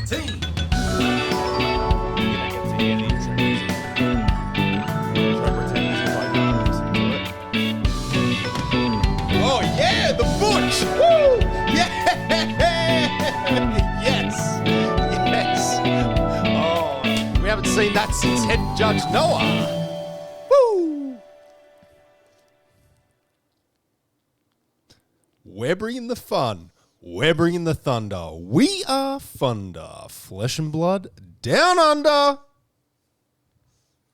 team. Oh yeah, the Butch! Woo! Yeah! Yes! Yes! Oh, we haven't seen that since Head Judge Noah. Woo! We're bringing the fun. We're bringing the thunder. We are Thunder. Flesh and blood down under.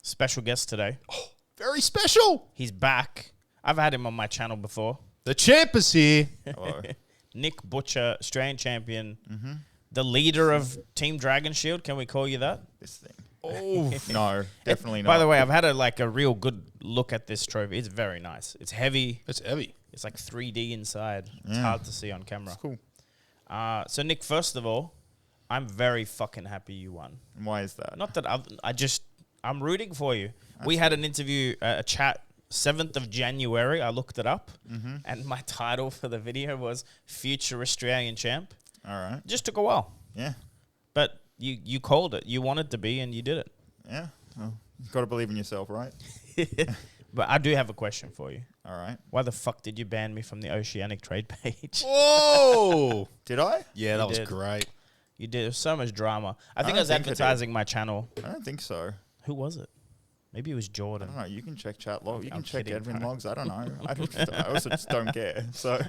Special guest today. Oh, very special. He's back. I've had him on my channel before. The champ is here. Hello. Nick Butcher, Australian champion, the leader of Team Dragon Shield. Can we call you that? This thing. Oh, No, definitely not. By the way, I've had a real good look at this trophy. It's very nice. It's heavy. it's heavy. It's like 3D inside. It's hard to see on camera. It's cool. So Nick, first of all, I'm very fucking happy you won. And why is that? Not that I'm rooting for you. We had an interview, a chat, 7th of January. I looked it up, and my title for the video was Future Australian Champ. All right. Just took a while, Yeah. but you called it. You wanted to be, and you did it. Yeah. Well, you've got to believe in yourself, right? But I do have a question for you. All right. Why the fuck did you ban me from the Oceanic trade page? Whoa. Did I? Yeah, that was did. great. You did. There was so much drama. I think don't I was think I did. advertising my channel. I don't think so. Who was it? Maybe it was I Jordan. don't know. You can check chat log. You I'm can check kidding, admin bro. logs. I don't know. I also just don't care. So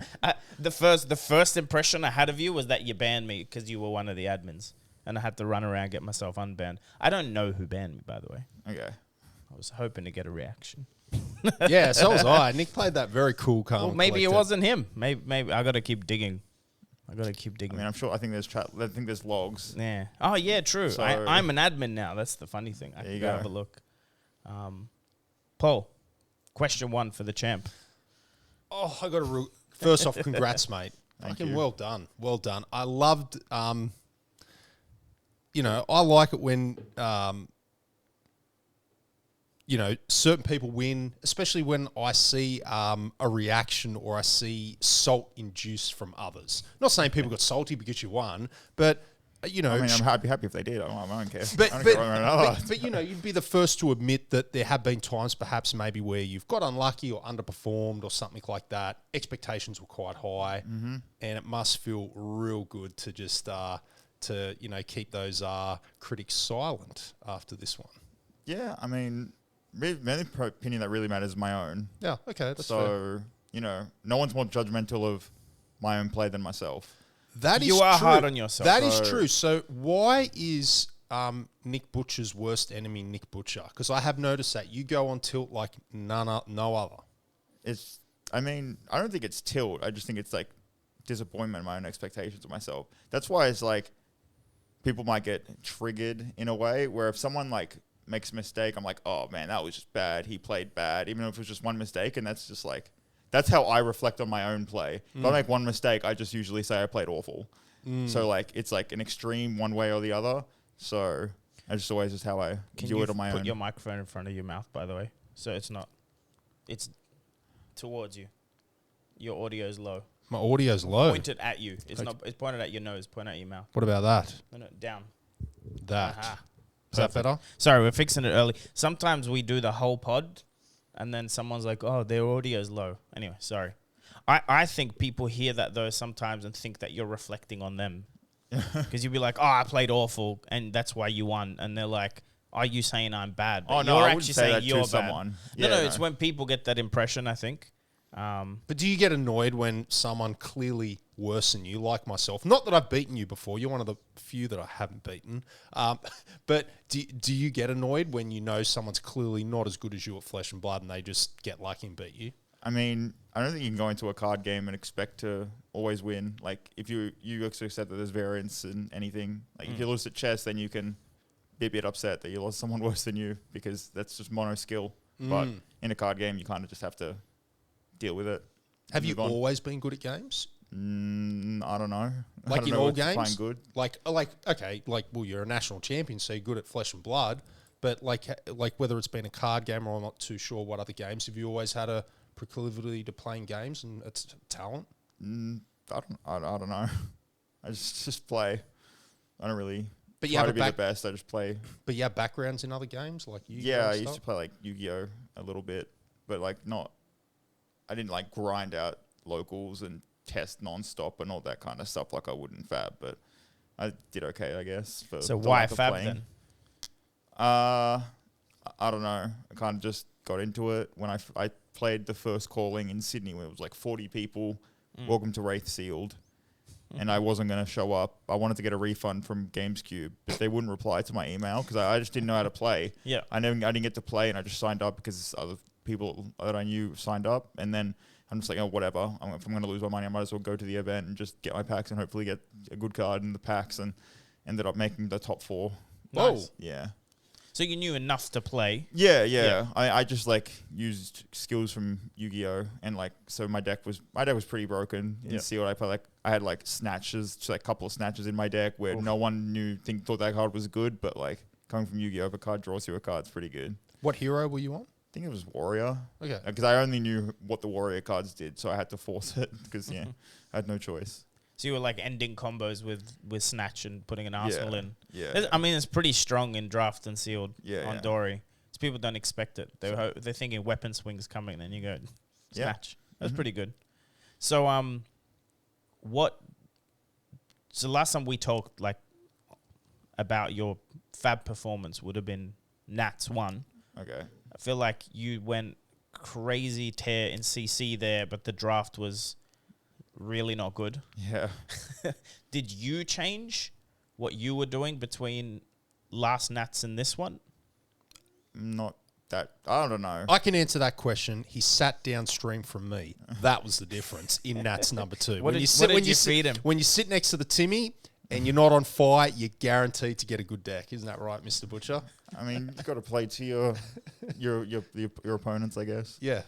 The first impression I had of you was that you banned me because you were one of the admins, and I had to run around and get myself unbanned. I don't know who banned me, by the way. okay. I was hoping to get a reaction. Yeah, so was I. Nick played that very cool, calm. Well, maybe it collected. wasn't him. Maybe I got to keep digging. I mean, I'm sure. I think there's chat. I think there's logs. Yeah. Oh yeah, true. So- I'm an admin now. That's the funny thing. I There can you go go. have a look. Paul, question 1 for the champ. Oh, I got to first off, congrats, mate. Thank Fucking you. well done. Well done. I loved, I like it when, certain people win, especially when I see a reaction or I see salt induced from others. Not saying people got salty because you won, but, I mean, I'm happy if they did. I don't care. But, I don't but, care one way or another. but you'd be the first to admit that there have been times perhaps maybe where you've got unlucky or underperformed or something like that. Expectations were quite high, and it must feel real good to just keep those critics silent after this one. Yeah, I mean, the only opinion that really matters is my own. Yeah, okay, that's fair. So, no one's more judgmental of my own play than myself. That is You are true. hard on yourself. That is So- true. So why is Nick Butcher's worst enemy Nick Butcher? Because I have noticed that you go on tilt like no other. I don't think it's tilt. I just think it's like disappointment in my own expectations of myself. That's why it's like people might get triggered in a way where if someone like makes a mistake, I'm like, oh man, that was just bad. He played bad, even if it was just one mistake. And that's just like, that's how I reflect on my own play. If I make one mistake, I just usually say I played awful. So like, it's like an extreme one way or the other. So I just always just how I view it on my own. Put your microphone in front of your mouth, by the way, so it's towards you. Your audio is low. My audio's low. Pointed at you. It's not. It's pointed at your nose. Point at your mouth. What about that? No, down. That. Aha. Is that better? Sorry, we're fixing it early. Sometimes we do the whole pod, and then someone's like, "Oh, their audio's low." Anyway, sorry. I think people hear that though sometimes and think that you're reflecting on them, because you'll be like, "Oh, I played awful, and that's why you won," and they're like, "Are you saying I'm bad?" But Oh, no, you're I wouldn't say that to you're bad. someone. No, Yeah, it's no. when people get that impression. I think. But do you get annoyed when someone clearly worse than you, like myself? Not that I've beaten you before. You're one of the few that I haven't beaten. But do you get annoyed when you know someone's clearly not as good as you at Flesh and Blood and they just get lucky and beat you? I mean, I don't think you can go into a card game and expect to always win. Like, if you accept that there's variance in anything. Like, if you lose at chess, then you can be a bit upset that you lost someone worse than you because that's just mono skill. But in a card game, you kind of just have to deal with it. Have you Move on. always been good at games? I don't know. I Like don't in know all what's games? Playing good. Well, you're a national champion, so you're good at Flesh and Blood. But like whether it's been a card game or I'm not too sure what other games, have you always had a proclivity to playing games and it's talent? I don't know. I just play. I don't really But you try have to be the best. I just play. But you have backgrounds in other games like Yu-Gi-Oh? Yeah, I and used stuff? to play like Yu-Gi-Oh a little bit, but like not. I didn't like grind out locals and test non-stop and all that kind of stuff like I would in Fab, but I did okay, I guess. For So the why lack of Fab playing. then? I don't know. I kind of just got into it when I played the first calling in Sydney where it was like 40 people. Welcome to Wraith Sealed. And I wasn't going to show up. I wanted to get a refund from GamesCube, but they wouldn't reply to my email because I just didn't know how to play. Yeah. I didn't get to play, and I just signed up because other people that I knew signed up. And then I'm just like, oh, whatever. If I'm going to lose my money, I might as well go to the event and just get my packs and hopefully get a good card in the packs. And ended up making the top 4. Whoa. Nice. Yeah. So you knew enough to play. Yeah. I just like used skills from Yu-Gi-Oh, and like so my deck was pretty broken in Sealed. I had like snatches, just like a couple of snatches in my deck where no one thought that card was good, but like coming from Yu-Gi-Oh, if a card draws you a card, it's pretty good. What hero were you on? I think it was Warrior. Okay. Because I only knew what the Warrior cards did, so I had to force it because I had no choice. So you were like ending combos with Snatch and putting an Arsenal in. Yeah. I mean, it's pretty strong in Draft and Sealed Yeah, on yeah. Dory. So people don't expect it. They're thinking weapon swing's coming, then you go Snatch. That's pretty good. So So last time we talked like about your Fab performance would have been Nats 1. Okay. I feel like you went crazy tear in CC there, but the draft was really not good. Yeah. Did you change what you were doing between last Nats and this one? Not that. I don't know. I can answer that question. He sat downstream from me. That was the difference in Nats number 2. What did you feed him? When you sit next to the Timmy and you're not on fire, you're guaranteed to get a good deck. Isn't that right, Mr. Butcher? I mean, you've got to play to your opponents, I guess. Yeah,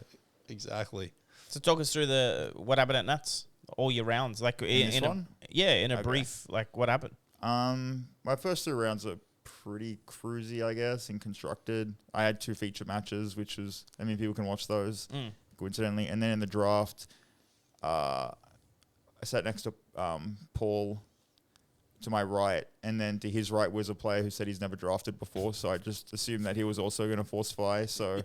exactly. So talk us through what happened at Nats, all your rounds, like in a brief, like what happened. My first 3 rounds are pretty cruisy, I guess, and constructed. I had 2 feature matches, which was, I mean, people can watch those coincidentally. And then in the draft, I sat next to Paul to my right, and then to his right was a player who said he's never drafted before, so I just assumed that he was also going to force fly. So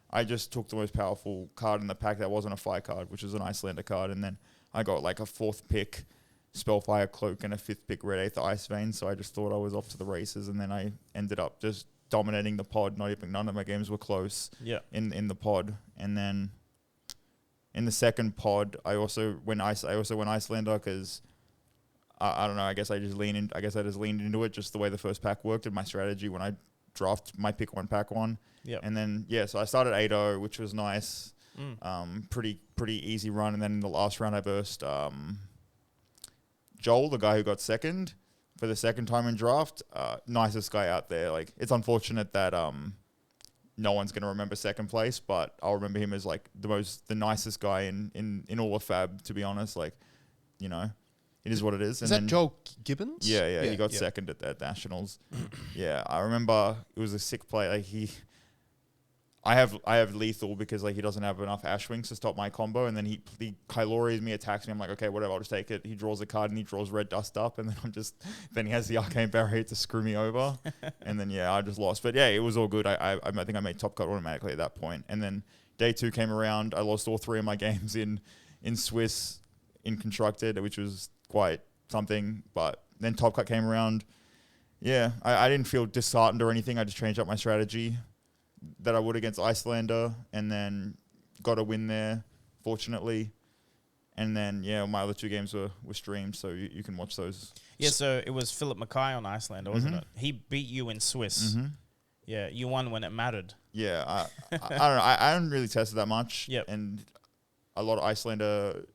I just took the most powerful card in the pack that wasn't a fire card, which was an Icelander card, and then I got like a 4th pick Spellfire Cloak and a 5th pick Red 8th Ice Vein, so I just thought I was off to the races, and then I ended up just dominating the pod. None of my games were close in the pod. And then in the second pod, I also went Icelander because I don't know, I guess I just leaned into it just the way the first pack worked and my strategy when I draft my pick 1 pack 1. And then so I started 8-0, which was nice. Pretty easy run, and then in the last round I versed Joel, the guy who got second for the second time in draft. Nicest guy out there. Like, it's unfortunate that no one's gonna remember second place, but I'll remember him as like the nicest guy in all of Fab, to be honest. Like, you know, it is what it is. Is that Joel Gibbons? Yeah, he got second at Nationals. I remember it was a sick play. Like I have lethal because like he doesn't have enough Ash Wings to stop my combo, and then he Kylories me, attacks me. I'm like, okay, whatever, I'll just take it. He draws a card and he draws Red Dust up, and then he has the Arcane Barrier to screw me over, and then I just lost. But it was all good. I think I made top cut automatically at that point, and then day 2 came around. I lost all 3 of my games in Swiss in constructed, which was quite something. But then top cut came around. I didn't feel disheartened or anything. I just changed up my strategy that I would against Icelander, and then got a win there, fortunately. And then, my other 2 games were streamed, so you can watch those. Yeah, so it was Philip Mackay on Icelander, wasn't it? He beat you in Swiss. Yeah, you won when it mattered. Yeah, I don't know. I haven't really tested that much. And a lot of Icelander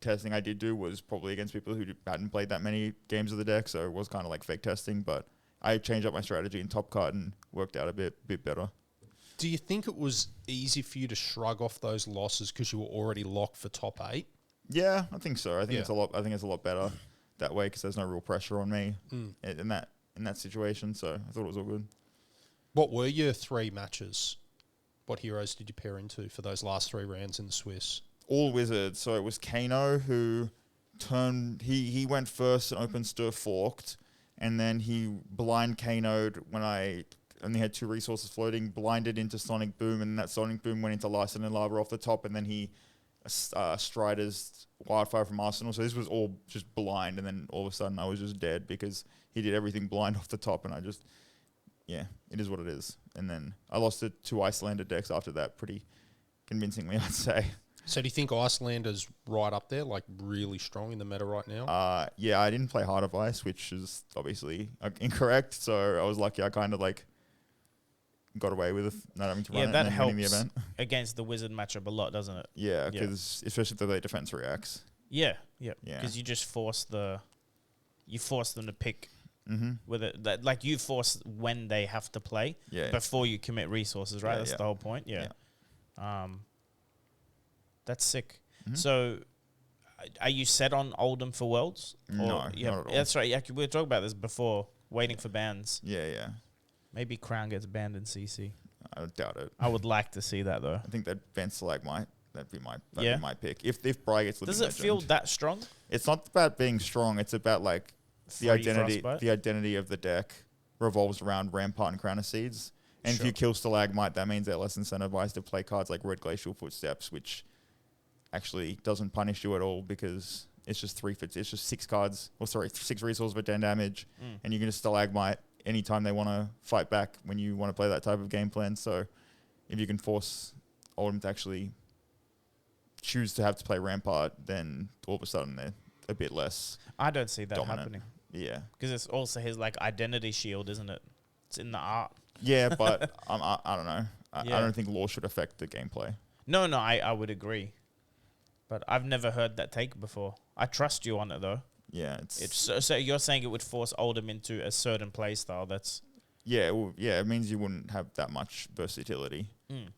testing I did do was probably against people who hadn't played that many games of the deck, so it was kind of like fake testing, but I changed up my strategy in top cut and worked out a bit better. Do you think it was easy for you to shrug off those losses because you were already locked for top 8? Yeah, I think so. I think it's a lot better that way because there's no real pressure on me in that situation. So I thought it was all good. What were your 3 matches? What heroes did you pair into for those last 3 rounds in the Swiss? All wizards. So it was Kano who turned. He went first and open stir forked, and then he blind Kano'd when I only had 2 resources floating, blinded into Sonic Boom, and that Sonic Boom went into Lyson and Lava off the top, and then he Strider's Wildfire from Arsenal. So this was all just blind, and then all of a sudden I was just dead because he did everything blind off the top, and I just, yeah, it is what it is. And then I lost to 2 Icelander decks after that pretty convincingly, I'd say. So do you think Icelander's right up there, like really strong in the meta right now? Yeah, I didn't play Heart of Ice, which is obviously incorrect. So I was lucky. I kind of like got away with not having to run it that and then winning the helps event. against the Wizard matchup a lot, doesn't it? Yeah, because especially if the late defense reacts. Yeah. Yeah. Because you just force them to pick Mm-hmm. with it. Like you force when they have to play before you commit resources, right? That's the whole point. Yeah. That's sick. Mm-hmm. So, are you set on Oldham for Worlds? No, not at all. That's right. Yeah, we were talking about this before. Waiting for bans. Yeah. Maybe Crown gets banned in CC. I doubt it. I would like to see that though. I think that ban select that'd be my pick. If Bri gets Living Does it Legend. feel that strong? It's not about being strong. It's about like the identity of the deck revolves around Rampart and Crown of Seeds. And if you kill Stalagmite, that means they're less incentivized to play cards like Red Glacial Footsteps, which actually doesn't punish you at all because it's just 6 cards, 6 resources for 10 damage, and you can just Stalagmite anytime they want to fight back when you want to play that type of game plan. So if you can force Oldham to actually choose to have to play Rampart, then all of a sudden they're a bit less I don't see that dominant. happening. Yeah. Because it's also his like identity shield, isn't it? It's in the art. Yeah, but I don't know. I don't think law should affect the gameplay. No, I would agree. But I've never heard that take before. I trust you on it though. Yeah, So you're saying it would force Oldham into a certain play style that's... Yeah, it means you wouldn't have that much versatility.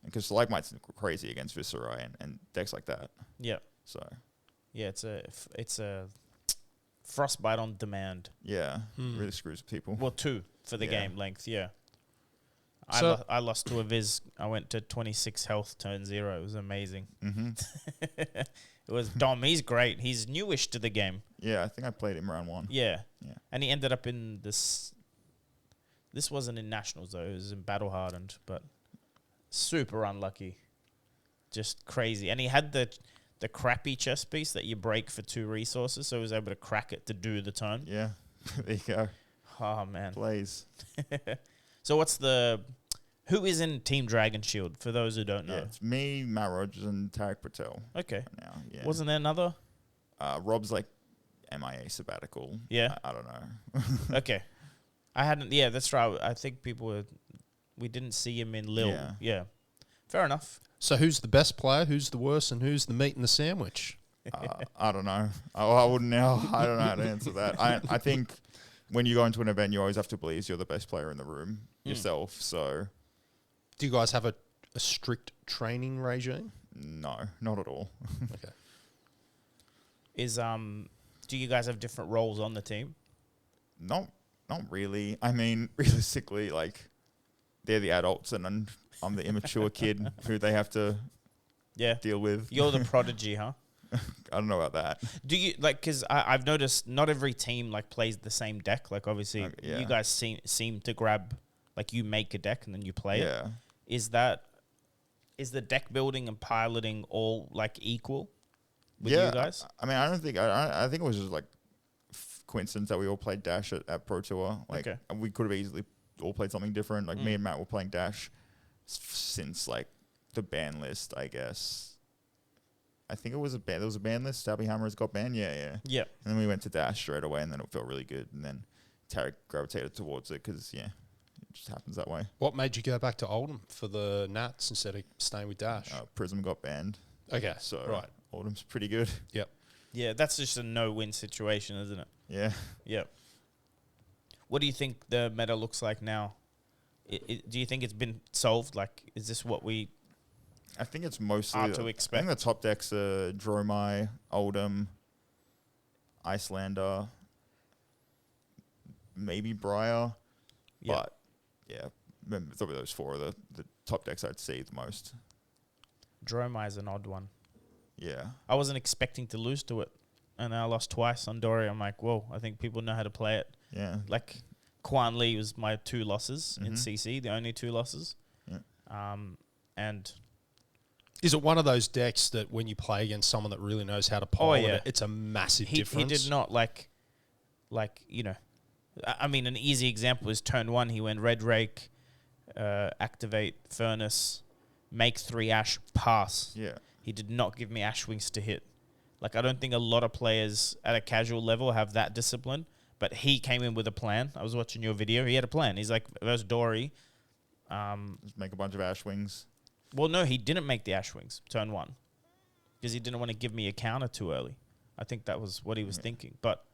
Because Stalagmite's crazy against Viserai and decks like that. Yeah. So... Yeah, it's a frostbite on demand. Yeah, really screws people. Well, 2 for the game length, yeah. So I lost to a Viz. I went to 26 health, turn 0. It was amazing. Mm-hmm. It was Dom. He's great. He's newish to the game. Yeah, I think I played him round 1. Yeah. And he ended up in this... This wasn't in Nationals, though. It was in Battle Hardened, but super unlucky. Just crazy. And he had the crappy chess piece that you break for 2 resources, so he was able to crack it to do the turn. Yeah, there you go. Oh, man. Blaze. So who is in Team Dragon Shield, for those who don't know? Yeah, it's me, Matt Rogers, and Tarek Patel. Okay. Right now, yeah. Wasn't there another? Rob's like MIA sabbatical. Yeah. I don't know. Okay. I hadn't, that's right. I think we didn't see him in Lille. Yeah. Fair enough. So who's the best player, who's the worst, and who's the meat in the sandwich? I don't know. I wouldn't know. I don't know how to answer that. I think when you go into an event, you always have to believe you're the best player in the room yourself. So, do you guys have a strict training regime? No, not at all. Okay. Do you guys have different roles on the team? Not really. I mean, realistically, like they're the adults and I'm the immature kid who they have to deal with. You're the prodigy, huh? I don't know about that. Do you because I've noticed not every team like plays the same deck. Like obviously you guys seem to grab like you make a deck and then you play it. Is the deck building and piloting all like equal with you guys? I mean, I think it was just like coincidence that we all played Dash at Pro Tour. Like we could have easily all played something different. Like me and Matt were playing Dash since like the ban list, I guess. I think it was there was a ban list. Stabby Hammers got banned. Yeah. And then we went to Dash straight away, and then it felt really good. And then Tarek gravitated towards it because it just happens that way. What made you go back to Oldham for the Nats instead of staying with Dash? Prism got banned. Okay, so right. Oldham's pretty good. Yep. Yeah, that's just a no-win situation, isn't it? Yeah. Yep. What do you think the meta looks like now? Do you think it's been solved? Like, is this what we... I think it's mostly... Hard to expect. I think the top decks are Dromai, Oldham, Icelander, maybe Briar. But, probably those 4 are the top decks I'd see the most. – is an odd one. Yeah. I wasn't expecting to lose to it. and I lost twice on Dory. I'm like, whoa, I think people know how to play it. Yeah. Like, Quan Lee was my 2 losses in CC, the only 2 losses. Yeah. And Is it one of those decks that when you play against someone that really knows how to pilot it, it's a massive difference? He did not like, you know, I mean, an easy example is turn 1. He went Red Rake, activate Furnace, make 3 Ash, pass. Yeah. He did not give me Ash Wings to hit. Like, I don't think a lot of players at a casual level have that discipline, but he came in with a plan. I was watching your video. He had a plan. He's like, there's Dory. Just make a bunch of Ash Wings. Well, no, he didn't make the Ash Wings turn 1 because he didn't want to give me a counter too early. I think that was what he was thinking. But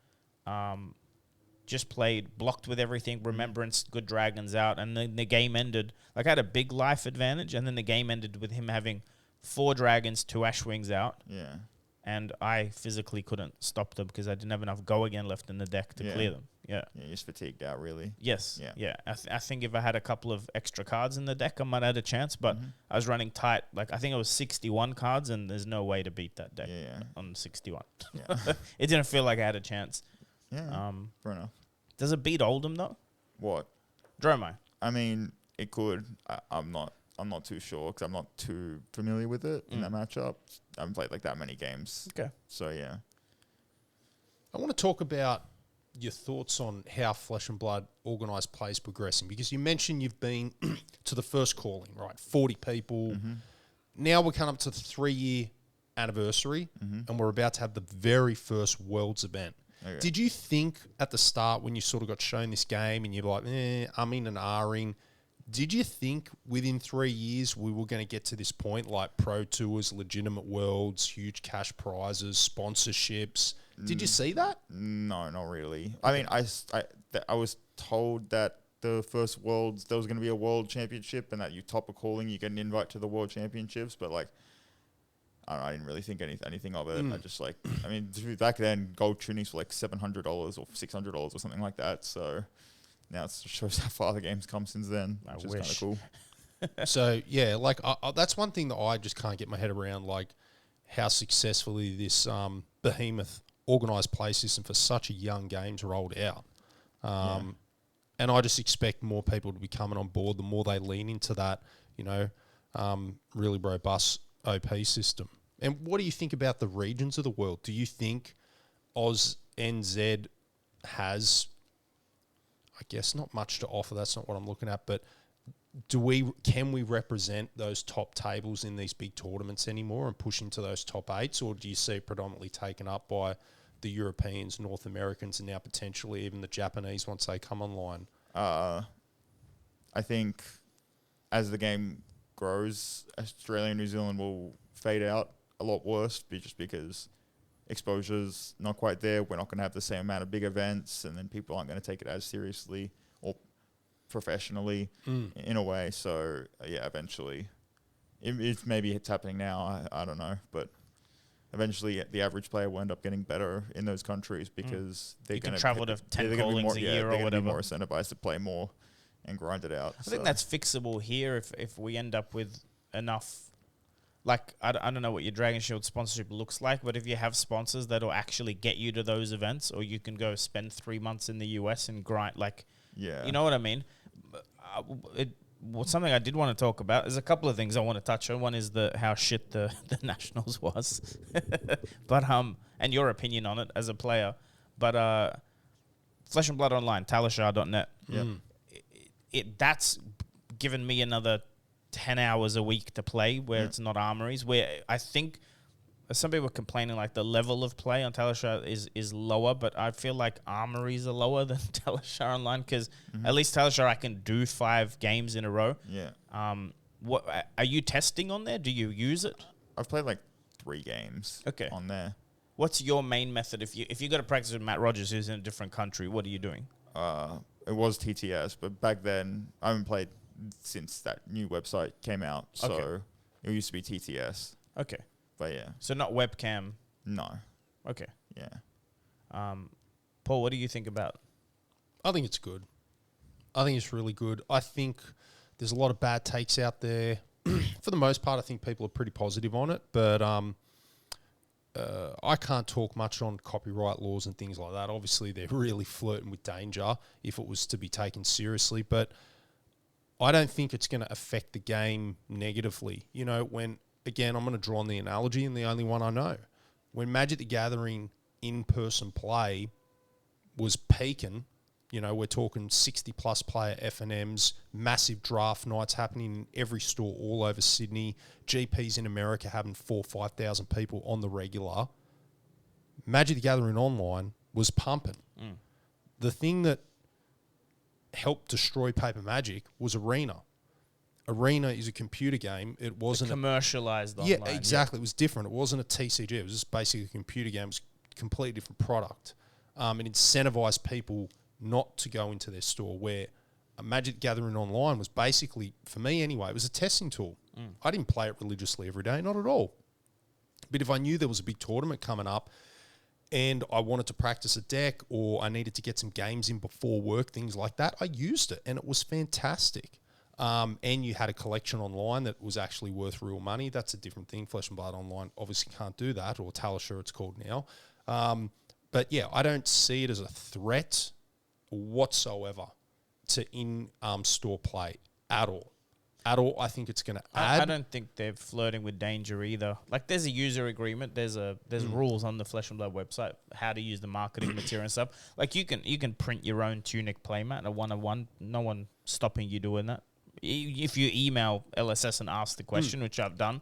just played, blocked with everything, Remembrance, good dragons out, and then the game ended. Like, I had a big life advantage, and then the game ended with him having 4 dragons, 2 Ash Wings out. Yeah. And I physically couldn't stop them because I didn't have enough go again left in the deck to clear them. Yeah. Yeah, you're just fatigued out, really. Yes. Yeah. Yeah. I think if I had a couple of extra cards in the deck, I might have had a chance. But I was running tight. Like, I think it was 61 cards, and there's no way to beat that deck on 61. Yeah. It didn't feel like I had a chance. Yeah. Fair enough. Does it beat Oldham, though? What? Dromo. I mean, it could. I'm not too sure because I'm not too familiar with it in that matchup. I haven't played like that many games. Okay. So, yeah. I want to talk about your thoughts on how Flesh and Blood organised play is progressing, because you mentioned you've been to the first calling, right? 40 people. Now we're coming up to the 3-year anniversary, and we're about to have the very first Worlds event. Okay. Did you think at the start when you sort of got shown this game and you're like, I'm in and R-ing, did you think within 3 years we were going to get to this point, like pro tours, legitimate worlds, huge cash prizes, sponsorships? Did you see that? No, not really. I mean, I was told that the first Worlds, there was going to be a World Championship and that you top a calling, you get an invite to the World Championships. But, like, I don't know, I didn't really think anything of it. I just, like, I mean, back then, gold tunics were like $700 or $600 or something like that. So now it shows how far the game's come since then, which is kind of cool. So, yeah, like, that's one thing that I just can't get my head around, like, how successfully this behemoth organised play system for such a young game's rolled out. And I just expect more people to be coming on board the more they lean into that, you know, really robust OP system. And what do you think about the regions of the world? Do you think Oz NZ has, I guess, not much to offer? That's not what I'm looking at, but can we represent those top tables in these big tournaments anymore and push into those top 8s, or do you see it predominantly taken up by the Europeans, North Americans, and now potentially even the Japanese once they come online? I think as the game grows, Australia and New Zealand will fade out a lot worse, just because exposure's not quite there. We're not going to have the same amount of big events, and then people aren't going to take it as seriously or professionally in a way. So, yeah, eventually, maybe it's happening now. I don't know, but eventually the average player will end up getting better in those countries because they're going to travel to 10 callings a year or whatever. They're more incentivized to play more and grind it out. I think that's fixable here if we end up with enough. Like, I don't know what your Dragon Shield sponsorship looks like, but if you have sponsors that'll actually get you to those events, or you can go spend 3 months in the US and grind, like, you know what I mean? Something I did want to talk about is a couple of things I want to touch on. One is how shit the Nationals was, but and your opinion on it as a player. But Flesh and Blood Online, talishar.net. That's given me another 10 hours a week to play where it's not armories, where I think some people are complaining like the level of play on Talishar is lower, but I feel like armories are lower than Talishar Online because at least Talishar I can do 5 games in a row. Yeah. What are you testing on there? Do you use it? I've played like 3 games on there. What's your main method? If you got to practice with Matt Rogers, who's in a different country, what are you doing? It was TTS, but back then I haven't played since that new website came out. So it used to be TTS. Okay. But yeah. So not webcam? No. Okay. Yeah. Paul, what do you think about it? I think it's good. I think it's really good. I think there's a lot of bad takes out there. For the most part, I think people are pretty positive on it. But I can't talk much on copyright laws and things like that. Obviously, they're really flirting with danger if it was to be taken seriously, but I don't think it's going to affect the game negatively. You know, when, again, I'm going to draw on the analogy and the only one I know. When Magic the Gathering in-person play was peaking, you know, we're talking 60-plus player F&Ms, massive draft nights happening in every store all over Sydney, GPs in America having 4,000 or 5,000 people on the regular. Magic the Gathering Online was pumping. The thing that helped destroy Paper Magic was Arena. Arena is a computer game. It wasn't commercialized yeah, online. exactly. It was different. It wasn't a TCG. It was just basically a computer game. It was a completely different product. It incentivized people not to go into their store, where a Magic the Gathering Online was basically, for me anyway, it was a testing tool. I didn't play it religiously every day, not at all. But if I knew there was a big tournament coming up and I wanted to practice a deck, or I needed to get some games in before work, things like that, I used it and it was fantastic. And you had a collection online that was actually worth real money. That's a different thing. Flesh and Blood Online obviously can't do that, or Talisha it's called now. But yeah, I don't see it as a threat whatsoever to in-store play at all. At all, I think it's going to add. I don't think they're flirting with danger either. Like, there's a user agreement. There's rules on the Flesh and Blood website how to use the marketing material and stuff. Like, you can print your own Tunic playmat, a 1-on-1. No one stopping you doing that. If you email LSS and ask the question, which I've done,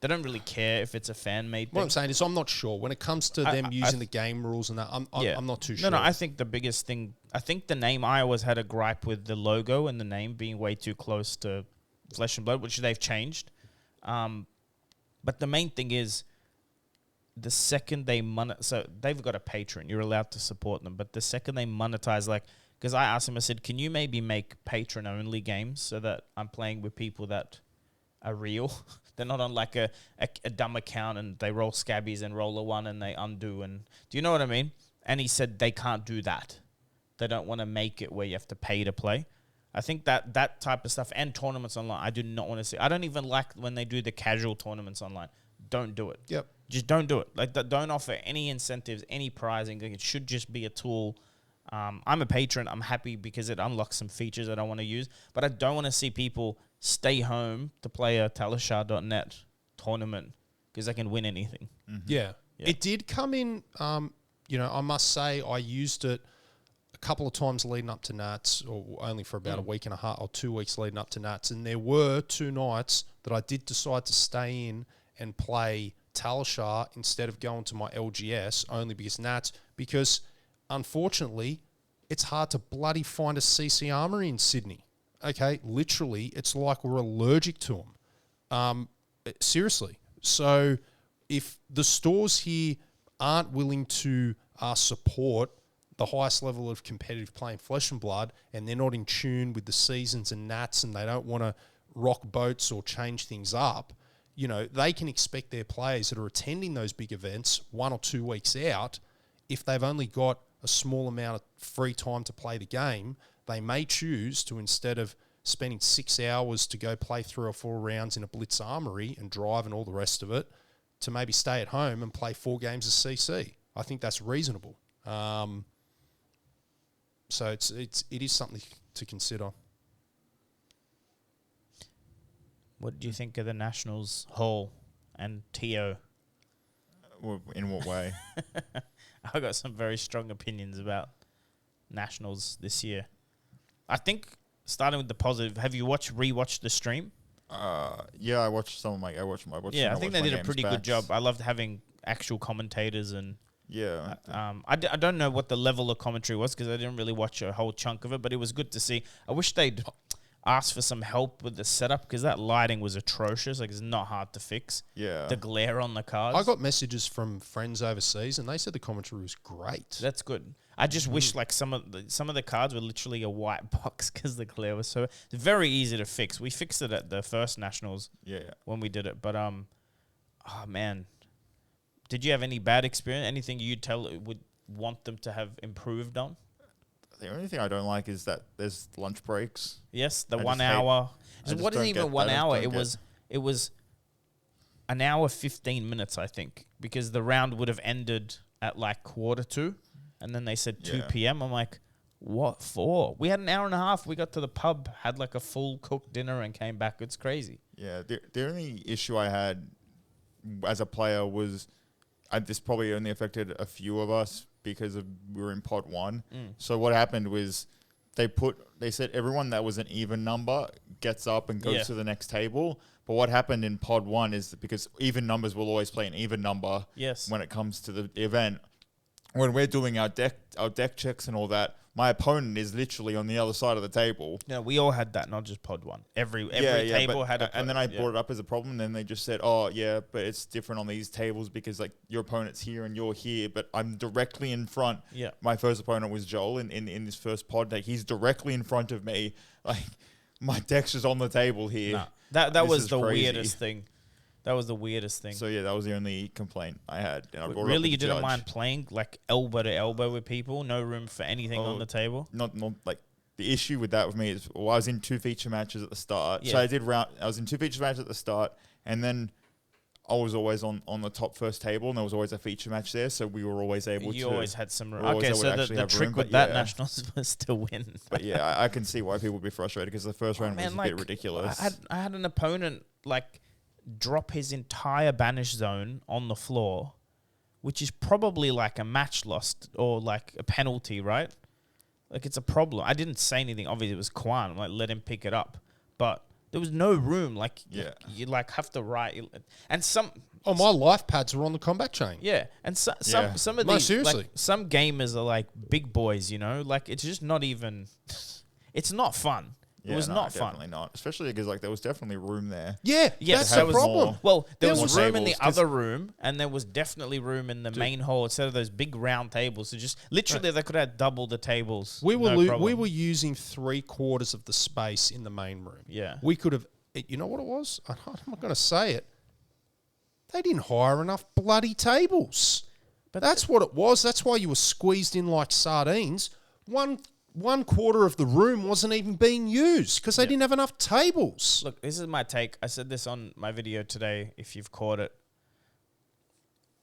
they don't really care if it's a fan-made thing. What I'm saying is, I'm not sure. When it comes to them using the game rules and that, I'm not too sure. No, I think the biggest thing, I think the name, I always had a gripe with the logo and the name being way too close to Flesh and Blood, which they've changed. But the main thing is, the second they so they've got a Patreon, you're allowed to support them, but the second they monetize, like, because I asked him, I said, can you maybe make patron-only games so that I'm playing with people that are real? They're not on like a dumb account and they roll scabbies and roll a 1 and they undo. And do you know what I mean? And he said they can't do that. They don't want to make it where you have to pay to play. I think that type of stuff, and tournaments online, I do not want to see. I don't even like when they do the casual tournaments online. Don't do it. Yep. Just don't do it. Like, don't offer any incentives, any prizing. Like, it should just be a tool. I'm a patron. I'm happy because it unlocks some features I don't want to use. But I don't want to see people stay home to play a Talishar.net tournament because they can win anything. Mm-hmm. Yeah. It did come in, I must say I used it a couple of times leading up to Nats, or only for about a week and a half or 2 weeks leading up to Nats. And there were 2 nights that I did decide to stay in and play Talishar instead of going to my LGS, only because unfortunately, it's hard to bloody find a CC Armory in Sydney. Okay, literally, it's like we're allergic to them. Seriously. So if the stores here aren't willing to support the highest level of competitive play in Flesh and Blood, and they're not in tune with the seasons and Nats, and they don't want to rock boats or change things up, they can expect their players that are attending those big events 1 or 2 weeks out, if they've only got a small amount of free time to play the game, they may choose to, instead of spending 6 hours to go play 3 or 4 rounds in a Blitz Armory and drive and all the rest of it, to maybe stay at home and play 4 games of CC. I think that's reasonable. So it is something to consider. What do you think of the Nationals Hall and TO? In what way? I got some very strong opinions about Nationals this year. I think, starting with the positive, have you rewatched the stream? Yeah, I watched some of my. I think they did a pretty good job. I loved having actual commentators and. Yeah. I don't know what the level of commentary was because I didn't really watch a whole chunk of it, but it was good to see. I wish they'd asked for some help with the setup because that lighting was atrocious. Like, it's not hard to fix. Yeah. The glare on the cards. I got messages from friends overseas and they said the commentary was great. That's good. I just wish like some of the cards were literally a white box because the glare was so. It's very easy to fix. We fixed it at the first Nationals. When we did it, but oh man. Did you have any bad experience? Anything you'd would want them to have improved on? The only thing I don't like is that there's lunch breaks. Yes, the 1 hour. What isn't even 1 hour? It was an hour 15 minutes, I think, because the round would have ended at like 1:45, and then they said 2 p.m. I'm like, what for? We had an hour and a half. We got to the pub, had like a full cooked dinner, and came back. It's crazy. Yeah, the only issue I had as a player was this probably only affected a few of us because we were in pot 1. So what happened was they said everyone that was an even number gets up and goes to the next table. But what happened in pod 1 is that because even numbers will always play an even number when it comes to the event. When we're doing our deck checks and all that, my opponent is literally on the other side of the table. Yeah, we all had that, not just pod 1. Every table had a... And then I brought it up as a problem, and then they just said, oh, yeah, but it's different on these tables because, like, your opponent's here and you're here, but I'm directly in front. Yeah. My first opponent was Joel in this first pod. Like, he's directly in front of me. Like, my deck's just on the table here. Nah, that was the weirdest thing. That was the weirdest thing. So, yeah, that was the only complaint I had. And I really, you didn't mind playing, like, elbow to elbow with people? No room for anything on the table? Not like, the issue with that with me is, well, I was in 2 feature matches at the start. Yeah. So I was in 2 feature matches at the start, and then I was always on the top first table, and there was always a feature match there, so we were always able to... You always had some room. Okay, so the trick with that Nationals was to win. But yeah, I can see why people would be frustrated, because the first round was a bit ridiculous. I had an opponent, like... drop his entire banish zone on the floor, which is probably like a match lost or like a penalty, right? Like it's a problem. I didn't say anything. Obviously, it was Kwan. Like let him pick it up, but there was no room. Like you like have to write. And some my life pads were on the combat chain. Yeah, and some of these seriously, like, some gamers are like big boys. You know, like it's just not even. It's not fun. It was not fun. Definitely not. Especially because like there was definitely room there. Yeah, that's the problem. Well, there was room in the other room, and there was definitely room in the main hall instead of those big round tables. So just literally, they could have double the tables. We were using 3/4 of the space in the main room. Yeah, we could have. You know what it was? I'm not going to say it. They didn't hire enough bloody tables. But that's what it was. That's why you were squeezed in like sardines. 1/4 of the room wasn't even being used because they didn't have enough tables. Look, this is my take. I said this on my video today, if you've caught it.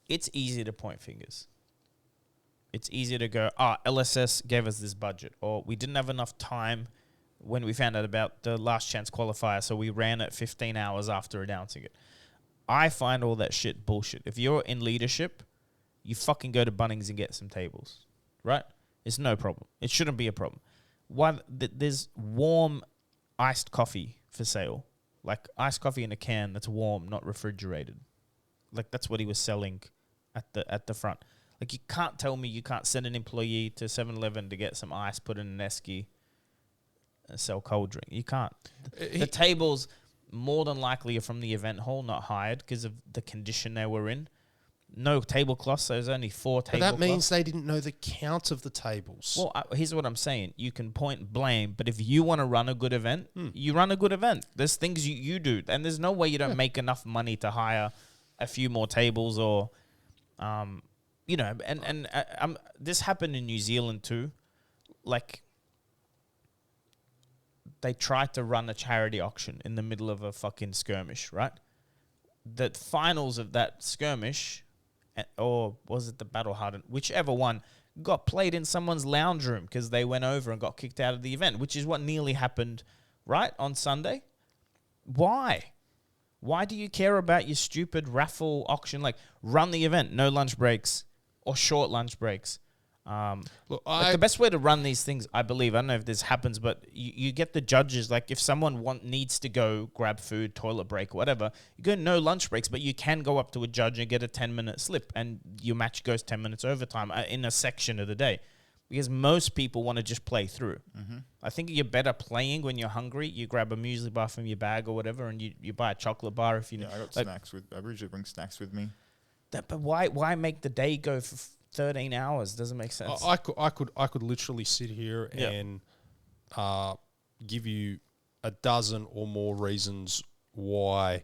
It's easy to point fingers. It's easy to go, LSS gave us this budget, or we didn't have enough time when we found out about the last chance qualifier, so we ran it 15 hours after announcing it. I find all that shit bullshit. If you're in leadership, you fucking go to Bunnings and get some tables, right? It's no problem. It shouldn't be a problem. There's warm iced coffee for sale. Like iced coffee in a can that's warm, not refrigerated. Like that's what he was selling at the front. Like you can't tell me you can't send an employee to 7-Eleven to get some ice, put in an esky, and sell cold drink. You can't. The tables more than likely are from the event hall, not hired because of the condition they were in. No tablecloths, so there's only 4 tablecloths. But that means they didn't know the count of the tables. Well, here's what I'm saying. You can point blame, but if you want to run a good event, you run a good event. There's things you do, and there's no way you don't make enough money to hire a few more tables or, this happened in New Zealand too. Like, they tried to run a charity auction in the middle of a fucking skirmish, right? The finals of that skirmish... or was it the Battle Hardened? Whichever one got played in someone's lounge room because they went over and got kicked out of the event, which is what nearly happened, right, on Sunday. Why? Why do you care about your stupid raffle auction? Like, run the event, no lunch breaks or short lunch breaks. The best way to run these things, I believe, I don't know if this happens, but you get the judges, like if someone needs to go grab food, toilet break, whatever, you go no lunch breaks, but you can go up to a judge and get a 10-minute slip and your match goes 10 minutes overtime in a section of the day. Because most people want to just play through. Mm-hmm. I think you're better playing when you're hungry. You grab a muesli bar from your bag or whatever and you buy a chocolate bar if you know. I got snacks I usually bring snacks with me. But why make the day go for 13 hours? Doesn't make sense. I could literally sit here and give you a dozen or more reasons why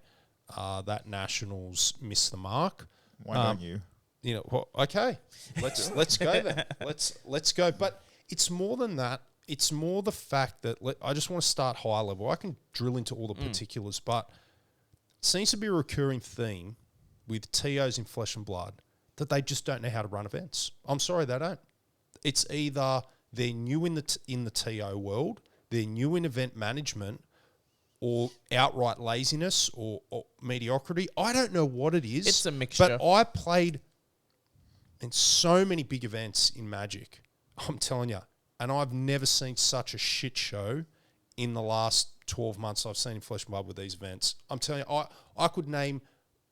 that Nationals missed the mark. Why don't you? You know, well, okay, let's go then. Let's go. But it's more than that. It's more the fact that I just want to start high level. I can drill into all the particulars, but seems to be a recurring theme with TOs in Flesh and Blood that they just don't know how to run events. I'm sorry, they don't. It's either they're new in the TO world, they're new in event management, or outright laziness or mediocrity. I don't know what it is. It's a mixture. But I played in so many big events in Magic, I'm telling you, and I've never seen such a shit show in the last 12 months I've seen in Flesh and Blood with these events. I'm telling you, I could name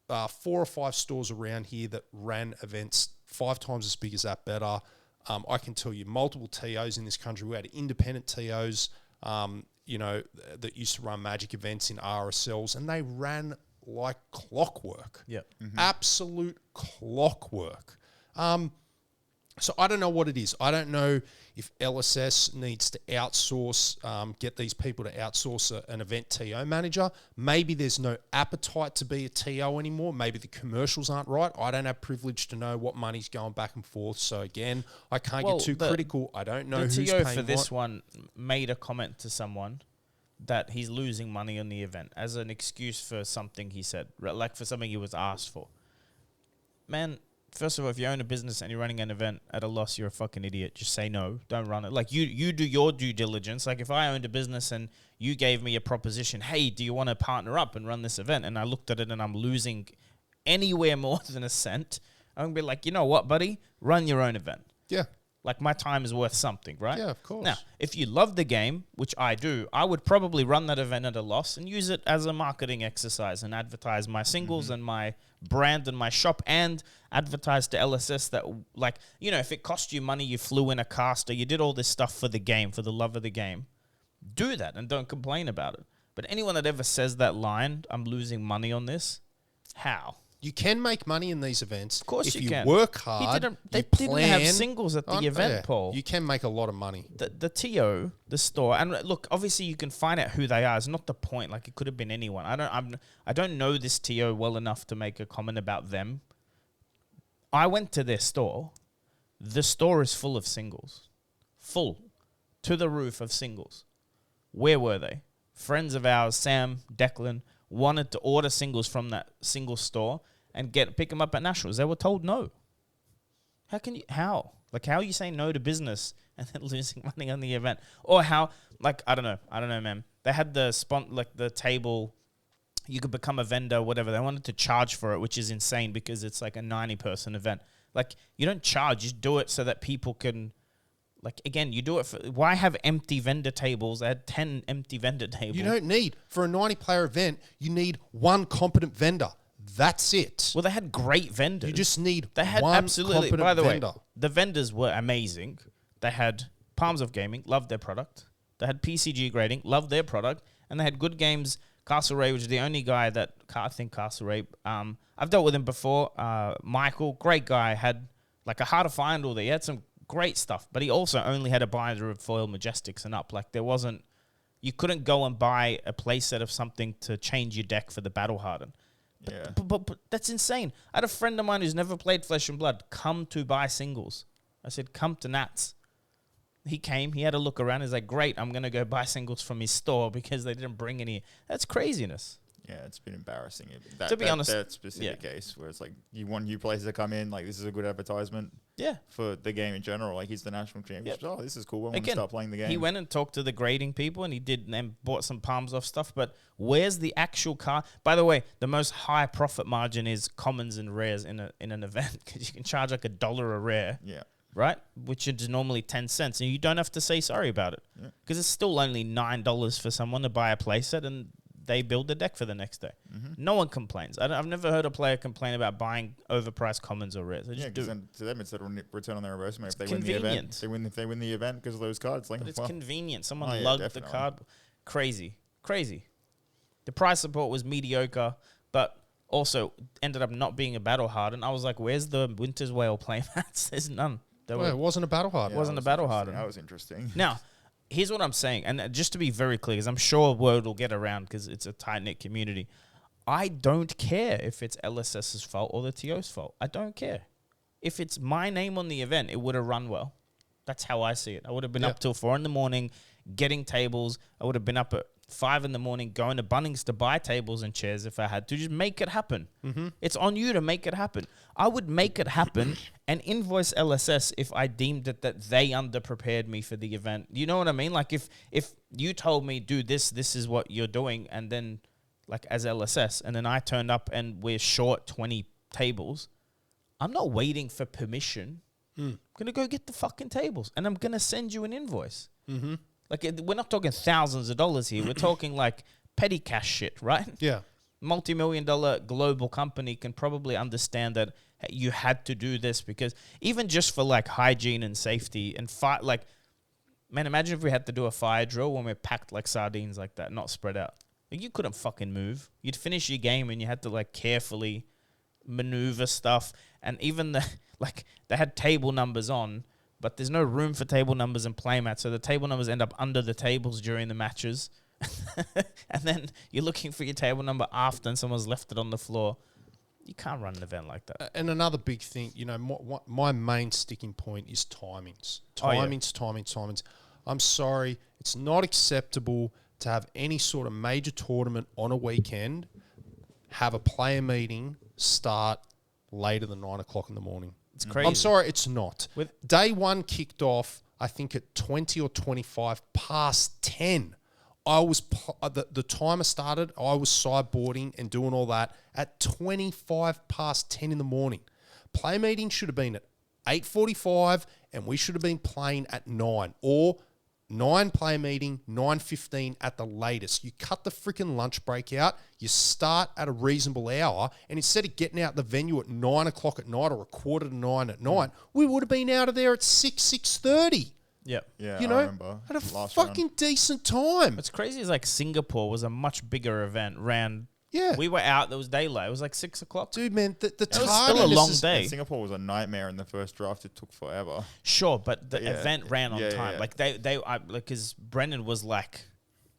4 or 5 stores around here that ran events 5 times as big as that better. I can tell you multiple TOs in this country. We had independent TOs, that used to run Magic events in RSLs, and they ran like clockwork. Yep. Absolute clockwork. So I don't know what it is. I don't know if LSS needs to outsource, get these people to outsource an event TO manager. Maybe there's no appetite to be a TO anymore. Maybe the commercials aren't right. I don't have privilege to know what money's going back and forth. So again, I can't get too critical. I don't know who's paying The TO what. for this one made a comment to someone that he's losing money on the event as an excuse for something he said, like for something he was asked for. Man, first of all, if you own a business and you're running an event at a loss, you're a fucking idiot. Just say no. Don't run it. Like, you do your due diligence. Like, if I owned a business and you gave me a proposition, hey, do you want to partner up and run this event? And I looked at it and I'm losing anywhere more than a cent, I'm going to be like, you know what, buddy? Run your own event. Yeah. Like, my time is worth something, right? Yeah, of course. Now, if you love the game, which I do, I would probably run that event at a loss and use it as a marketing exercise and advertise my singles and my brand and my shop and advertise to LSS that, like, you know, if it cost you money, you flew in a caster, you did all this stuff for the game, for the love of the game, do that and don't complain about it. But anyone that ever says that line, I'm losing money on this, how? You can make money in these events. Of course if you you can. work hard. They didn't have singles at the event, Paul. You can make a lot of money. The TO, the store, and look, obviously you can find out who they are. It's not the point. Like, it could have been anyone. I don't know this TO well enough to make a comment about them. I went to their store. The store is full of singles, full to the roof of singles. Where were they? Friends of ours, Sam, Declan, wanted to order singles from that single store and pick them up at Nationals. They were told no. How? Like, how are you saying no to business and then losing money on the event? Or how, like, I don't know, man. They had the table, you could become a vendor, whatever. They wanted to charge for it, which is insane because it's like a 90-person event. Like, you don't charge, you do it so that people can, like, again, you do it for, why have empty vendor tables? They had 10 empty vendor tables. You don't need, for a 90-player event, you need one competent vendor. That's it. Well, they had great vendors. You just need they had one absolutely. competent By the vendor. way, the vendors were amazing. They had Palms of Gaming, loved their product. They had PCG Grading, loved their product, and they had Good Games. Castle Ray, which is the only guy that I think Castle Ray. I've dealt with him before. Michael, great guy, had like a hard to find all there. He had some great stuff, but he also only had a binder of foil Majestics and up. Like, there wasn't. You couldn't go and buy a playset of something to change your deck for the Battle Harden. But that's insane. I had a friend of mine who's never played Flesh and Blood come to buy singles. I said, come to Nats. He came. He had a look around. He's like, great, I'm going to go buy singles from his store because they didn't bring any. That's craziness. Yeah, it's been embarrassing. To be honest, that specific case where it's like you want new places to come in, like this is a good advertisement. Yeah. For the game in general, like he's the national champion. Yep. Oh, this is cool. I want to start playing the game. He went and talked to the grading people, and he did and bought some palms off stuff. But where's the actual car? By the way, the most high profit margin is commons and rares in an event because you can charge like $1 a rare. Yeah. Right, which is normally 10 cents, and you don't have to say sorry about it because it's still only $9 for someone to buy a playset, and they build the deck for the next day. No one complains. I've never heard a player complain about buying overpriced commons or rares. They just do. Then to them it's a return on their investment if they convenient. win the event. If they win the event because of those cards, like, But it's convenient. Someone lugged the card. Crazy. The price support was mediocre, but also ended up not being a battle hardened. I was like, where's the Winter's Whale playmats? There's none. It wasn't a battle hard. It wasn't a battle hardened. That was interesting. Now, here's what I'm saying, and just to be very clear, because I'm sure word will get around because it's a tight-knit community. I don't care if it's LSS's fault or the TO's fault. I don't care. If it's my name on the event, it would have run well. That's how I see it. I would have been up till 4 a.m, getting tables. I would have been up at 5 a.m, going to Bunnings to buy tables and chairs if I had to. Just make it happen. It's on you to make it happen. I would make it happen and invoice LSS if I deemed it that they underprepared me for the event. You know what I mean? Like if you told me, do this is what you're doing, and then like as LSS, and then I turned up and we're short 20 tables, I'm not waiting for permission. I'm going to go get the fucking tables and I'm going to send you an invoice. Like, we're not talking thousands of dollars here. We're talking like petty cash shit, right? Yeah. Multi-million-dollar global company can probably understand that you had to do this, because even just for like hygiene and safety and like, man, imagine if we had to do a fire drill when we're packed like sardines like that, not spread out. Like, you couldn't fucking move. You'd finish your game and you had to like carefully maneuver stuff. And even they had table numbers on, but there's no room for table numbers and playmats, so the table numbers end up under the tables during the matches. And then you're looking for your table number after and someone's left it on the floor. You can't run an event like that. And another big thing, you know, my main sticking point is timings. Timings. I'm sorry, it's not acceptable to have any sort of major tournament on a weekend, have a player meeting start later than 9 o'clock in the morning. It's crazy. I'm sorry, it's not. Day one kicked off, I think, at 20 or 25 past 10. The timer started, I was sideboarding and doing all that at 25 past 10 in the morning. Play meeting should have been at 8:45 and we should have been playing at 9, or 9 play meeting, 9:15 at the latest. You cut the freaking lunch break out, you start at a reasonable hour, and instead of getting out the venue at 9 o'clock at night or a quarter to 9 at night, we would have been out of there at 6:30. Yep. Yeah, You I know, remember. at a Last fucking round. decent time. What's crazy is like Singapore was a much bigger event. Yeah. We were out, there was daylight. It was like 6 o'clock. Dude, man, the It was still a tardiness long is- day. Singapore was a nightmare in the first draft. It took forever. Sure, but the Yeah, event ran on yeah, time. yeah. Like because Brennan was like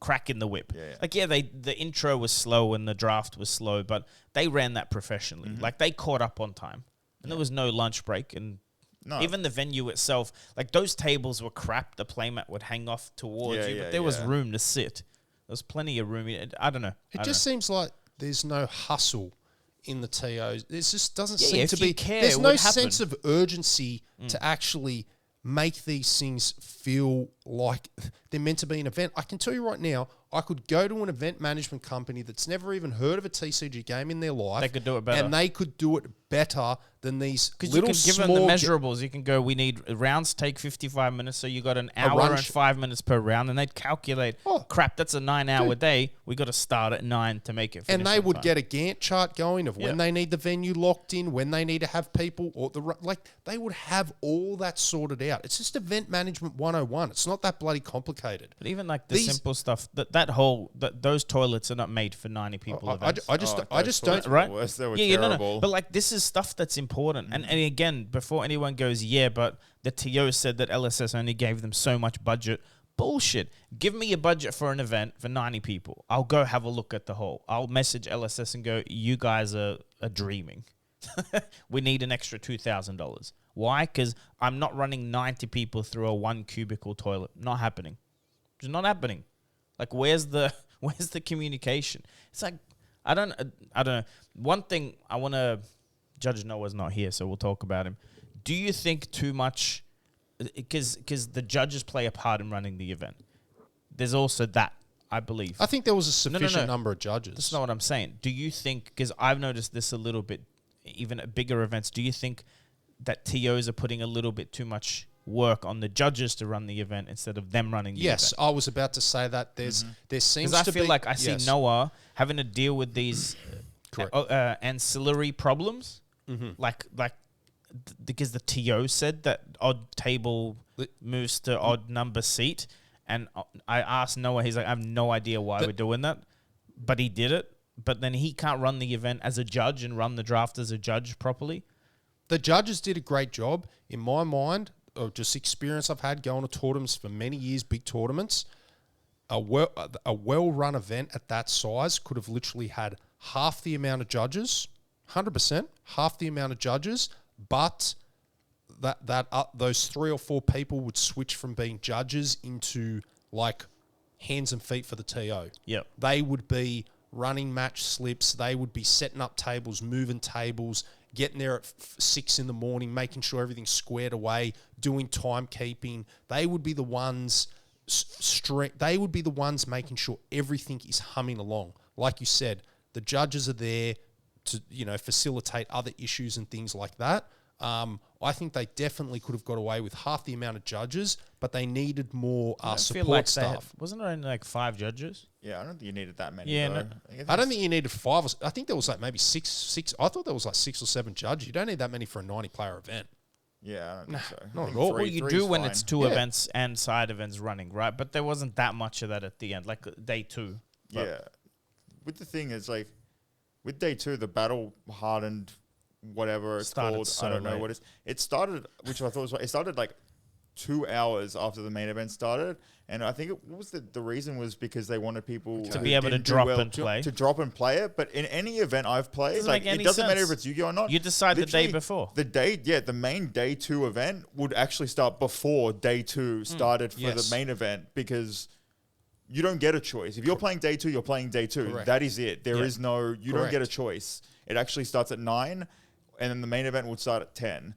cracking the whip. Yeah, yeah. Like, yeah, the intro was slow and the draft was slow, but they ran that professionally. Like, they caught up on time, and there was no lunch break. And No. even the venue itself, like those tables were crap. The playmat would hang off towards Yeah, you, yeah, but there was yeah. room to sit. There was plenty of room. I don't know. It just seems like there's no hustle in the TOs. There just doesn't Yeah, seem if to you be. care, There's it no would happen. sense of urgency to actually make these things feel like they're meant to be an event. I can tell you right now, I could go to an event management company that's never even heard of a TCG game in their life. They could do it better. And they could do it better than these Because you little can give them small... the measurables. You can go, we need rounds take 55 minutes, so you got an hour run and 5 minutes per round, and they'd calculate, Oh. crap, that's a 9-hour day. We got to start at 9 to make it finish And they on would time. get a Gantt chart going of when Yeah. they need the venue locked in, when they need to have people, or they would have all that sorted out. It's just event management 101. It's not that bloody complicated. But even like the These- simple stuff, those toilets are not made for 90 people. I just those don't. toilets were Right? worse. They were Yeah, terrible. no. But like, this is stuff that's important. And again, before anyone goes, yeah, but the TO said that LSS only gave them so much budget. Bullshit. Give me a budget for an event for 90 people. I'll go have a look at the whole. I'll message LSS and go, you guys are dreaming. We need an extra $2,000. Why? Because I'm not running 90 people through a 1 cubicle toilet. Not happening. Just not happening. Like, where's the communication? It's like, I don't know. One thing I want to, Judge Noah's not here, so we'll talk about him. Do you think too much, because the judges play a part in running the event. There's also that, I believe. I think there was a sufficient No. number of judges. That's not what I'm saying. Do you think, because I've noticed this a little bit, even at bigger events, do you think that TOs are putting a little bit too much work on the judges to run the event instead of them running the event? Yes, I was about to say that. There seems Because I to feel be, like I see yes. Noah having to deal with these Correct. ancillary problems, because the TO said that odd table moves to odd number seat, and I asked Noah, he's like, I have no idea why we're doing that, but he did it. But then he can't run the event as a judge and run the draft as a judge properly. The judges did a great job. In my mind, of just experience I've had going to tournaments for many years, big tournaments, a well-run event at that size could have literally had half the amount of judges, 100%, half the amount of judges, but those 3 or 4 people would switch from being judges into like hands and feet for the TO. Yep. They would be running match slips. They would be setting up tables, moving tables, getting there at 6 in the morning, making sure everything's squared away, doing timekeeping. They would be the ones. They would be the ones making sure everything is humming along. Like you said, the judges are there to facilitate other issues and things like that. I think they definitely could have got away with half the amount of judges, but they needed more support staff. Wasn't there only like 5 judges? Yeah, I don't think you needed that many. Yeah, though. I don't think you needed 5. I think there was like maybe six. I thought there was like 6 or 7 judges. You don't need that many for a 90-player event. Yeah, I don't think so. Not I think at all. Well, you three's do when fine. it's 2 events and side events running, right? But there wasn't that much of that at the end, like day 2. But Yeah. With the thing is, like, with day 2, the battle hardened, whatever it's Started called, so I don't know late. what it's. It started, which I thought was, it started like 2 hours after the main event started, and I think what was the reason was because they wanted people To who be able to didn't do drop well and play. to drop and play it. But in any event I've played, Doesn't like make any it doesn't matter if sense. it's Yu-Gi-Oh or not. You decide the day Literally, before. The main day 2 event would actually start before day 2 started for Yes. the main event because you don't get a choice. If you're playing day 2, you're playing day 2. Correct. That is it. There Yeah. is no, you don't get a Correct. choice. It actually starts at 9, and then the main event would start at 10.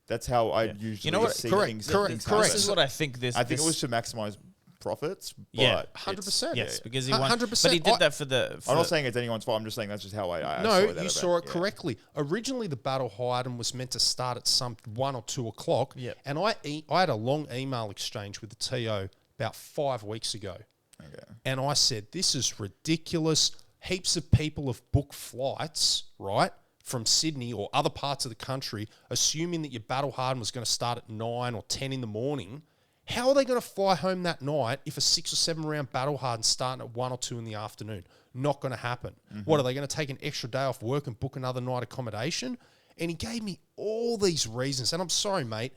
That's how I usually You know what? see Correct, things. correct, things correct. This happen. is what I think. I think it was to maximize profits. But Yeah. 100%. Yes, because he won. 100%. But he did that for the. I'm not saying it's anyone's fault. I'm just saying that's just how I No, saw that you event. saw it Yeah. correctly. Originally, the battle Hyden was meant to start at some 1 or 2 o'clock. Yep. And I had a long email exchange with the TO about 5 weeks ago. Okay. And I said, this is ridiculous. Heaps of people have booked flights, right, from Sydney or other parts of the country, assuming that your battle harden was going to start at 9 or 10 in the morning. How are they going to fly home that night if a 6 or 7 round battle harden's starting at 1 or 2 in the afternoon? Not going to happen. What, are they going to take an extra day off work and book another night accommodation? And he gave me all these reasons. And I'm sorry, mate,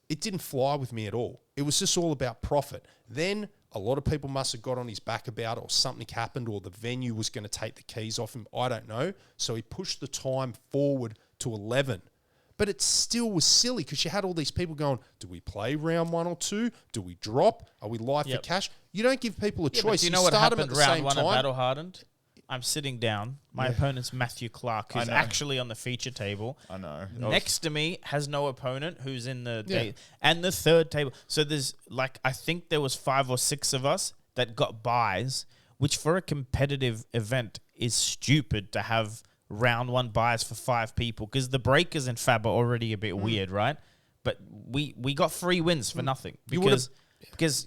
it didn't fly with me at all. It was just all about profit. Then a lot of people must have got on his back about it, or something happened, or the venue was going to take the keys off him. I don't know. So he pushed the time forward to 11. But it still was silly because you had all these people going, do we play round 1 or 2? Do we drop? Are we live Yep. for cash? You don't give people a Yeah, but choice. do you know what start them happened at the round same 1 at time. Battle Hardened? I'm sitting down. My opponent's Matthew Clark, who's know. actually on the feature table. I know. Next to me has no opponent who's in the Yeah. day, and the third table. So there's I think there was 5 or 6 of us that got buys, which for a competitive event is stupid to have round 1 buys for 5 people because the breakers in Fab are already a bit weird, right? But we got free wins for nothing You would've- because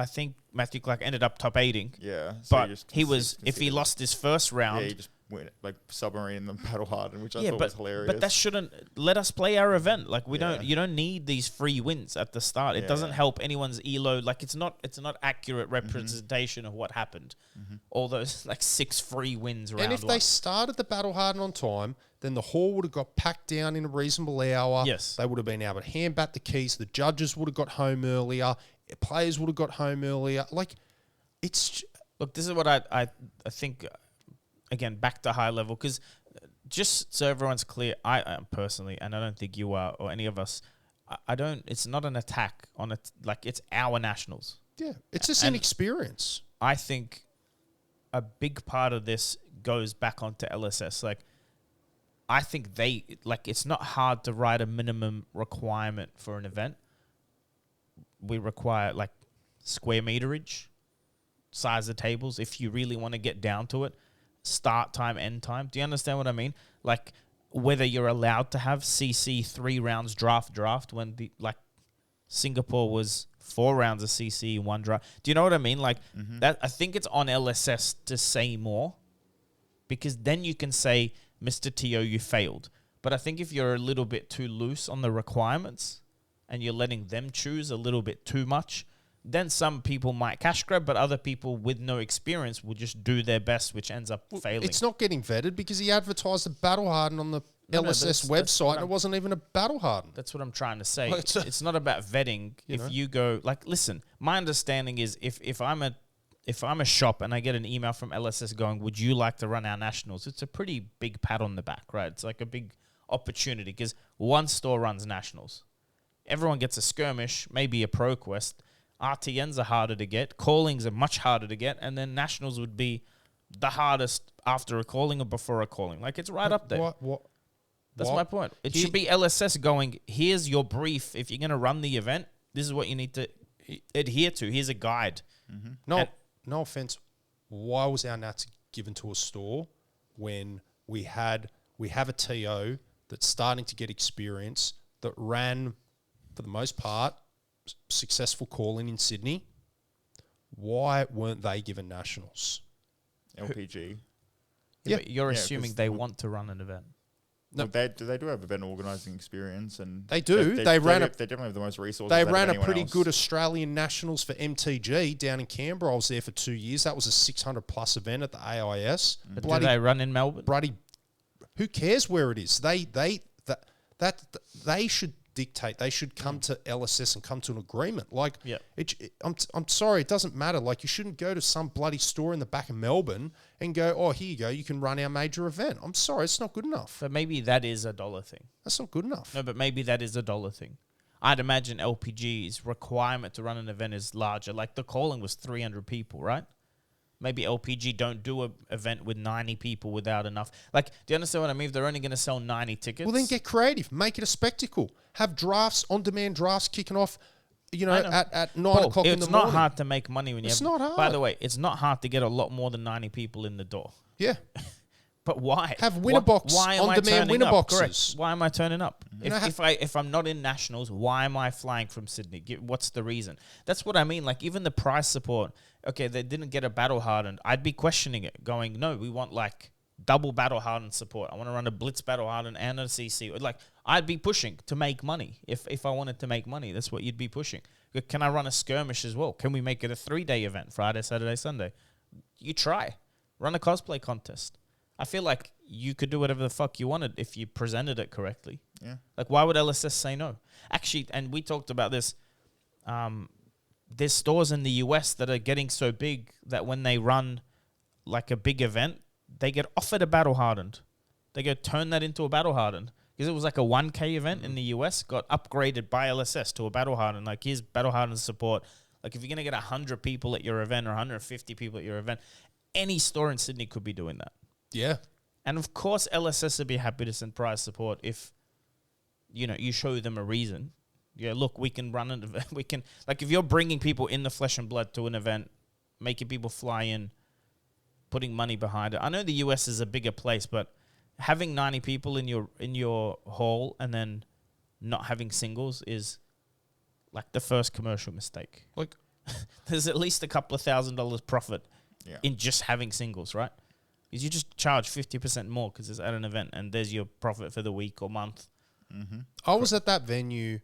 I think Matthew Clark ended up top 8ing. Yeah. So But you just he was, if he considered- lost his first round, Yeah, he just went like submarine in the battle hardened, which I yeah, thought was hilarious. but that shouldn't let us play our event. Like we Yeah. don't, you don't need these free wins at the start. It doesn't Yeah. help anyone's elo. Like it's not accurate representation of what happened. All those like 6 free wins round And if 1. they started the battle harden on time, then the hall would have got packed down in a reasonable hour. Yes. They would have been able to hand back the keys. The judges would have got home earlier. Players would have got home earlier. Like, it's... Look, this is what I think. Again, back to high level because just so everyone's clear, I am personally, and I don't think you are or any of us. I don't. It's not an attack on it. Like it's our nationals. Yeah, it's just And- inexperience. I think a big part of this goes back onto LSS. Like, I think it's not hard to write a minimum requirement for an event. We require like square meterage, size of tables. If you really want to get down to it, start time, end time. Do you understand what I mean? Like whether you're allowed to have CC 3 rounds draft when Singapore was 4 rounds of CC, 1 draft. Do you know what I mean? Like that. I think it's on LSS to say more because then you can say, Mr. TO, you failed. But I think if you're a little bit too loose on the requirements and you're letting them choose a little bit too much, then some people might cash grab, but other people with no experience will just do their best, which ends up failing. It's not getting vetted because he advertised a battle harden on the No, LSS that's website what and it I'm- wasn't even a battle harden. That's what I'm trying to say. Well, It's not about vetting. You know? If you go listen, my understanding is if I'm a shop and I get an email from LSS going, would you like to run our nationals? It's a pretty big pat on the back, right? It's like a big opportunity because one store runs nationals. Everyone gets a skirmish, maybe a pro quest. RTNs are harder to get. Callings are much harder to get. And then nationals would be the hardest after a calling or before a calling. Like, it's right up there. That's my point. It should be LSS going, here's your brief. If you're going to run the event, this is what you need to adhere to. Here's a guide. Mm-hmm. No offense. Why was our Nats given to a store when we have a TO that's starting to get experience, that ran, for the most part, successful calling in Sydney? Why weren't they given nationals? LPG. Yeah, but you're assuming they want to run an event. No, they do have event organising experience, and they do. They definitely have the most resources. They ran a pretty good Australian nationals for MTG down in Canberra. I was there for 2 years. That was a 600+ event at the AIS. But do they run in Melbourne? Who cares where it is? They should dictate. They should come to LSS and come to an agreement. Like, I'm sorry, it doesn't matter. Like, you shouldn't go to some bloody store in the back of Melbourne and go, oh, here you go, you can run our major event. I'm sorry, it's not good enough. But maybe that is a dollar thing. That's not good enough. No, but maybe that is a dollar thing. I'd imagine LPG's requirement to run an event is larger. Like, the calling was 300 people, right? Maybe LPG don't do an event with 90 people without enough. Like, do you understand what I mean? If they're only going to sell 90 tickets. Well, then get creative. Make it a spectacle. Have drafts, on-demand drafts kicking off, at 9 o'clock in the morning. It's not hard to make money when you It's not hard. By the way, it's not hard to get a lot more than 90 people in the door. Yeah. But why? Have winner box, on-demand winner boxes. Correct. Why am I turning up? Mm-hmm. If I'm not in nationals, why am I flying from Sydney? What's the reason? That's what I mean. Like, even the price support. Okay, they didn't get a battle hardened. I'd be questioning it, going, no, we want like double battle hardened support. I want to run a blitz battle hardened and a CC. Like, I'd be pushing to make money. If I wanted to make money, that's what you'd be pushing. Can I run a skirmish as well? Can we make it a 3-day event, Friday, Saturday, Sunday? You try. Run a cosplay contest. I feel like you could do whatever the fuck you wanted if you presented it correctly. Yeah. Like, why would LSS say no? Actually, and we talked about this. There's stores in the US that are getting so big that when they run like a big event, they get offered a battle hardened. They go turn that into a battle hardened. Because it was like a 1K event in the US, got upgraded by LSS to a battle hardened. Like, here's battle hardened support. Like, if you're going to get 100 people at your event or 150 people at your event, any store in Sydney could be doing that. Yeah. And of course, LSS would be happy to send prize support if, you show them a reason. Yeah, look, we can run an event. We can, like, if you're bringing people in the flesh and blood to an event, making people fly in, putting money behind it. I know the US is a bigger place, but having 90 people in your hall and then not having singles is like the first commercial mistake. Like, there's at least a couple of $1,000 profit in just having singles, right? Because you just charge 50% more because it's at an event and there's your profit for the week or month. Mm-hmm. I was at that venue.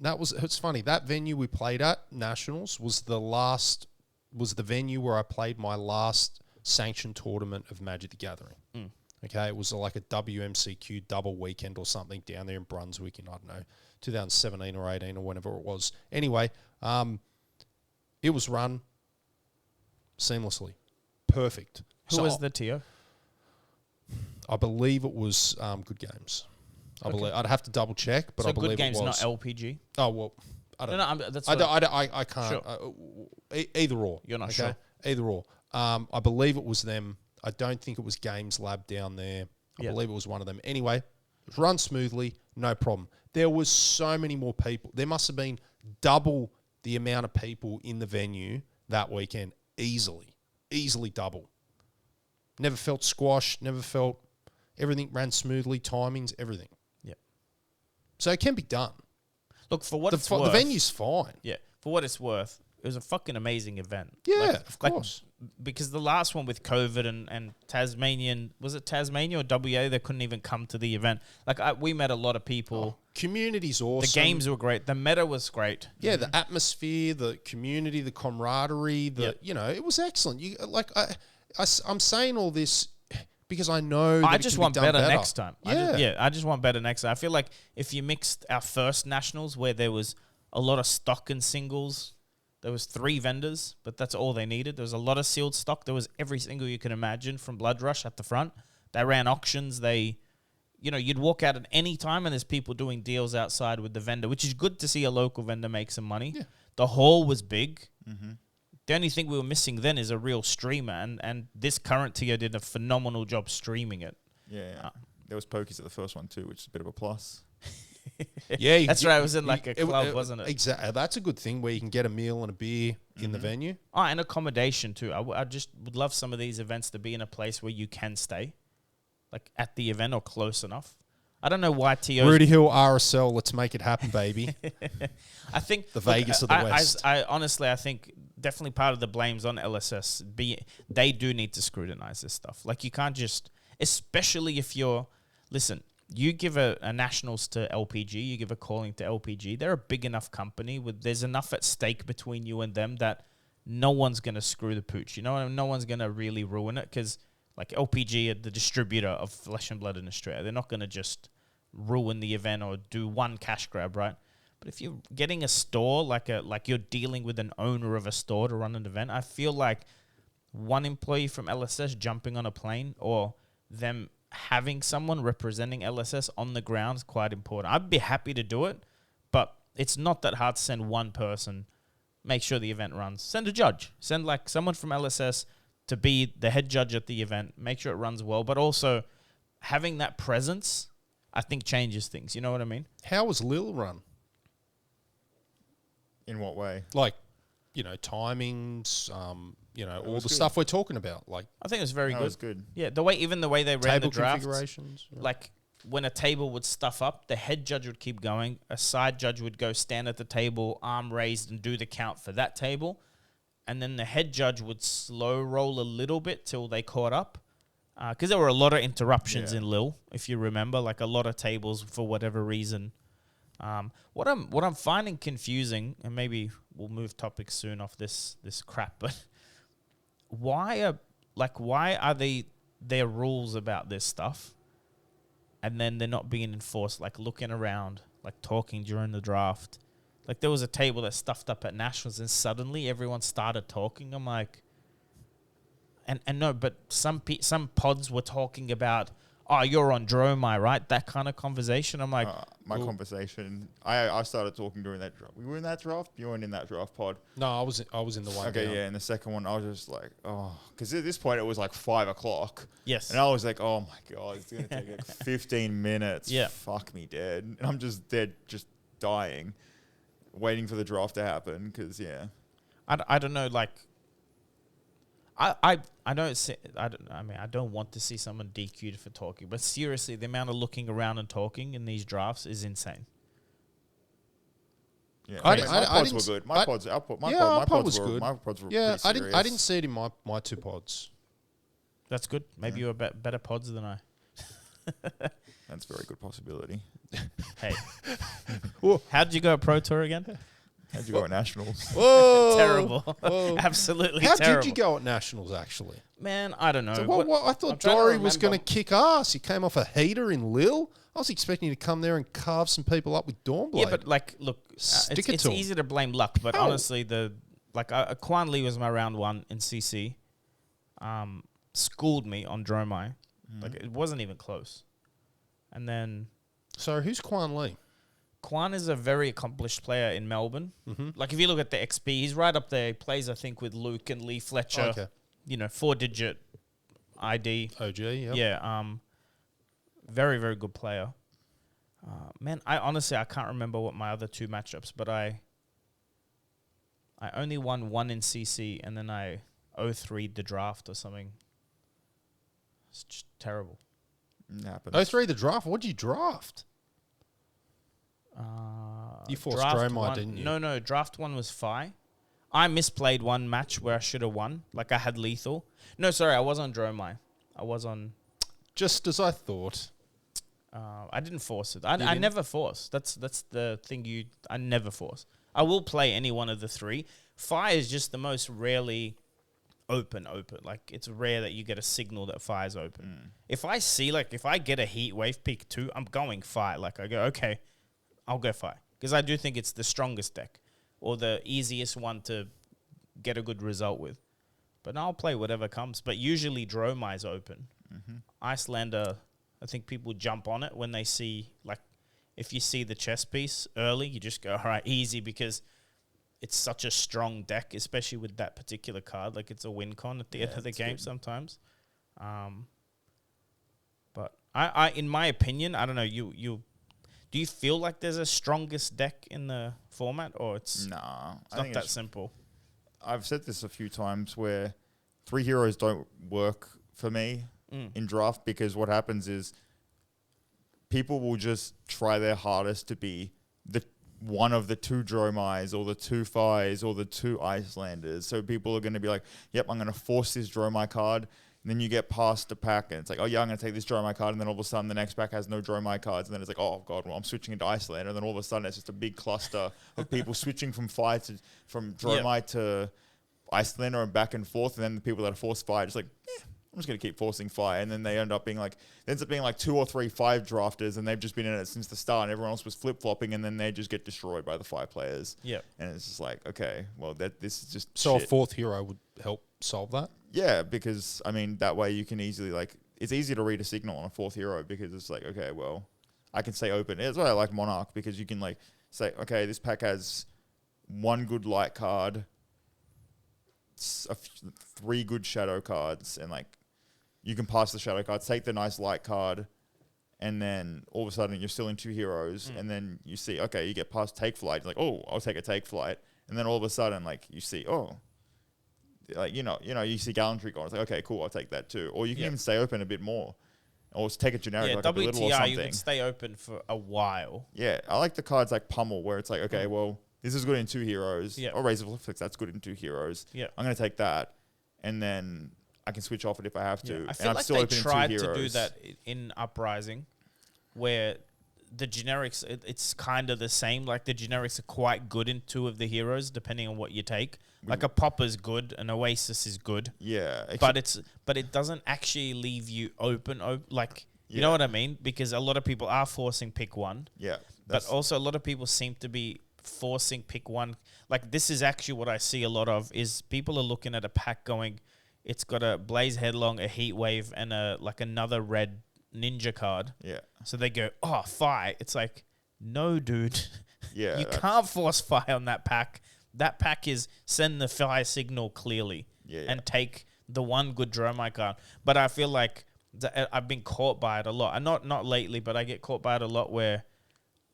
It's funny. That venue we played at, Nationals, was the venue where I played my last sanctioned tournament of Magic the Gathering. Mm. Okay, it was like a WMCQ double weekend or something down there in Brunswick in, I don't know, 2017 or 18 or whenever it was. Anyway, it was run seamlessly. Perfect. Who was the TO? I believe it was Good Games. I'd have to double check, but I believe it was. So Good Games, not LPG? Oh, well, I don't know. That's I can't. Sure. Either or. You're not sure? Either or. I believe it was them. I don't think it was Games Lab down there. I believe it was one of them. Anyway, it was run smoothly, no problem. There was so many more people. There must have been double the amount of people in the venue that weekend, easily double. Never felt squashed, everything ran smoothly, timings, everything. Yeah. So it can be done. Look, for what it's worth. The venue's fine. Yeah. For what it's worth, it was a fucking amazing event. Yeah, of course. Because the last one with COVID and Tasmanian, was it Tasmania or WA? They couldn't even come to the event. We met a lot of people. Community's awesome. The games were great. The meta was great. Yeah, the atmosphere, the community, the camaraderie, it was excellent. I'm saying all this because I know that I just want better next time. Yeah. I just want better next time. I feel like if you mixed our first nationals where there was a lot of stock and singles, there was 3 vendors, but that's all they needed. There was a lot of sealed stock. There was every single you can imagine from Blood Rush at the front. They ran auctions. You'd walk out at any time and there's people doing deals outside with the vendor, which is good to see a local vendor make some money. Yeah. The hall was big. Mm-hmm. The only thing we were missing then is a real streamer, and this current tier did a phenomenal job streaming it. Yeah. There was pokies at the first one too, which is a bit of a plus. Yeah, That's right. It was in like a club, wasn't it? Exactly. That's a good thing where you can get a meal and a beer in the venue. Oh, and accommodation too. I just would love some of these events to be in a place where you can stay, like at the event or close enough. I don't know why TO's... Rudy Hill RSL, let's make it happen, baby. I think... The Vegas of the West. I honestly, I think definitely part of the blame's on LSS. They do need to scrutinize this stuff. Like, you can't just... Especially if you're... Listen, you give a nationals to LPG, you give a calling to LPG, they're a big enough company. There's enough at stake between you and them that no one's going to screw the pooch. You know what I mean? No one's going to really ruin it because... Like LPG are the distributor of Flesh and Blood in Australia. They're not going to just ruin the event or do one cash grab, right? But if you're getting a store, like you're dealing with an owner of a store to run an event, I feel like one employee from LSS jumping on a plane or them having someone representing LSS on the ground is quite important. I'd be happy to do it, but it's not that hard to send one person, make sure the event runs. Send a judge. Send like someone from LSS to be the head judge at the event, make sure it runs well, but also having that presence, I think changes things. You know what I mean? How was Lil run? In what way? Like, timings, all the good. stuff we're talking about. Like I think it was very That good. was good. Yeah, the way they ran table the draft, configurations. like when a table would stuff up, the head judge would keep going. A side judge would go stand at the table, arm raised, and do the count for that table. And then the head judge would slow roll a little bit till they caught up. Because there were a lot of interruptions in Lil, if you remember, like a lot of tables for whatever reason. What I'm finding confusing, and maybe we'll move topics soon off this crap, but why are there rules about this stuff, and then they're not being enforced? Like looking around, like talking during the draft. Like there was a table that stuffed up at Nationals, and suddenly everyone started talking. I'm like, and no, but some pods were talking about, oh, you're on Dromai, right? That kind of conversation. I'm like, My conversation. I started talking during that draft. We were in that draft. You weren't in that draft pod. No, I was in the one. Okay, down. yeah. In the second one, I was just like, oh, because at this point it was like 5 o'clock. yes, And I was like, oh my God, it's going to take like 15 minutes. Yeah. Fuck me dead. And I'm just dead, just dying, waiting for the draft to happen. Because, yeah. I don't know, like, I don't want to see someone DQ'd for talking, but seriously, the amount of looking around and talking in these drafts is insane. Yeah, I my pods didn't were good. I- My pods was were good. My pods were Yeah, pretty serious. I didn't see it in my two pods. That's good. Maybe you're better pods than I. That's a very good possibility. Hey, Whoa. how did you go at Pro Tour again? How'd you go at nationals? Whoa, Terrible. whoa. Absolutely How terrible. did you go at nationals? Actually, Man, I don't know. so What- I I'm thought trying to Dory was remember. going to kick ass. He came off a heater in Lille. I was expecting you to come there and carve some people up with Dawnblade. Yeah, but like, look, Stick it it's to 'em. easy to blame luck, but How? honestly, Quan Lee was my round one in CC. Schooled me on Dromai. Like, it wasn't even close. And then So who's Quan Lee? Quan is a very accomplished player in Melbourne. Like, if you look at the XP, he's right up there. He plays, I think, with Luke and Lee Fletcher. Okay. 4-digit ID. OG, yep. Yeah. Very, very good player. Man, I can't remember what my other two matchups, but I only won one in CC, and then I 0-3'd the draft or something. It's just terrible. It happens. 03 the draft. What did you draft? You forced Draft Dromai, one- didn't you? No, draft one was Phi. I misplayed one match where I should have won. Like, I had lethal. No, sorry, I was on Dromai. I was on... Just as I thought. I didn't force it. I didn't? never force. That's the thing I never force. I will play any one of the three. Phi is just the most rarely open. Like, it's rare that you get a signal that Phi is open. If I see, like, if I get a heat wave pick 2, I'm going Phi. Like, I go, okay, I'll go Phi. Because I do think it's the strongest deck or the easiest one to get a good result with. But I'll play whatever comes. But usually Dromai's open. Icelander, I think people jump on it when they see, like, if you see the chess piece early, you just go, all right, easy, because it's such a strong deck, especially with that particular card. Like, it's a win con at the end of the game sometimes. But I, in my opinion, I don't know. Do you feel like there's a strongest deck in the format, or it's Nah, not that simple? I've said this a few times where 3 heroes don't work for me in draft, because what happens is people will just try their hardest to be the one of the 2 Dromais or the 2 Phais or the 2 Icelanders. So people are going to be like, yep, I'm going to force this Dromai card. And then you get past the pack and it's like, oh yeah, I'm going to take this Dromai card. And then all of a sudden the next pack has no Dromai cards. And then it's like, oh God, well, I'm switching into Iceland. And then all of a sudden it's just a big cluster of people switching from Dromai to Icelander and back and forth. And then the people that are forced Phi are just like, I'm just going to keep forcing Phi. And then they end up being like, there ends up being like 2 or 3 5 drafters, and they've just been in it since the start, and everyone else was flip-flopping, and then they just get destroyed by the 5 players. Yep. And it's just like, okay, well, this is just So shit. a 4th hero would help solve that? Yeah, because, I mean, that way you can easily, like, it's easy to read a signal on a 4th hero, because it's like, okay, well, I can stay open. That's why I like Monarch, because you can, like, say, okay, this pack has 1 good light card, 3 good shadow cards, and, like, you can pass the shadow cards, take the nice light card, and then all of a sudden you're still in 2 heroes, and then you see, okay, you get past Take Flight, like, oh, I'll take a Take Flight, and then all of a sudden, like, you see, oh, like, you know, you see Gallantry going, it's like, okay, cool, I'll take that too. Or you can even stay open a bit more, or take a generic, like a little or WTR, something. you can stay open for a while. Yeah, I like the cards like Pummel, where it's like, okay, well, this is good in 2 heroes, or Razor Flicks, that's good in 2 heroes. Yeah, I'm going to take that, and then I can switch off it if I have to. I feel like they tried to do that in Uprising, where the generics, it's kind of the same. Like, the generics are quite good in 2 of the heroes, depending on what you take. Like, a Popper's good, an Oasis is good. Yeah. But it doesn't actually leave you open. Like, you know what I mean? Because a lot of people are forcing pick 1. Yeah. But also a lot of people seem to be forcing pick 1. Like, this is actually what I see a lot of, is people are looking at a pack going, it's got a Blaze Headlong, a Heat Wave, and another red ninja card. Yeah. So they go, oh, Phi. It's like, no, dude. Yeah. You can't force Phi on that pack. That pack is send the Phi signal clearly and take the 1 good Dromai card. But I feel like I've been caught by it a lot. And not lately, but I get caught by it a lot where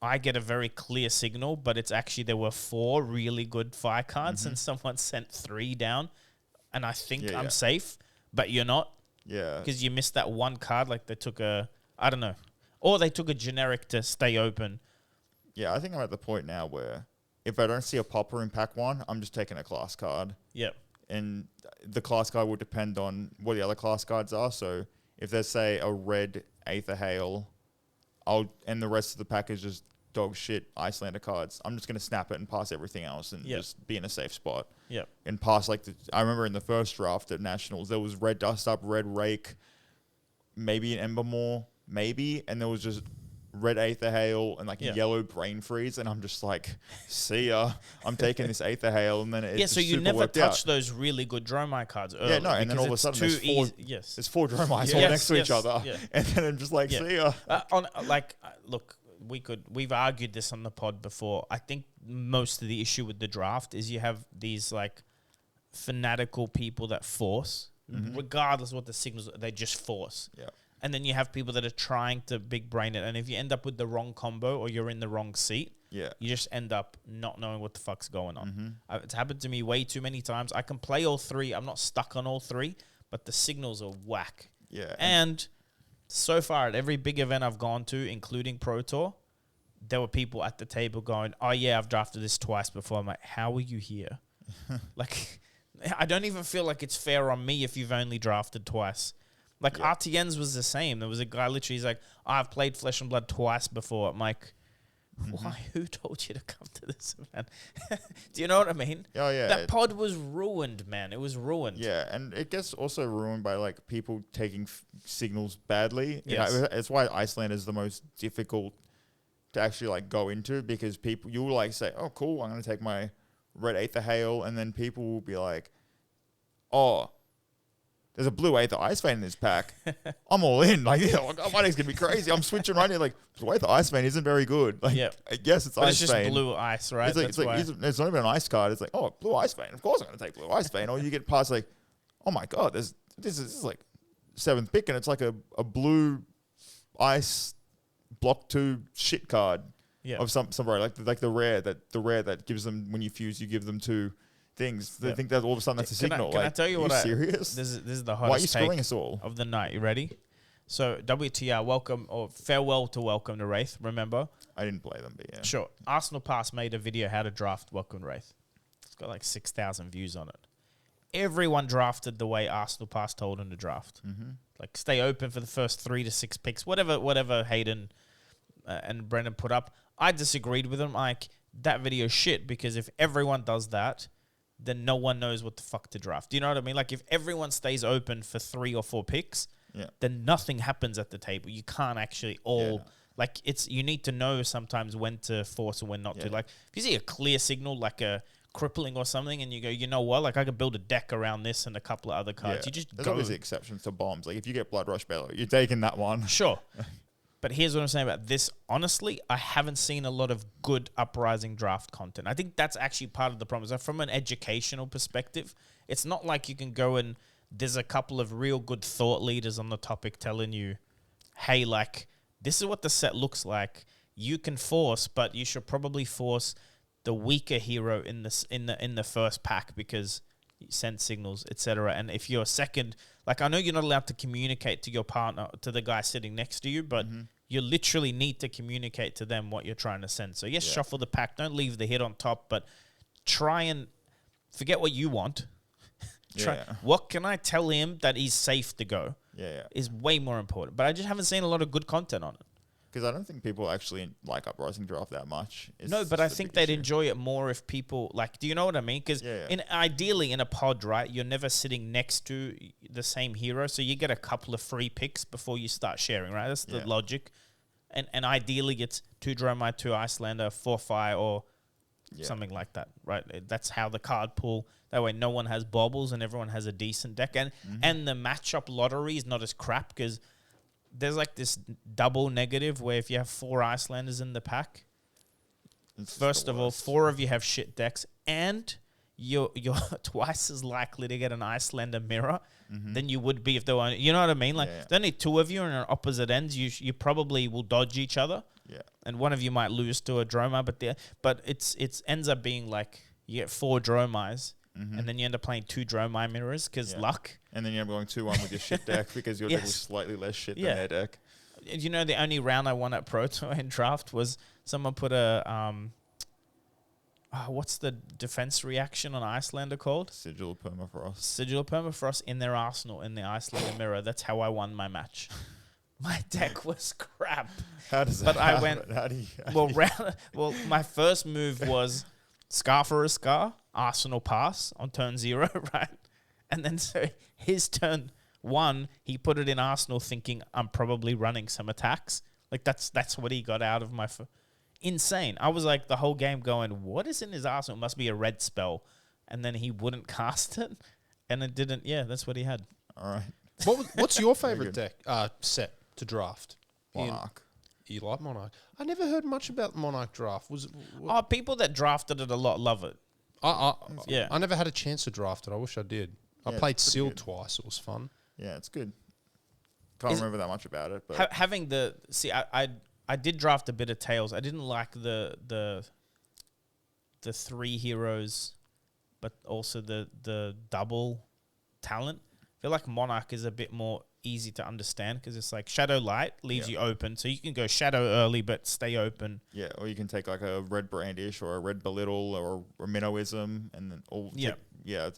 I get a very clear signal, but it's actually there were 4 really good Phi cards and someone sent 3 down. And I think I'm safe, but you're not. Yeah. Because you missed that 1 card. Like, they took I don't know. Or they took a generic to stay open. Yeah, I think I'm at the point now where if I don't see a Popper in pack 1, I'm just taking a class card. Yep. And the class card will depend on what the other class cards are. So if there's, say, a red Aether Hail, and the rest of the pack is just dog shit Icelander cards, I'm just going to snap it and pass everything else and just be in a safe spot. Yep. And pass, like, I remember in the first draft at Nationals, there was red Dust Up, red Rake, maybe an Embermore, maybe, and there was just red Aether Hail and, like, a yellow Brain Freeze, and I'm just like, see ya. I'm taking this Aether Hail, and then it's so you never touch those really good Dromai cards early. Yeah, no, and then all of a sudden there's 4 Dromais all next to each other, and then I'm just like, see ya. Look, we've argued this on the pod before. I think most of the issue with the draft is you have these, like, fanatical people that force, regardless of what the signals are, they just force. Yeah. And then you have people that are trying to big brain it. And if you end up with the wrong combo or you're in the wrong seat, you just end up not knowing what the fuck's going on. It's happened to me way too many times. I can play all 3. I'm not stuck on all 3, but the signals are whack. Yeah. And so far at every big event I've gone to, including Pro Tour, there were people at the table going, oh yeah, I've drafted this twice before. I'm like, how are you here? Like, I don't even feel like it's fair on me if you've only drafted twice. Like, RTN's was the same. There was a guy literally, he's like, I've played Flesh and Blood twice before. I'm like, why? Who told you to come to this event? Do you know what I mean? Oh, yeah. That pod was ruined, man. It was ruined. Yeah, and it gets also ruined by, like, people taking signals badly. Yes. You know, it's why Iceland is the most difficult to actually, like, go into, because you'll, like, say, oh, cool, I'm going to take my red Aether Hail, and then people will be like, oh, there's a blue Aether Ice Vein in this pack. I'm all in. Like, yeah, my deck's gonna be crazy. I'm switching right here. Like, blue Aether Ice Vein isn't very good. Like, yes, it's but Ice it's just Vein. blue ice, right? It's not even an ice card. It's like, oh, blue Ice Vein. Of course I'm gonna take blue Ice Vein. Or you get past like, oh my god, this is like 7th pick, and it's like a blue ice block 2 shit card of some variety, like the rare that gives them, when you fuse, you give them 2 things. They think that all of a sudden that's a signal. Can I tell you what? Serious? This is the Why are you hottest screwing take us all? of the night. You ready? So WTR, welcome or farewell to Welcome to Wraith. Remember? I didn't play them, but yeah. Sure. Arsenal Pass made a video how to draft Welcome to Wraith. It's got like 6,000 views on it. Everyone drafted the way Arsenal Pass told them to draft. Mm-hmm. Like stay open for the first 3 to 6 picks, whatever Hayden and Brendan put up. I disagreed with them. Like, that video shit, because if everyone does that, then no one knows what the fuck to draft. Do you know what I mean? Like, if everyone stays open for 3 or 4 picks, then nothing happens at the table. You can't actually like, you need to know sometimes when to force and when not to. Like, if you see a clear signal, like a crippling or something, and you go, you know what, like, I could build a deck around this and a couple of other cards. You just There's go. obviously exceptions to bombs. Like, if you get Blood Rush Bellow, you're taking that one. Sure. But here's what I'm saying about this. Honestly, I haven't seen a lot of good Uprising draft content. I think that's actually part of the problem. So from an educational perspective, it's not like you can go and there's a couple of real good thought leaders on the topic telling you, hey, like, this is what the set looks like. You can force, but you should probably force the weaker hero in the first pack because you send signals, etc. And if you're second, like, I know you're not allowed to communicate to your partner, to the guy sitting next to you, but you literally need to communicate to them what you're trying to send. So yes, shuffle the pack. Don't leave the hit on top, but try and forget what you want. What can I tell him that he's safe to go? Is way more important. But I just haven't seen a lot of good content on it. Because I don't think people actually like Uprising Draft that much. No, but I think they'd enjoy it more if people, like, do you know what I mean? Because ideally in a pod, right, you're never sitting next to the same hero, so you get a couple of free picks before you start sharing, right? That's the logic. And ideally it's 2 Dromai, 2 Icelander, 4 Fire, or something like that, right? That's how the card pool, that way no one has bobbles and everyone has a decent deck. And the matchup lottery is not as crap, because there's like this double negative where if you have 4 Icelanders in the pack, first of all, 4 of you have shit decks, and you're twice as likely to get an Icelander mirror than you would be if there were, you know what I mean? Like, if there are only 2 of you and on opposite ends, you probably will dodge each other. And one of you might lose to a Dromai, but it's ends up being like you get 4 Dromais. And then you end up playing 2 Dromai mirrors because luck. And then you end up going 2-1 with your shit deck because your deck was slightly less shit than their deck. You know, the only round I won at Pro Tour in draft was someone put a what's the defense reaction on Icelander called? Sigil Permafrost. Sigil Permafrost in their arsenal in the Icelander mirror. That's how I won my match. My deck was crap. How does that happen? How do you my first move was Scar for a Scar, Arsenal Pass on turn 0, right? And then so his turn 1, he put it in Arsenal thinking I'm probably running some attacks. Like, that's what he got out of my... Insane. I was like the whole game going, what is in his Arsenal? It must be a red spell. And then he wouldn't cast it. And it didn't... Yeah, that's what he had. All right. What's your favorite deck set to draft? Monarch. You like Monarch? I never heard much about Monarch draft. People that drafted it a lot love it. I never had a chance to draft it. I wish I did. I played Sealed twice. It was fun. Yeah, it's good. Can't remember that much about it. But having I did draft a bit of Tails. I didn't like the 3 heroes, but also the double talent. I feel like Monarch is a bit more easy to understand because it's like Shadow Light leaves you open, so you can go Shadow early but stay open. Yeah, or you can take like a Red Brandish or a Red Belittle or a Minnowism, and then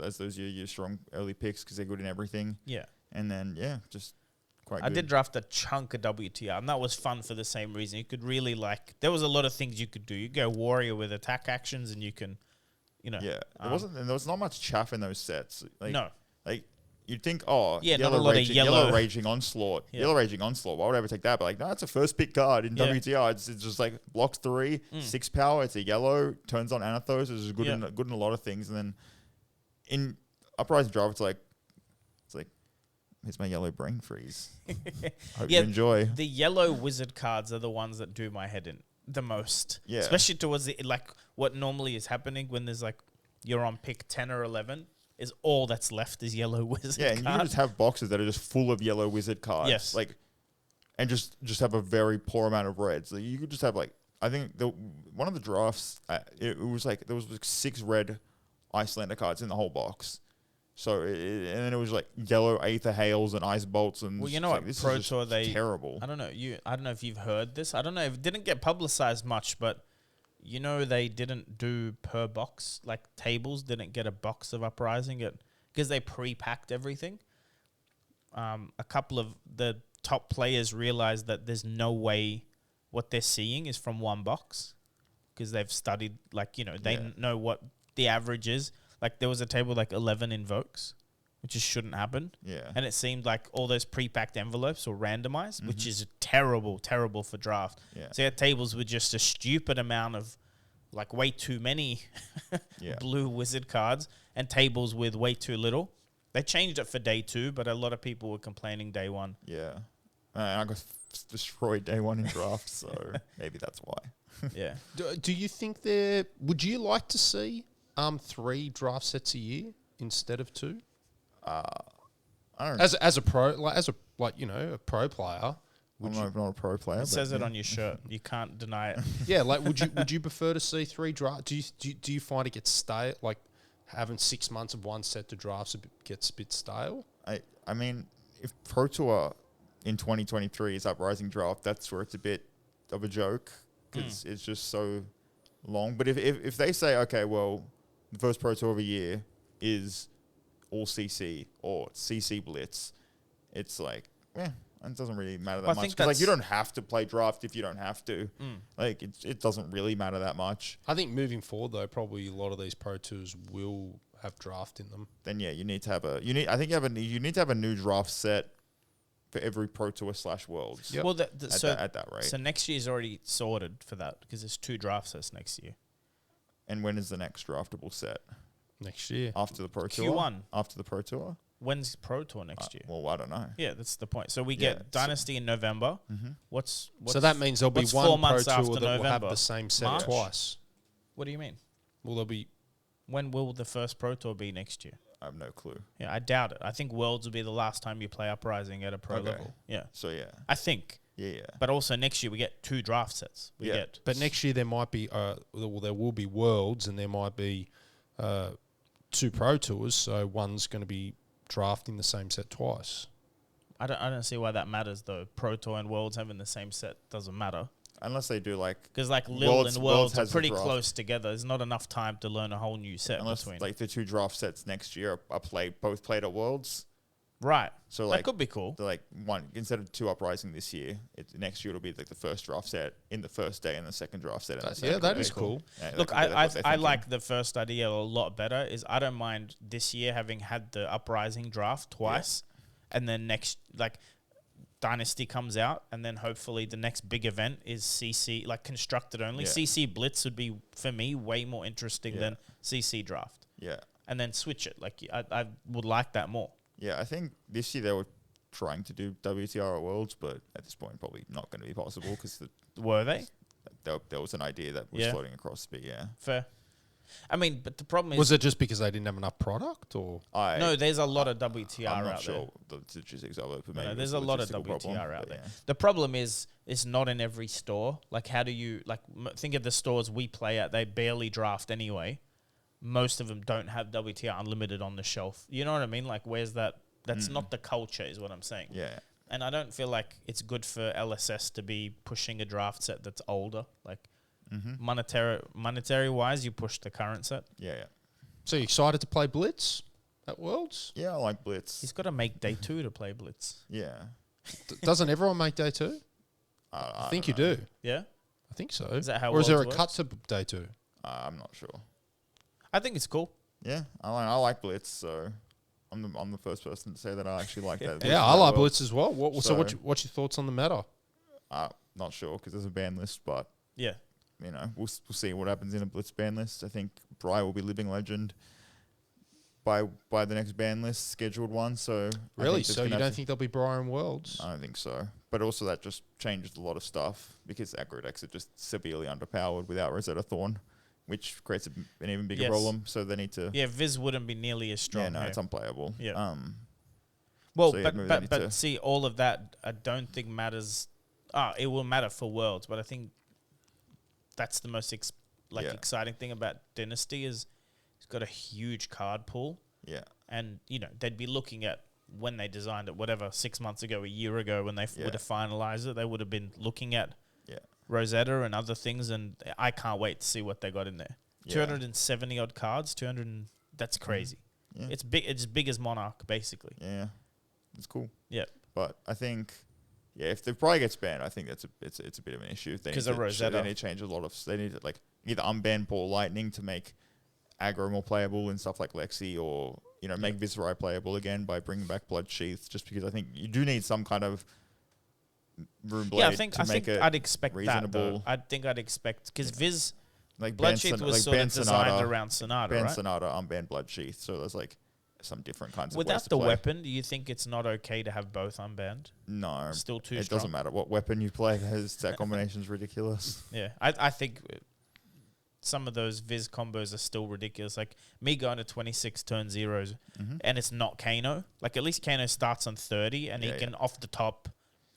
as those are your strong early picks because they're good in everything. Yeah, and then just quite. I did draft a chunk of WTR, and that was fun for the same reason. You could really there was a lot of things you could do. You go Warrior with attack actions, and you can, there was not much chaff in those sets. No. You'd think, yellow Raging Onslaught. Yeah. Yellow Raging Onslaught. Why would I ever take that? But no, it's a first pick card in WTR. It's just like blocks 3, 6 power. It's a yellow, turns on Anathos. It's good in a lot of things. And then in Uprising Draft, it's like here's my yellow brain freeze. Hope Yeah, you enjoy. The yellow wizard cards are the ones that do my head in the most. Yeah. Especially towards the, like what normally is happening when there's like you're on pick 10 or 11 is all that's left is yellow wizard Yeah, and you can cards. just have boxes that are just full of yellow wizard cards. Yes. Like, and just have a very poor amount of reds. Like, you could just have like, I think one of the drafts, it was like there was like 6 red Icelander cards in the whole box. So and then it was like yellow Aether Hails and Ice Bolts and Well, you know like, what, this Pro is just Tour, terrible. I don't know if you've heard this. I don't know if it didn't get publicized much, but you know they didn't do per box, like tables didn't get a box of Uprising because they pre-packed everything. A couple of the top players realized that there's no way what they're seeing is from one box because they've studied, like, you know, they know what the average is. Like there was a table like 11 invokes, which just shouldn't happen. Yeah. And it seemed like all those pre-packed envelopes were randomized, which is terrible for draft. Yeah. So you had tables with just a stupid amount of, like, way too many blue wizard cards and tables with way too little. They changed it for day 2, but a lot of people were complaining day 1. Yeah. And I got destroyed day 1 in draft, so maybe that's why. Yeah. Do you think would you like to see 3 draft sets a year instead of 2? I don't As a pro, like you know, a pro player. I'm not a pro player. It says it on your shirt. You can't deny it. Yeah, like would you prefer to see 3 draft? Do you find it gets stale? Like having 6 months of one set to drafts gets a bit stale? I mean, if Pro Tour in 2023 is Uprising draft, that's where it's a bit of a joke because it's just so long. But if they say, okay, well, the first Pro Tour of a year is all CC or CC Blitz, it's like, it doesn't really matter that much. Because like you don't have to play draft if you don't have to. Like it doesn't really matter that much. I think moving forward though, probably a lot of these Pro Tours will have draft in them. Then you need to have you need to have a new draft set for every Pro Tour / Worlds. Yep. Well, at that rate. So next year's already sorted for that because there's 2 draft sets next year. And when is the next draftable set? Next year. After the Pro Tour? Q1. After the Pro Tour? When's Pro Tour next year? Well, I don't know. Yeah, that's the point. So we get Dynasty in November. What's so that means there'll be what's one 4 Pro months Tour after that will have November? the same set March? twice. What do you mean? Well, there'll be... When will the first Pro Tour be next year? I have no clue. Yeah, I doubt it. I think Worlds will be the last time you play Uprising at a pro level. Yeah. So, yeah. I think. Yeah. But also next year we get 2 draft sets. We get. But next year there might be... well, there will be Worlds and there might be 2 Pro Tours, so one's going to be drafting the same set twice. I don't see why that matters though. Pro Tour and Worlds having the same set doesn't matter. Unless they do like... Because like Lil and Worlds are has pretty a draft. close together. There's not enough time to learn a whole new set Unless between. like the 2 draft sets next year are both played at Worlds. Right. So that like could be cool. they're like one instead of 2 Uprising this year, next year it'll be like the first draft set in the first day and the second draft set in the second that day. is cool. Yeah, Look, that's what they're I thinking. like the first idea a lot better. Is I don't mind this year having had the Uprising draft twice, and then next like Dynasty comes out, and then hopefully the next big event is CC, like constructed only. Yeah. CC Blitz would be for me way more interesting than CC draft. Yeah. And then switch it. Like I would like that more. Yeah, I think this year they were trying to do WTR at Worlds, but at this point probably not going to be possible because Were they? there was an idea that was floating across, but Fair. I mean, but the problem is... Was it just because they didn't have enough product, or...? No, there's a lot of WTR I'm not out sure the statistics of it, but maybe there's it's a lot of logistical WTR problem, out but there. The problem is it's not in every store. Like, how do you... Like, think of the stores we play at. They barely draft anyway. Most of them don't have WTR Unlimited on the shelf. You know what I mean? Like, where's that... That's not the culture, is what I'm saying. Yeah. And I don't feel like it's good for LSS to be pushing a draft set that's older. Like, monetary wise, you push the current set. Yeah. So you excited to play Blitz at Worlds? Yeah, I like Blitz. He's got to make day 2 to play Blitz. Yeah. Doesn't everyone make day 2? I think you do. Yeah? I think so. Is that how or is there a Worlds cut to day 2? I'm not sure. I think it's cool. Yeah, I like Blitz, so I'm the first person to say that I actually like that. Yeah, I like Blitz as well. So what's your thoughts on the meta? Not sure because there's a ban list, but Yeah. you know we'll see what happens in a Blitz ban list. I think Bry will be living legend by the next ban list scheduled one. So I Really? think there's So you gonna don't have to- think there'll be Brian Worlds? I don't think so. But also that just changes a lot of stuff because aggro decks are just severely underpowered without Rosetta Thorn, which creates an even bigger Yes. problem. So they need to. Yeah, Viz wouldn't be nearly as strong. Yeah, no, hey? it's unplayable. Yeah. Well, So, yeah, maybe they need but to- see, all of that I don't think matters. It will matter for Worlds, but I think that's the most Yeah. exciting thing about Dynasty is it's got a huge card pool, Yeah. and they'd be looking at when they designed it, whatever 6 months ago, a year ago, when they would have finalized it, they would have been looking at Yeah. Rosetta and other things, and I can't wait to see what they got in there. Yeah. 270 odd cards, 200. That's crazy. Yeah. It's big. It's big as Monarch, basically. Yeah. It's cool. Yeah. But I think, if the Pry gets banned, I think it's a bit of an issue. They 'Cause need of to Rosetta. They need to change a lot of. They need to either unban Ball Lightning to make aggro more playable and stuff like Lexi, or make Viserai playable again by bringing back Blood Sheath. Just because I think you do need some kind of Rune Blade Yeah, I think it I'd expect that reasonable. though. I think I'd expect because Viz like Bloodsheath was sort of designed around Sonata, Ben right? Sonata unbanned Blood Sheath, so there's some different kinds of ways Without to the play. weapon, do you think it's not okay to have both unbanned? No, Still too it strong. doesn't matter what weapon you play. That combination's ridiculous. Yeah, I think some of those Viz combos are still ridiculous. Like me going to 26 turn zeros, and it's not Kano. Like at least Kano starts on 30, and he can off the top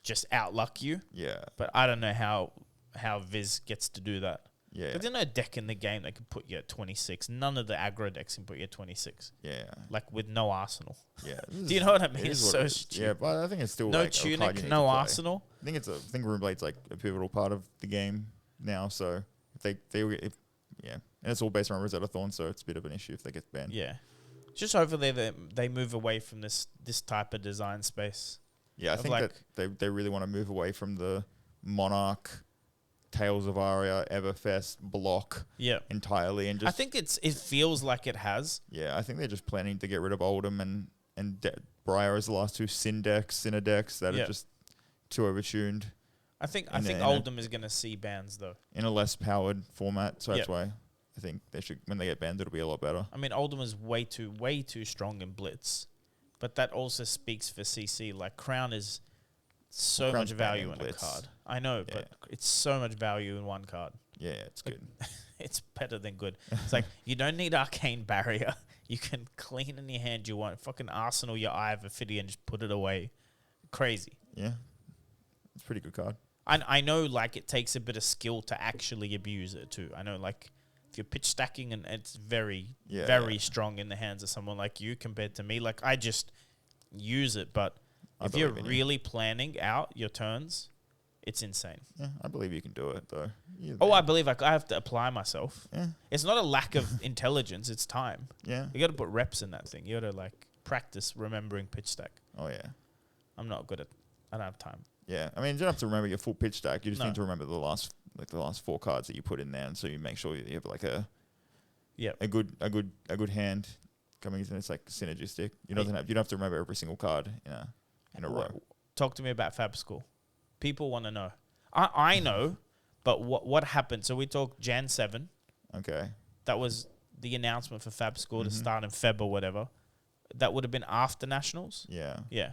just outluck you. Yeah, But I don't know how Viz gets to do that. yeah, But there's no deck in the game that can put you at 26. None of the aggro decks can put you at 26. yeah, Like with no arsenal. yeah. Do you know what I mean? It It's is what so it is. stupid. Yeah, but I think it's still No a card you tunic, need no to play. arsenal. I think Rune Blade's a pivotal part of the game now. So if and it's all based around Rosetta Thorn, so it's a bit of an issue if they get banned. Yeah. Just hopefully they move away from this type of design space. Yeah, I Of think that they really want to move away from the Monarch, Tales of Aria, Everfest block Yeah. entirely, and just I think it feels like it has. yeah, I think they're just planning to get rid of Oldham and Briar as the last two Sin decks that Yeah. are just too overtuned I think in a- Oldham is going to see bans though. in a less powered format. So that's Yeah. why I think they should, when they get banned, it'll be a lot better. I mean, Oldham is way too strong in Blitz. But that also speaks for CC. Like Crown is so Well, Crown's much value banned in in a Blitz. card. I know, but it's so much value in one card. Yeah, it's good. It's better than good. It's like you don't need Arcane Barrier. You can clean in your hand you want. Fucking arsenal your Eye of Ophidia and just put it away. Crazy. Yeah, it's a pretty good card. I know like it takes a bit of skill to actually abuse it too. I know like if you're pitch stacking and it's very strong in the hands of someone like you compared to me. Like I just use it, but if you're believe in you. really planning out your turns, it's insane. Yeah, I believe you can do it though. I believe I have to apply myself. Yeah, It's not a lack of intelligence, it's time. yeah. You got to put reps in that thing. You got to like practice remembering pitch stack. Oh yeah. I'm not good at I don't have time. Yeah, I mean, you don't have to remember your full pitch stack. You just No. need to remember the last 4 cards that you put in there, and so you make sure you have like a good hand coming in. It's like synergistic. You don't have to remember every single card in a row. Talk to me about Fab School. People want to know. I know, but what happened? So we talked Jan 7. Okay. That was the announcement for Fab School to start in Feb or whatever. That would have been after Nationals. Yeah. Yeah.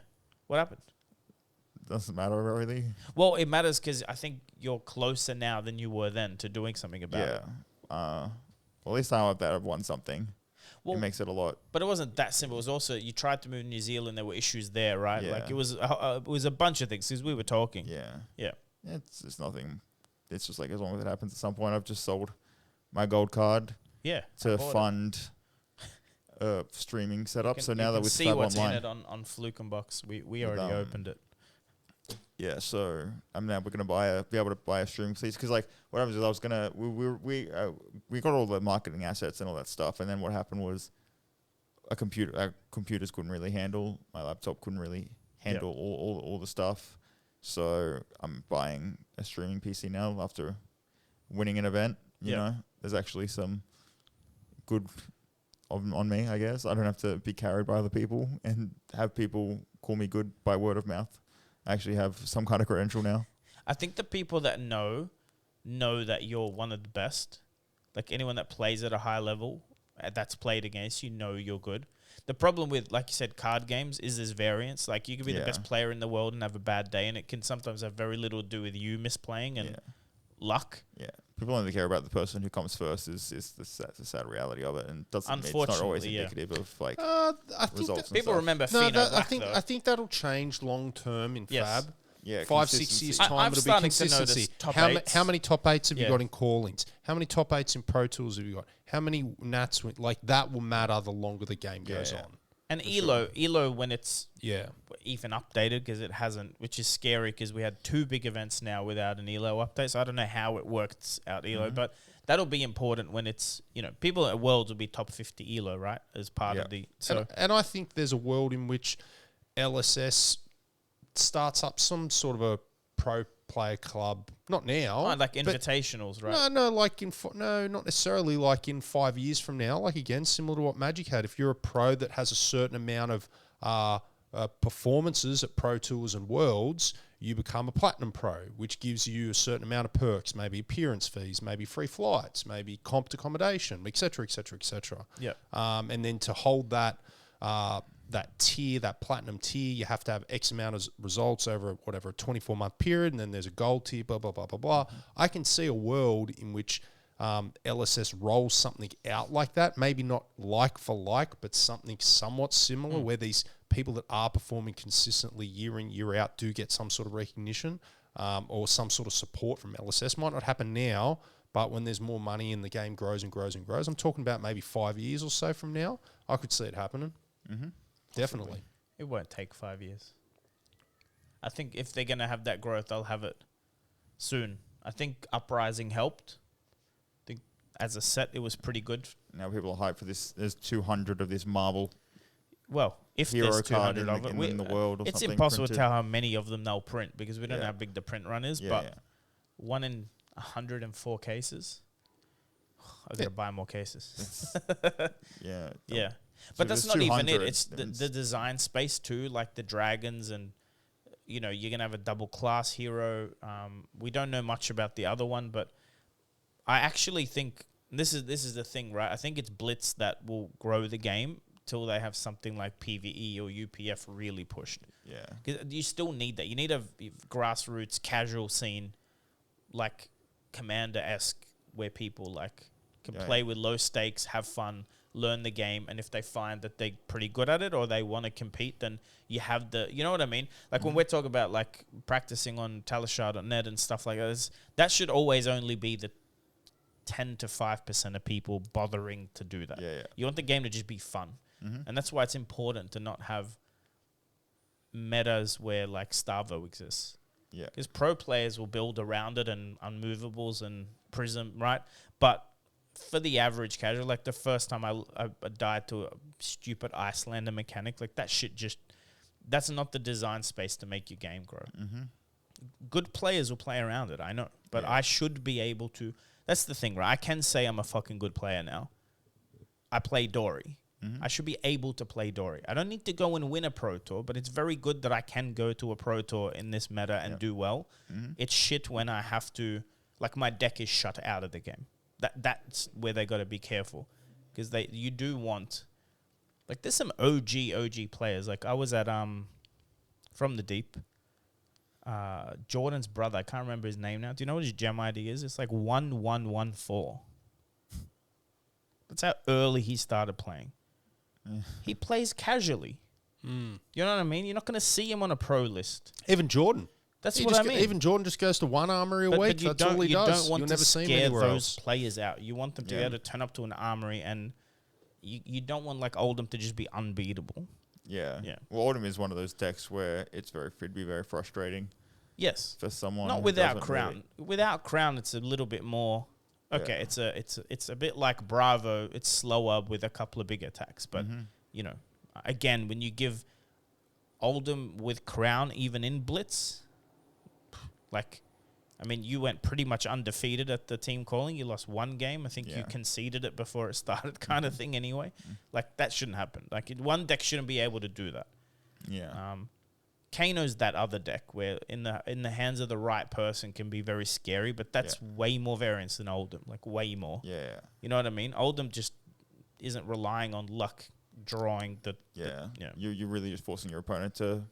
What happened? Doesn't matter really. Well, it matters because I think you're closer now than you were then to doing something about it. Well, at least I hope that I've won something. Well, It makes it a lot. but it wasn't that simple. It was also you tried to move New Zealand. There were issues there, right? Yeah. Like it was a bunch of things because we were talking. Yeah. Yeah. It's nothing. It's just like as long as it happens at some point, I've just sold my gold card Yeah. to I bought it. fund streaming setup. You So can- now you that can with see Fab what's Online, in it on Fluke and Box. We already opened it. yeah. So I'm now we're gonna be able to buy a streaming piece because like what happens is I was gonna we got all the marketing assets and all that stuff, and then what happened was our computers couldn't really handle, my laptop couldn't really handle all the stuff. So I'm buying a streaming PC now after winning an event. You know, there's actually some good on me, I guess. I don't have to be carried by other people and have people call me good by word of mouth. I actually have some kind of credential now. I think the people that know that you're one of the best. Like anyone that plays at a high level that's played against you know you're good. The problem with, like you said, card games is there's variance. Like, you can be the best player in the world and have a bad day, and it can sometimes have very little to do with you misplaying and luck. Yeah. People only care about the person who comes first is the sad reality of it, and it's not always indicative of like I think results. People remember No, Fino that, Black, though. I think that'll change long term in Yes. Fab. Yeah, 5-6 years time, I'm it'll be starting to consistency. notice top How eights. many top 8s have you Yeah. got in call-ins? How many top 8s in Pro Tools have you got? How many Nats? Like, that will matter the longer the game goes on. And Elo, when it's Yeah. even updated, because it hasn't, which is scary because we had 2 big events now without an Elo update. So I don't know how it works out Elo, but that'll be important when it's, people at Worlds will be top 50 Elo, right? As part of the, so. And I think there's a world in which LSS starts up some sort of a pro player club. Not now. Like invitationals, right? No, like not necessarily like in 5 years from now. Like, again, similar to what Magic had. If you're a pro that has a certain amount of performances at Pro Tours and Worlds, you become a Platinum Pro, which gives you a certain amount of perks, maybe appearance fees, maybe free flights, maybe comped accommodation, etc., etc., etc. Yeah. And then to hold that tier, that platinum tier, you have to have X amount of results over a 24-month period, and then there's a gold tier, blah, blah, blah, blah, blah. I can see a world in which LSS rolls something out like that, maybe not like for like, but something somewhat similar, where these people that are performing consistently year in, year out do get some sort of recognition or some sort of support from LSS. Might not happen now, but when there's more money and the game grows and grows and grows, I'm talking about maybe 5 years or so from now, I could see it happening. Mm-hmm. Definitely. It won't take 5 years. I think if they're going to have that growth, they'll have it soon. I think Uprising helped. I think as a set, it was pretty good. Now people are hyped for this. There's 200 of this Marvel. Well, if Hero there's card 200 of it, in the world or it's something impossible printed. to tell how many of them they'll print because we don't know how big the print run is. Yeah, but yeah. 1 in 104 cases. I've got to buy more cases. Yeah. Yeah. So But that's there's not even it. 200, It's the design space too, like the dragons and, you're going to have a double class hero. We don't know much about the other one, but I actually think this is the thing, right? I think it's Blitz that will grow the game till they have something like PvE or UPF really pushed. Yeah. 'Cause you still need that. You need a grassroots casual scene like Commander-esque where people like can play with low stakes, have fun, learn the game, and if they find that they're pretty good at it or they want to compete, then you have you know what I mean? Like when we're talking about like practicing on Talishar.net and stuff like that, that should always only be the 10 to 5% of people bothering to do that. Yeah. You want the game to just be fun. And that's why it's important to not have metas where like Starvo exists. Yeah. Because pro players will build around it and unmovables and prism, right? But for the average casual, like the first time I died to a stupid Icelander mechanic, like that shit that's not the design space to make your game grow. Good players will play around it, I know. But I should be able to, that's the thing, right? I can say I'm a fucking good player now. I play Dory. I should be able to play Dory. I don't need to go and win a Pro Tour, but it's very good that I can go to a Pro Tour in this meta and do well. It's shit when I have to, like my deck is shut out of the game. That's where they got to be careful. Because you do want, like there's some OG players. Like I was at, From the Deep, Jordan's brother, I can't remember his name now. Do you know what his gem ID is? It's like 1114. That's how early he started playing. He plays casually. You know what I mean? You're not going to see him on a pro list. Even Jordan. That's what I mean. Even Jordan just goes to one armory a week. That's all he does. You don't want You'll to never see him scare anywhere those else. players out. You want them to be able to turn up to an armory, and you don't want like Oldham to just be unbeatable. Yeah. Yeah. Well, Autumn is one of those decks where it'd be very frustrating Yes. for someone. Not who without doesn't Crown. Without Crown, it's a little bit more. Okay, it's a bit like Bravo. It's slower with a couple of big attacks, but again, when you give Oldham with Crown even in Blitz, like, I mean, you went pretty much undefeated at the team calling. You lost one game. I think you conceded it before it started, kind of thing. Anyway, like that shouldn't happen. Like one deck shouldn't be able to do that. Yeah. Kano's that other deck where in the hands of the right person can be very scary, but that's way more variance than Oldham, like way more. Yeah. You know what I mean? Oldham just isn't relying on luck drawing the Yeah. yeah. You're really just forcing your opponent to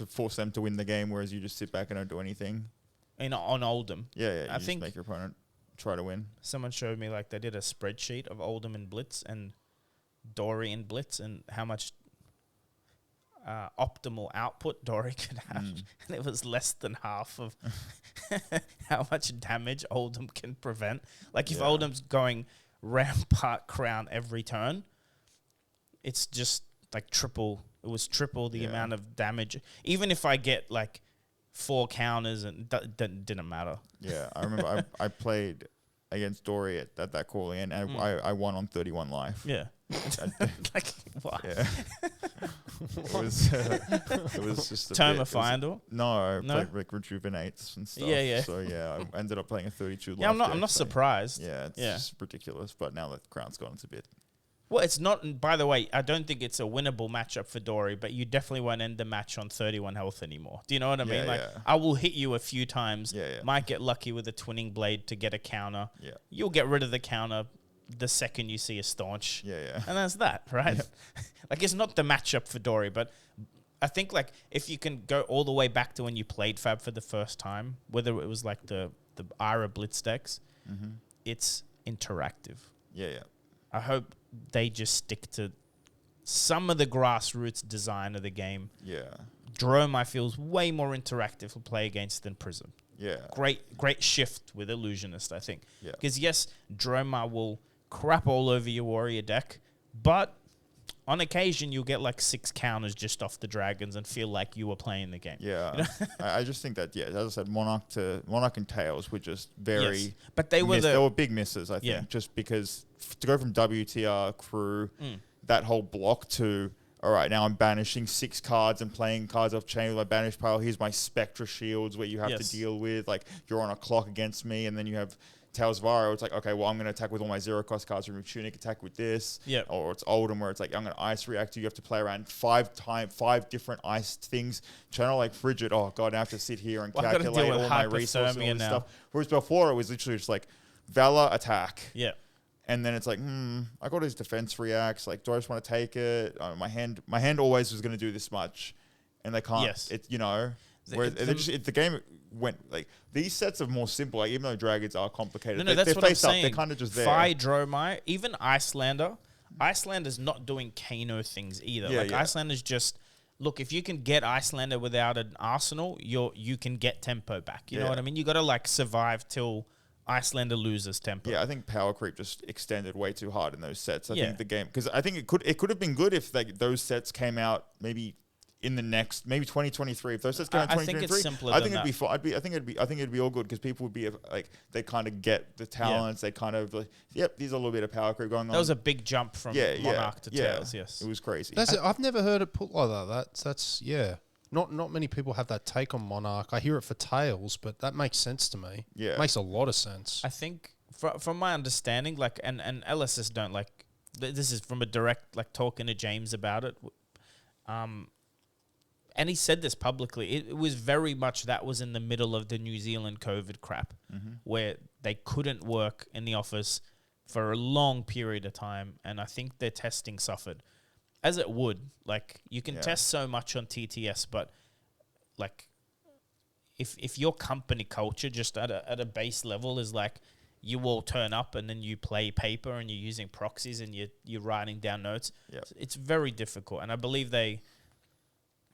force them to win the game, whereas you just sit back and don't do anything. On Oldham. Yeah, I you just think make your opponent try to win. someone showed me like they did a spreadsheet of Oldham in Blitz and Dory in Blitz and how much optimal output Dory could have, and it was less than half of how much damage Oldham can prevent. Like if Oldham's going Rampart Crown every turn, it's just like triple. It was triple the amount of damage. Even if I get like 4 counters, and that didn't matter. Yeah, I remember I played against Dory at that call in, and I won on 31 life. Yeah. Like what? Yeah. it was just a Toma bit, Findle? No, played like rejuvenates and stuff. Yeah. So yeah, I ended up playing a 32 life. Yeah, I'm not deck, surprised. Yeah, it's just ridiculous. But now that the crown's gone, it's a bit. Well, it's not. By the way, I don't think it's a winnable matchup for Dory, but you definitely won't end the match on 31 health anymore. Do you know what I mean? Like, I will hit you a few times. Might get lucky with a twinning blade to get a counter. Yeah. You'll get rid of the counter the second you see a staunch. Yeah. And that's that, right? Yeah. Like, it's not the matchup for Dory, but I think, like, if you can go all the way back to when you played Fab for the first time, whether it was like the Ira Blitz decks, it's interactive. Yeah. I hope they just stick to some of the grassroots design of the game. Yeah. Drome, I feel, is way more interactive to play against than Prism. Yeah. Great shift with Illusionist, I think. Yeah. Because, yes, Droma will crap all over your warrior deck, but on occasion you'll get like 6 counters just off the dragons and feel like you were playing the game. Yeah. You know? I just think that, as I said, Monarch and Tails were just very... Yes. But they were big misses, I think, just because to go from WTR crew, that whole block to, all right, now I'm banishing 6 cards and playing cards off chain with my banish pile. Here's my Spectra shields where you have to deal with, like, you're on a clock against me, and then you have Tails Varo. It's like, okay, well, I'm going to attack with all my 0-cost cards, remove Tunic, attack with this. Yeah. Or it's Oldham where it's like, I'm going to ice react you. You have to play around 5 different ice things. Channel like Frigid, oh god, I have to sit here and calculate all my resources and all this stuff. Whereas before it was literally just like Valor attack. Yeah. And then it's like, I got his defense reacts. Like, do I just want to take it? My hand always was going to do this much, and they can't. Yes. It, you know. Whereas the game went like these sets are more simple. Like, even though dragons are complicated, that's what I'm saying. They're kind of just there. Phi, Dromai, even Icelander. Icelander's not doing Kano things either. Icelander's just look. If you can get Icelander without an arsenal, you can get tempo back. You know what I mean? You got to like survive till Icelander loses tempo. Yeah, I think power creep just extended way too hard in those sets. I think the game, because I think it could have been good if like those sets came out maybe in the next maybe 2023. If those sets came out in 2023, I think it's simpler. I think it'd be fun. I think it'd be all good because people would be like they kind of get the talents. They kind of like, there's a little bit of power creep going on. That was a big jump from Monarch to Tails. Yes, it was crazy. I've never heard it put like that. That's Not many people have that take on Monarch. I hear it for Tails, but that makes sense to me. Yeah. It makes a lot of sense. I think from my understanding, like, and LSS don't like, this is from a direct, like, talking to James about it. And he said this publicly. It was very much that was in the middle of the New Zealand COVID crap, where they couldn't work in the office for a long period of time. And I think their testing suffered. As it would, like, you can test so much on TTS, but like, if your company culture just at a base level is like, you all turn up and then you play paper and you're using proxies and you're writing down notes, it's very difficult. And I believe they,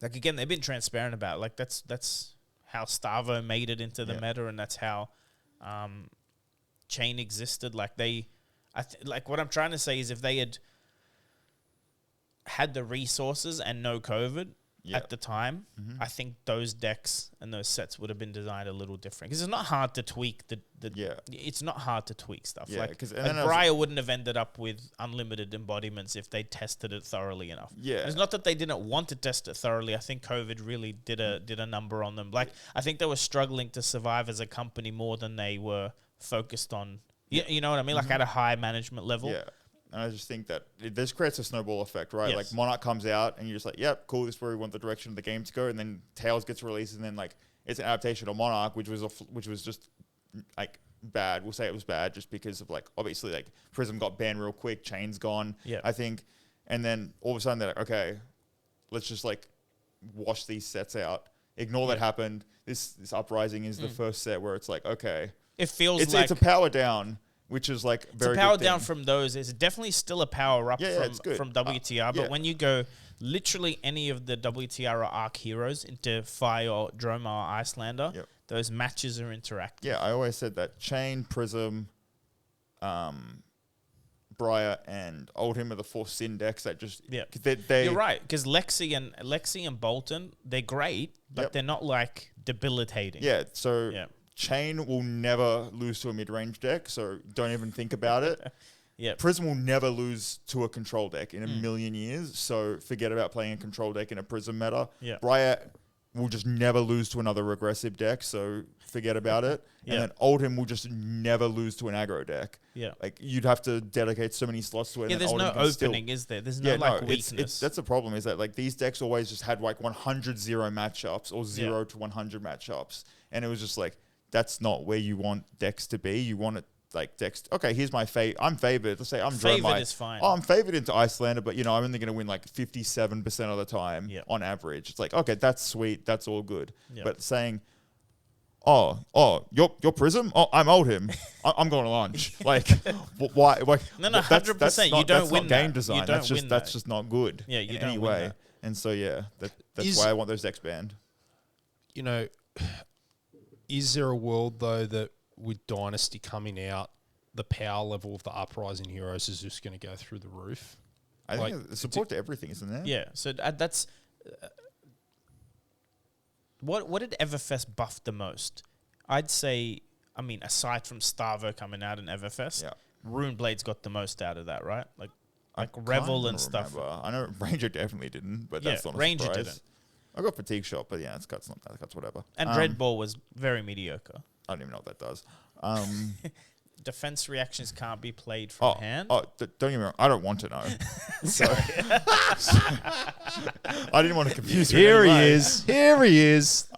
like, again, they've been transparent about it. Like, that's how Stavo made it into the meta, and that's how Chain existed. Like, like, what I'm trying to say is if they had the resources and no COVID at the time, I think those decks and those sets would have been designed a little different. Because it's not hard to tweak it's not hard to tweak stuff. Yeah, like Briar wouldn't have ended up with unlimited embodiments if they tested it thoroughly enough. Yeah. And it's not that they didn't want to test it thoroughly. I think COVID really did a number on them. Like, I think they were struggling to survive as a company more than they were focused on. You know what I mean? Like, at a high management level. Yeah. And I just think that this creates a snowball effect, right? Yes. Like, Monarch comes out and you're just like, yep, cool, this is where we want the direction of the game to go. And then Tails gets released, and then like it's an adaptation of Monarch, which was just like bad. We'll say it was bad just because of like obviously like Prism got banned real quick, Chain's gone. Yeah. I think, and then all of a sudden they're like, okay, let's just like wash these sets out. Ignore that happened. This uprising is the first set where it's like, okay, It feels it's like it's a power down, which is like very it's a power good down thing. from those. It's definitely still a power up it's good. from WTR. But yeah. when you go literally any of the WTR or Arc heroes into Fire or Droma or Icelander, Yep. those matches are interactive. Yeah, I always said that Chain, Prism, Briar, and Oldhim are the 4 Sin decks that just they You're right, because Lexi and Bolton, they're great, but Yep. they're not like debilitating. Yeah, so Yeah. Chain will never lose to a mid-range deck, so don't even think about it. Yeah. Prism will never lose to a control deck in a million years, so forget about playing a control deck in a Prism meta. Yeah. Briar will just never lose to another regressive deck, so forget about it. Yeah. And then Oldhim will just never lose to an aggro deck. Yeah. Like, you'd have to dedicate so many slots to it. Yeah, and there's Oldhim no can still- opening, is there? There's no weakness. that's the problem, is that like these decks always just had like 100-0 matchups or 0 to 100 matchups, and it was just like, that's not where you want decks to be. You want it like decks. Okay, here's my I'm favored. Let's say I'm Favored is fine. Oh, I'm favored into Icelander, but I'm only going to win like 57% of the time Yep. on average. It's like, okay, that's sweet. That's all good. Yep. But saying, you're Prism? Oh, I'm Oldhim. I'm going to lunch. Like, why? Like, No, that's 100%. not- You don't that's win not game that. design. You don't That's just win that's that. just not good. Yeah, you in don't any win way. that. And so that's Is- why I want those decks banned. You know, is there a world though that with Dynasty coming out, the power level of the Uprising heroes is just going to go through the roof? I Like, think there's support to everything, isn't there? Yeah, so that's what did Everfest buff the most? I'd say, I mean, aside from Starvo coming out in Everfest, Yeah. Runeblade's got the most out of that, right? Like I Revel can't and stuff. remember. I know Ranger definitely didn't, but that's Yeah, not a Ranger surprise. didn't. I got Fatigue Shot, but yeah, that's not that's whatever. And Red Ball was very mediocre. I don't even know what that does. Defense reactions can't be played from hand. Don't get me wrong. I don't want to know. So, I didn't want to confuse you. Here in he any way. is. Here he is.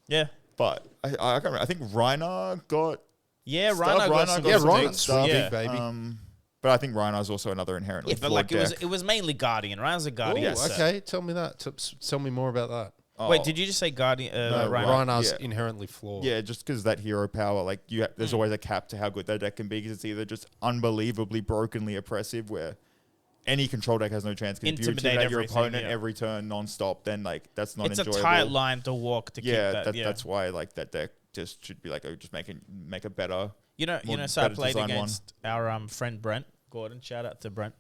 Yeah. But I can't remember. I think Rhino got. Yeah, stuff. Rhino got some Yeah, some Rhino, good stuff. sweet Yeah. baby. But I think Rhino is also another inherently Yeah, but flawed like deck. it was mainly Guardian. Rhino's a Oh, Guardian. set. okay. Tell me that. Tell me more about that. Wait, did you just say Guardian? No, Rhino? Rhino's yeah. inherently flawed. Yeah, just because that hero power, like there's always a cap to how good that deck can be. Because it's either just unbelievably brokenly oppressive, where any control deck has no chance. Because if you Intimidate intimidate your everything, opponent yeah. every turn non-stop, then like that's not It's enjoyable. a tight line to walk to Yeah, keep that. Yeah, that's why like that deck just should be like just make a better. you know. more So I better played designed against our friend Brent Gordon. Shout out to Brent.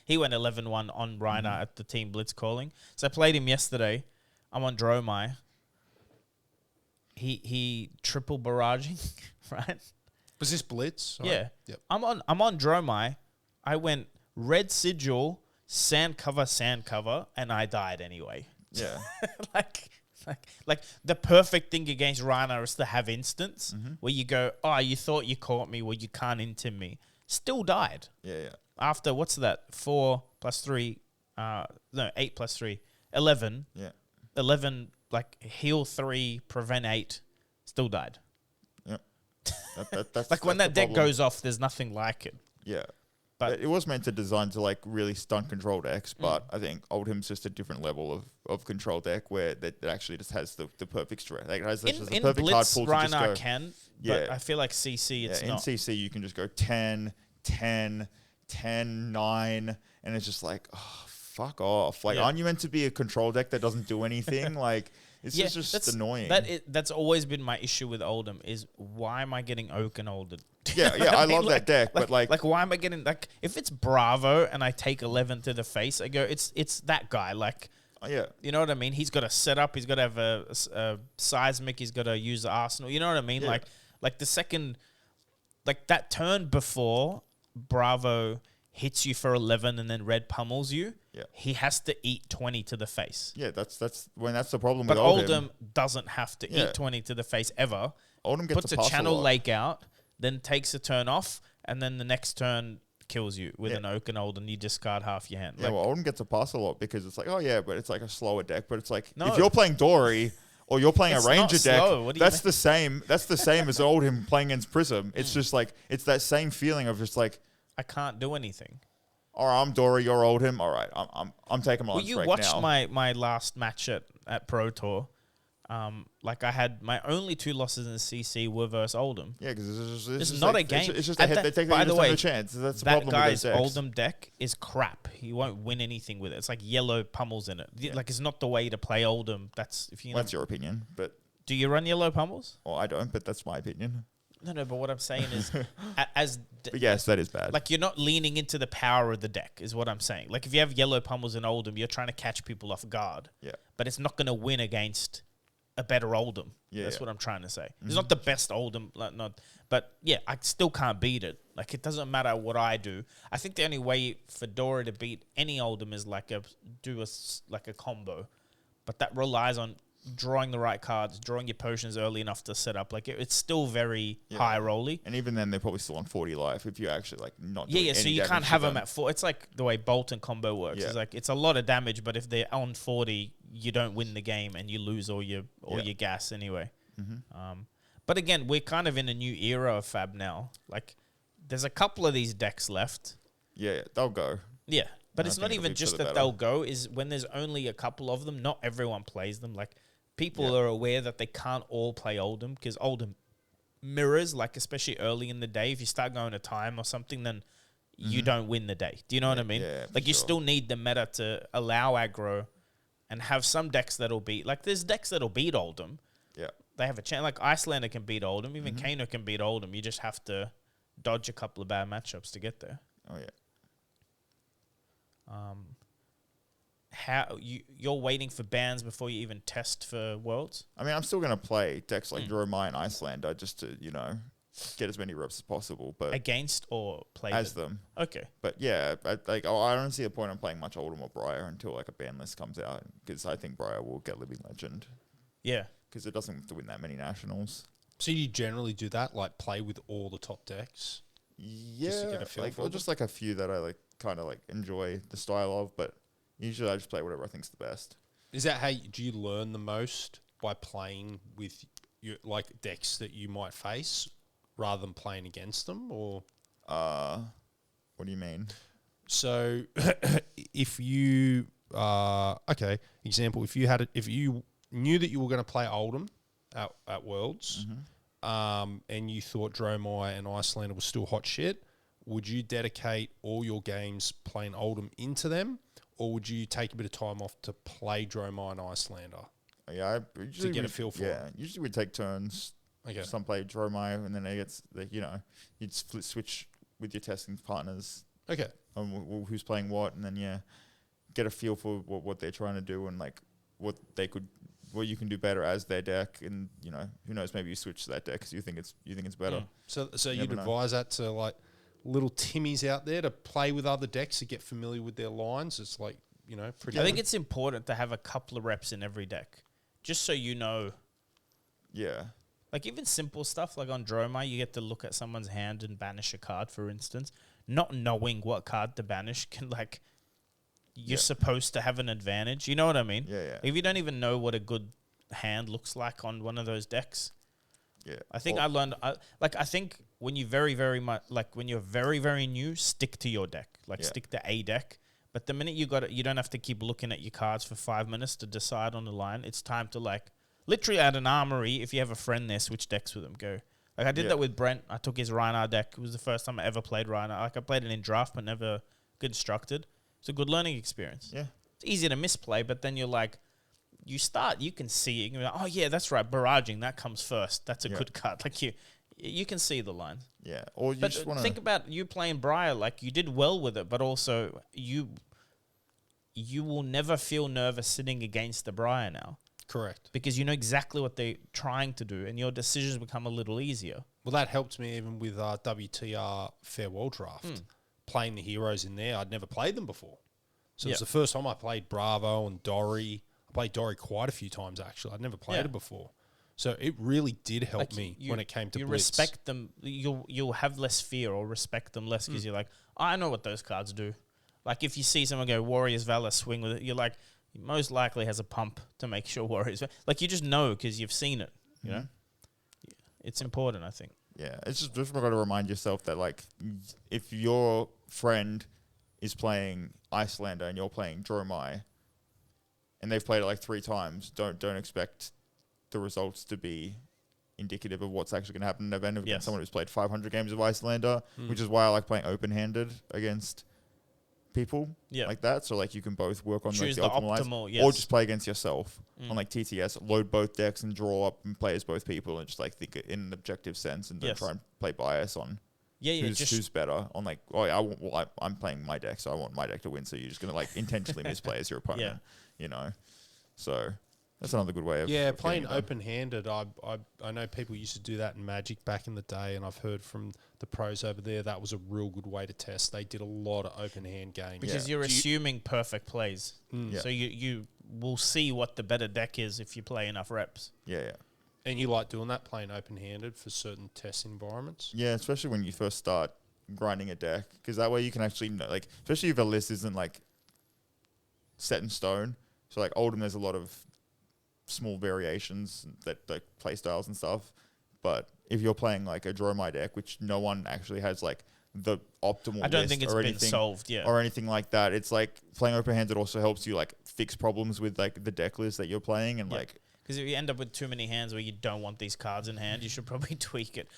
He went 11-1 on Rhino at the Team Blitz calling. So I played him yesterday. I'm on Dromai. He triple barraging, right? Was this Blitz? Sorry. Yeah. Yep. I'm on Dromai. I went red sigil, sand cover, and I died anyway. Yeah, like the perfect thing against Rhino is to have instance where you go, oh, you thought you caught me, well, you can't intim me. Still died. yeah. After, what's that? 4 + 3, 8 + 3, 11. Yeah. 11, like heal 3, prevent 8, still died. Yeah. That's Like when that's that the deck problem. goes off, there's nothing like it. Yeah. But- It was meant to design to like really stunt control decks, but I think Oldhim's just a different level of control deck where that actually just has the perfect strength. Like it has just the In perfect card Blitz, pool to just Rhino go. can, Yeah. but I feel like CC, it's in not. CC you can just go 10, 10, 10, 9, and it's just like, oh, fuck off. Like, Yeah. aren't you meant to be a control deck that doesn't do anything? Like, it's just annoying. That's always been my issue with Oldhim is why am I getting Oak and Oldhim? Yeah, I love that deck, but like why am I getting like if it's Bravo and I take 11 to the face, I go it's that guy. Like yeah. you know what I mean? He's got to set up. He's got to have a seismic. He's got to use the arsenal. You know what I mean? Yeah. Like the second, like that turn before Bravo hits you for 11 and then Red pummels you. Yeah. He has to eat 20 to the face. Yeah, that's the problem But with Oldhim doesn't have to Yeah. eat 20 to the face ever. Oldhim gets Puts to a pass channel lot. lake out, then takes a turn off, and then the next turn kills you with Yeah. an Oak and Old, and you discard half your hand. Yeah, well, Oldhim gets a pass a lot because it's like, oh yeah, but it's like a slower deck. But it's like No. if you're playing Dory Or you're playing It's a ranger not deck. slow. What do you That's the same. That's the same as Oldhim playing against Prism. It's just like it's that same feeling of just like, I can't do anything. all right, I'm Dory, you're Oldhim. All right, I'm taking my Well, lunch you break watched now. my last match at Pro Tour. Like I had my only 2 losses in the CC were versus Oldham. Yeah, because It's just not like, a game. It's just At a hit. that- They take by the way, a chance. That's the That problem with guy's those decks. Oldham deck is crap. He won't win anything with it. It's like yellow pummels in it. Like it's not the way to play Oldham. That's if you know. Well, that's your opinion, but Do you run yellow pummels? well, I don't. But that's my opinion. No. But what I'm saying is, But yes, that is bad. like you're not leaning into the power of the deck, is what I'm saying. Like if you have yellow pummels in Oldham, you're trying to catch people off guard. Yeah. But it's not going to win against a better Oldham. Yeah, That's yeah. what I'm trying to say. It's not the best Oldham, like not, but yeah, I still can't beat it. Like it doesn't matter what I do. I think the only way for Dora to beat any Oldham is like a combo, but that relies on drawing the right cards, drawing your potions early enough to set up. Like it's still very high rolly. And even then, they're probably still on 40 life if you actually like not. Yeah, doing yeah. So any you damage can't to have them at 4. It's like the way Bolton combo works. Yeah. It's like it's a lot of damage, but if they're on 40, you don't win the game and you lose all your gas anyway. But again, we're kind of in a new era of Fab now. Like, there's a couple of these decks left. Yeah, they'll go. Yeah, but I it's think not it'll even be for just the that better. they'll go. Is when there's only a couple of them. Not everyone plays them. Like people Yeah. are aware that they can't all play Oldham because Oldham mirrors, like especially early in the day. If you start going to time or something, then you don't win the day. Do you know what I mean? yeah, Like for you sure. still need the meta to allow aggro and have some decks that'll beat. Like there's decks that'll beat Oldham. Yeah. They have a chance. Like Icelander can beat Oldham. Even Kano can beat Oldham. You just have to dodge a couple of bad matchups to get there. Oh yeah. How you're waiting for bans before you even test for Worlds? I mean, I'm still gonna play decks like Dromai and Icelander just to get as many reps as possible, but Against or play as them? them. Okay. But yeah, I don't see a point in playing much Oldham or Briar until like a ban list comes out because I think Briar will get Living Legend Yeah. because it doesn't have to win that many nationals. So you generally do that, like play with all the top decks? Yeah, Just to get a feel like for or them? just like a few that I like kind of like enjoy the style of, but usually I just play whatever I think's the best. Is that how do you learn the most by playing with your like decks that you might face rather than playing against them, or? What do you mean? So, if you example, if you knew that you were going to play Oldham at Worlds, and you thought Dromai and Icelander was still hot shit, would you dedicate all your games playing Oldham into them, or would you take a bit of time off to play Dromai and Icelander? Yeah, usually get a feel for yeah, usually we take turns. Okay. Some play Dromai, and then it gets you'd switch with your testing partners Okay. on who's playing what, and then get a feel for what they're trying to do and like what you can do better as their deck, and who knows, maybe you switch to that deck because you think it's better. So you'd never know. advise that to like little Timmys out there to play with other decks to get familiar with their lines. It's like pretty. I think it's important to have a couple of reps in every deck, just so you know. Yeah, Like even simple stuff like on Dromai, you get to look at someone's hand and banish a card, for instance. Not knowing what card to banish can you're supposed to have an advantage. You know what I mean? Yeah. If you don't even know what a good hand looks like on one of those decks, yeah. I think I learned. I think when you very very new, stick to your deck. Stick to a deck. But the minute you don't have to keep looking at your cards for 5 minutes to decide on the line. It's time to literally at an armory. If you have a friend there, switch decks with them. Go. I did that with Brent. I took his Rhinar deck. It was the first time I ever played Rhinar. I played it in draft, but never constructed. It's a good learning experience. Yeah. It's easy to misplay, but then you're you can see it. You can be like, oh yeah, that's right. Barraging, that comes first. That's a good card. You can see the lines. Yeah. Or you But just want to think about you playing Briar. You did well with it, but also you will never feel nervous sitting against the Briar now. correct. Because you know exactly what they're trying to do, and your decisions become a little easier. Well, that helped me even with WTR Farewell Draft. Playing the heroes in there, I'd never played them before. So it's the first time I played Bravo and Dory. I played Dory quite a few times, actually. I'd never played it before. So it really did help me when it came to you Blitz. respect them. You'll have less fear or respect them less because you're like, I know what those cards do. Like if you see someone go Warriors Valor swing with it, you're like, he most likely has a pump to make sure Warriors. Like, you just know because you've seen it. You know, it's important, I think. Yeah, it's just got to remind yourself that, like, if your friend is playing Icelander and you're playing Dromai, and they've played it like 3 times, don't expect the results to be indicative of what's actually going to happen in November against someone who's played 500 games of Icelander, which is why I like playing open-handed against people like that. So, like, you can both work on choose like, the optimal lines, or just play against yourself on like TTS, load both decks and draw up and play as both people, and just like think it in an objective sense, and don't try and play bias on who's better on like, I'm playing my deck, so I want my deck to win. So you're just gonna like intentionally misplay as your opponent, you know. So that's another good way of playing open-handed. I know people used to do that in Magic back in the day, and I've heard from the pros over there that was a real good way to test. They did a lot of open-hand games. Because you're assuming perfect plays. So you will see what the better deck is if you play enough reps. Yeah. And you like doing that, playing open-handed for certain test environments? Yeah, especially when you first start grinding a deck, because that way you can actually know, like, especially if a list isn't like set in stone. So like Oldham, there's a lot of small variations that like play styles and stuff. But if you're playing like a Dromai deck, which no one actually has like the optimal, I don't think it's been solved yet, or anything like that. It's like playing open-handed also helps you like fix problems with like the deck list that you're playing, and like, because if you end up with too many hands where you don't want these cards in hand, you should probably tweak it.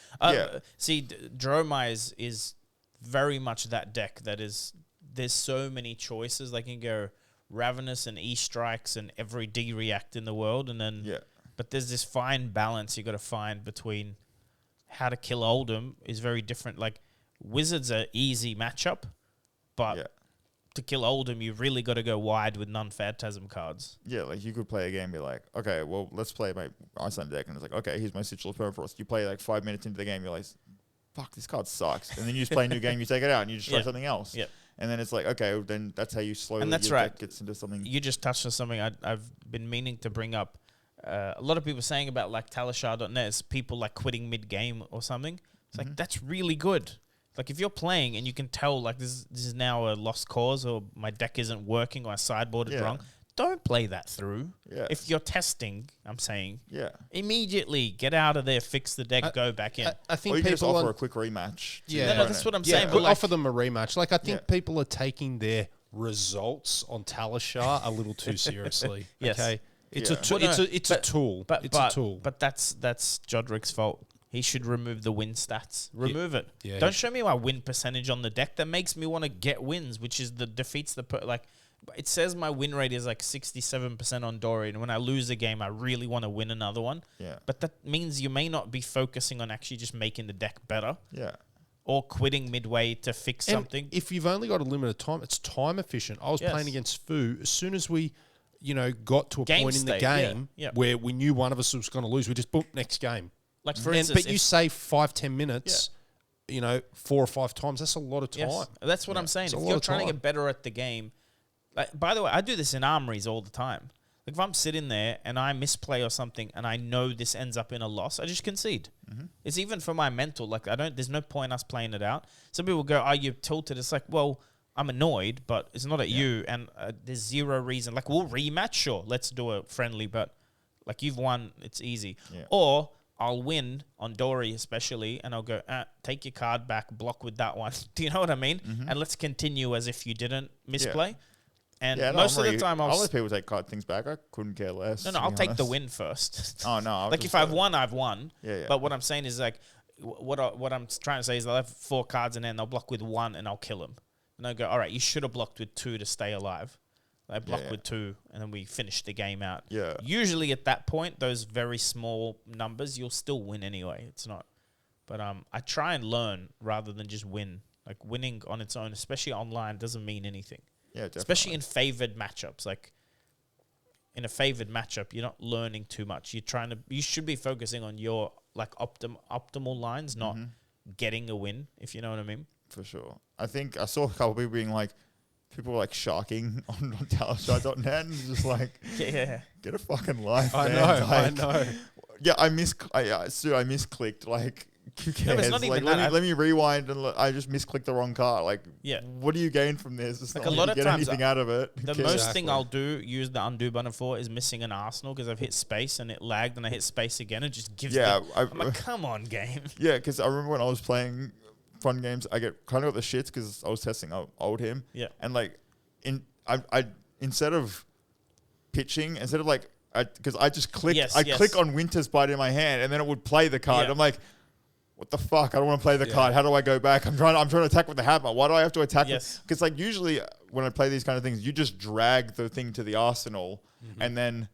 See, Dromai is very much that deck that is. There's so many choices. Like, you can go Ravenous and E-Strikes and every D-React in the world, and then but there's this fine balance you got to find between how to kill Oldham is very different. Like, Wizards are easy matchup, but to kill Oldham, you really got to go wide with non-Phantasm cards. Yeah, like you could play a game and be like, okay, well, let's play my Iceland deck, and it's like, okay, here's my Sigil of Permafrost. You play like 5 minutes into the game, you're like, fuck, this card sucks. And then you just play a new game, you take it out, and you just try something else. Yeah. And then it's like, okay, well, then that's how you slowly deck gets into something. You just touched on something I've been meaning to bring up. A lot of people saying about like Talishar.net is people like quitting mid-game or something. It's like, that's really good. Like, if you're playing and you can tell like this is now a lost cause, or my deck isn't working, or my sideboard is wrong, don't play that through. Yeah. If you're testing, I'm saying, immediately get out of there, fix the deck, go back in. I think or you people just offer a quick rematch. Yeah, no, that's what I'm saying. But offer them a rematch. Like, I think people are taking their results on Talishar a little too seriously. Okay, it's a tool. It's a tool. But that's Jodrik's fault. He should remove the win stats. Remove it. Yeah, don't show me my win percentage on the deck. That makes me want to get wins, which is defeats the like. It says my win rate is like 67% on Dory, and when I lose a game, I really want to win another one. Yeah. But that means you may not be focusing on actually just making the deck better. Yeah. Or quitting midway to fix something. If you've only got a limited time, it's time efficient. I was playing against Fu. As soon as we, got to a point in the game where we knew one of us was going to lose, we just boom, next game. Like, for instance, but you save 5-10 minutes. 4 or 5 times. That's a lot of time. Yes. That's what I'm saying. If you're trying to get better at the game. Like, by the way, I do this in armories all the time. Like, if I'm sitting there and I misplay or something and I know this ends up in a loss, I just concede. It's even for my mental. Like, there's no point us playing it out. Some people go, you're tilted. It's like, well, I'm annoyed, but it's not at you. And there's zero reason. Like, we'll rematch, sure. Let's do a friendly, but like, you've won. It's easy. Yeah. Or I'll win on Dory especially, and I'll go, take your card back, block with that one. Do you know what I mean? And let's continue as if you didn't misplay. Yeah. And most of the time, I'll let people take card things back. I couldn't care less. No, I'll take the win first. Oh, no. Like, if I've won, I've won. Yeah. But what I'm saying is, like, what I'm trying to say is I'll have 4 cards in there, and they'll block with 1, and I'll kill them. And I'll go, all right, you should have blocked with 2 to stay alive. I block with 2, and then we finish the game out. Yeah. Usually at that point, those very small numbers, you'll still win anyway. It's not. But I try and learn rather than just win. Like, winning on its own, especially online, doesn't mean anything. Yeah, definitely. Especially in favored matchups. Like, in a favored matchup, you're not learning too much. You should be focusing on your like optimal lines, not getting a win, if you know what I mean. For sure. I think I saw a couple of people being like, people were like sharking on Talishar.net and just like, get a fucking life. I know. Yeah, I misclicked like Who cares? it's not Like, even that. let me rewind and I just misclicked the wrong card. Like, Yeah. what do you gain from this? It's Like not a lot you of get times, anything out of it. Who The cares? most thing I'll use the undo button for is missing an Arsenal because I've hit space and it lagged and I hit space again and just gives I'm like, come on, game. Yeah, because I remember when I was playing fun games, I get kind of got the shits because I was testing old him. Yeah. And like, I instead of pitching, instead of like, because I just click, click on Winter's Bite in my hand and then it would play the card. Yeah. I'm like, what the fuck? I don't want to play the card. How do I go back? I'm trying to attack with the hammer. Why do I have to attack? Because like usually when I play these kind of things, you just drag the thing to the arsenal and then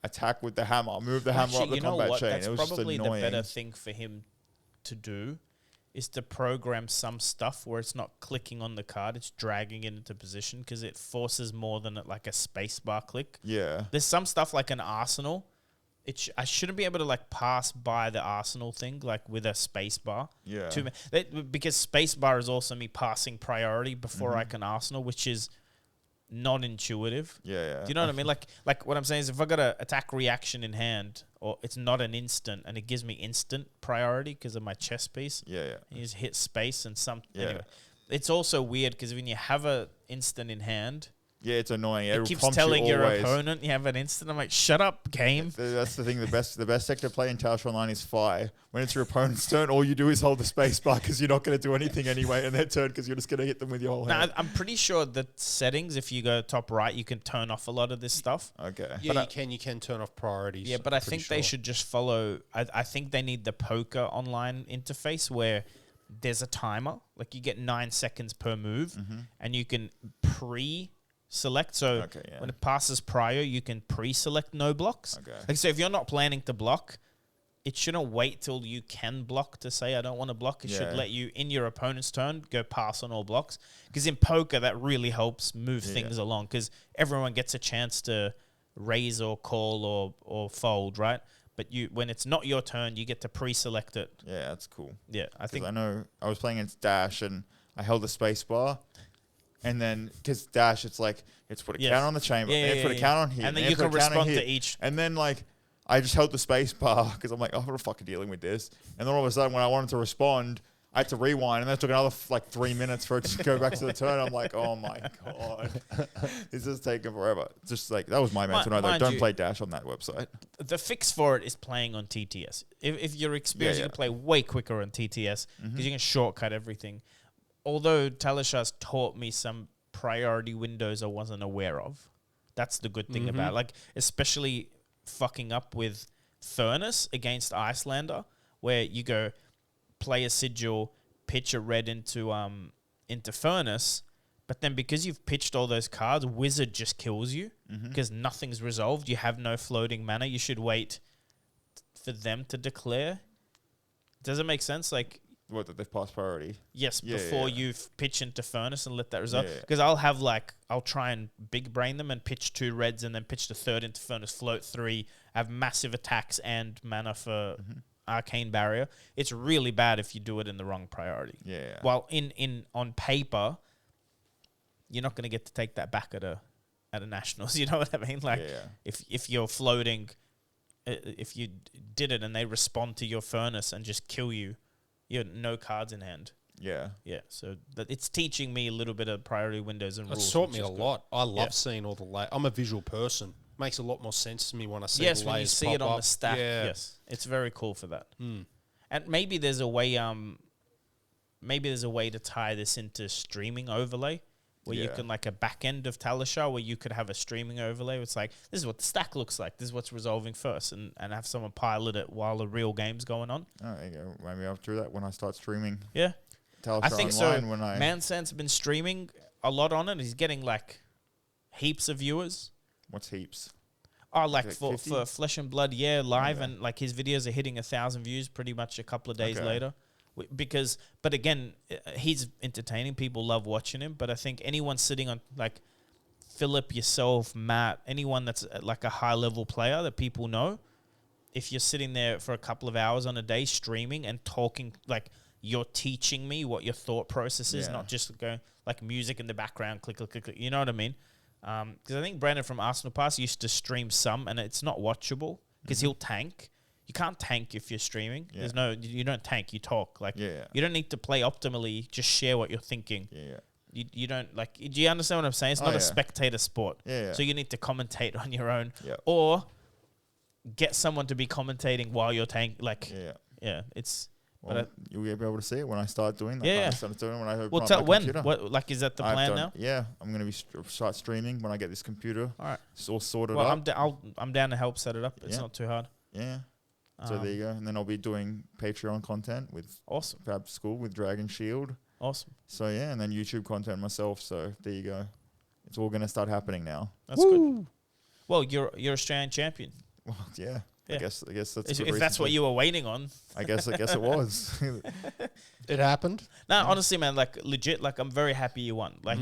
attack with the hammer, move the hammer up the combat chain. That's it was probably just annoying. the better thing for him to do is to program some stuff where it's not clicking on the card, it's dragging it into position because it forces more than like a space bar click. Yeah. There's some stuff like an Arsenal. I shouldn't be able to like pass by the Arsenal thing like with a space bar. Yeah. Because space bar is also me passing priority before I can Arsenal, which is non-intuitive. Yeah. Do you know what I mean? Like what I'm saying is if I got an attack reaction in hand or it's not an instant and it gives me instant priority because of my chess piece. Yeah. You just hit space and anyway. It's also weird because when you have an instant in hand, yeah, it's annoying. It keeps telling your opponent you have an instant. I'm like, shut up, game. That's the thing. The best deck to play in Tower Online is Fly. When it's your opponent's turn, all you do is hold the space bar because you're not going to do anything anyway in their turn because you're just going to hit them with your whole hand. I'm pretty sure that settings, if you go top right, you can turn off a lot of this stuff. Okay. Yeah, you can turn off priorities. Yeah, but I think they should just follow. I think they need the poker online interface where there's a timer. Like you get 9 seconds per move and you can select. So when it passes prior, you can pre-select no blocks. Okay. Like so if you're not planning to block, it shouldn't wait till you can block to say I don't want to block. It should let you in your opponent's turn go pass on all blocks. Because in poker that really helps move things along because everyone gets a chance to raise or call or fold, right? But when it's not your turn, you get to pre-select it. Yeah, that's cool. Yeah, I think I know I was playing against Dash and I held the space bar. And then, because Dash, it's like, it's put a counter on the chamber, and it's put a counter on here. And then you can respond to each. And then, like, I just held the space bar because I'm like, oh, I'm fucking dealing with this. And then all of a sudden, when I wanted to respond, I had to rewind, and that took another, 3 minutes for it to go back to the turn. I'm like, oh my God. This is taking forever. Just like, that was my mental note. Don't play Dash on that website. The fix for it is playing on TTS. If you're experienced, you can play way quicker on TTS because you can shortcut everything. Although Talishas taught me some priority windows I wasn't aware of. That's the good thing about it. Like, especially fucking up with Furnace against Icelander, where you go play a sigil, pitch a red into Furnace, but then because you've pitched all those cards, Wizard just kills you because nothing's resolved. You have no floating mana. You should wait for them to declare. Does it make sense? Like, what, that they've passed priority? Yes, before you pitch into Furnace and let that resolve. Because I'll try and big brain them and pitch 2 reds and then pitch the third into Furnace, float 3, have massive attacks and mana for Arcane Barrier. It's really bad if you do it in the wrong priority. Yeah. While on paper, you're not going to get to take that back at a Nationals. You know what I mean? Like, if you're floating, if you did it and they respond to your Furnace and just kill you, you have no cards in hand. Yeah. Yeah. So it's teaching me a little bit of priority windows and rules. It's taught me a lot. I love seeing all the layers. I'm a visual person. Makes a lot more sense to me when I see the layers when you see it on the stack. Yeah. Yes. It's very cool for that. And maybe there's a way to tie this into streaming overlay where you can, like a back end of Talisha where you could have a streaming overlay. It's like, this is what the stack looks like. This is what's resolving first and have someone pilot it while the real game's going on. Oh, there you go. Maybe I'll do that when I start streaming. Yeah. Talisha I think online so. When Mansant's been streaming a lot on it. He's getting like heaps of viewers. What's heaps? Oh, like for Flesh and Blood, live. And like his videos are hitting 1,000 views pretty much a couple of days later. But again, he's entertaining. People love watching him. But I think anyone sitting on, like Philip, yourself, Matt, anyone that's like a high level player that people know, if you're sitting there for a couple of hours on a day streaming and talking, like you're teaching me what your thought process is, not just going like music in the background, click, click, click, click. You know what I mean? Because I think Brandon from Arsenal Pass used to stream some, and it's not watchable because he'll tank. you can't tank if you're streaming. Yeah. There's no, you don't tank, you talk. Like, Yeah. you don't need to play optimally, just share what you're thinking. Yeah. You don't, like, do you understand what I'm saying? It's not a spectator sport. Yeah. So you need to commentate on your own. Yeah. Or get someone to be commentating while you're it's... Well, you'll be able to see it when I start doing that. Yeah. I start doing it when I open Well, up tell my when. computer. What, like, is that the plan now? Yeah, I'm going to start streaming when I get this computer. All right. It's all sorted Well, up. I'm down to help set it up. It's Yeah. not too hard. Yeah. So there you go. And then I'll be doing Patreon content with Awesome. Fab School with Dragon Shield. Awesome. So yeah, and then YouTube content myself. So there you go. It's all going to start happening now. That's good. Well, you're Australian champion. Well, yeah. Yeah. I guess that's a good If reason that's what to- you were waiting on. I guess it was. It happened. No, honestly, man, like legit, like I'm very happy you won. Like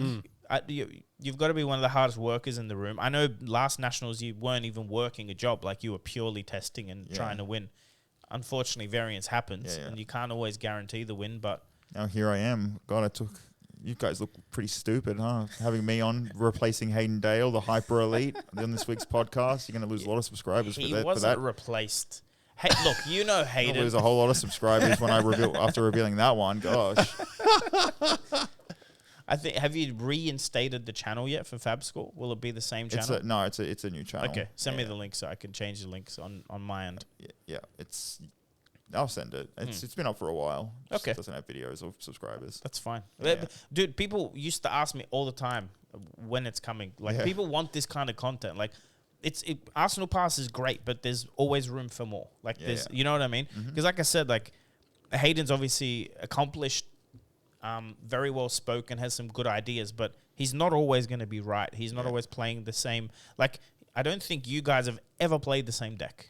you've got to be one of the hardest workers in the room. I know last nationals you weren't even working a job, like you were purely testing and trying to win. Unfortunately, variance happens, and you can't always guarantee the win. But Now here I am. God, you guys look pretty stupid, huh? Having me on replacing Hayden Dale, the hyper elite, on this week's podcast. You're going to lose a lot of subscribers he for that. wasn't replaced. Hey, look, you know I'll Hayden. lose a whole lot of subscribers when I reveal after revealing that one. Gosh. I think. Have you reinstated the channel yet for Fab School? Will it be the same channel? It's a new channel. Okay, send me the link so I can change the links on my end. Yeah, I'll send it. It's been up for a while. Just Okay. doesn't have videos of subscribers. That's fine. Yeah. Dude, people used to ask me all the time when it's coming. Like, people want this kind of content. Like, Arsenal Pass is great, but there's always room for more. Like, you know what I mean? Because like I said, like, Hayden's obviously accomplished, very well spoken, has some good ideas, but he's not always going to be right. He's not always playing the same. Like, I don't think you guys have ever played the same deck.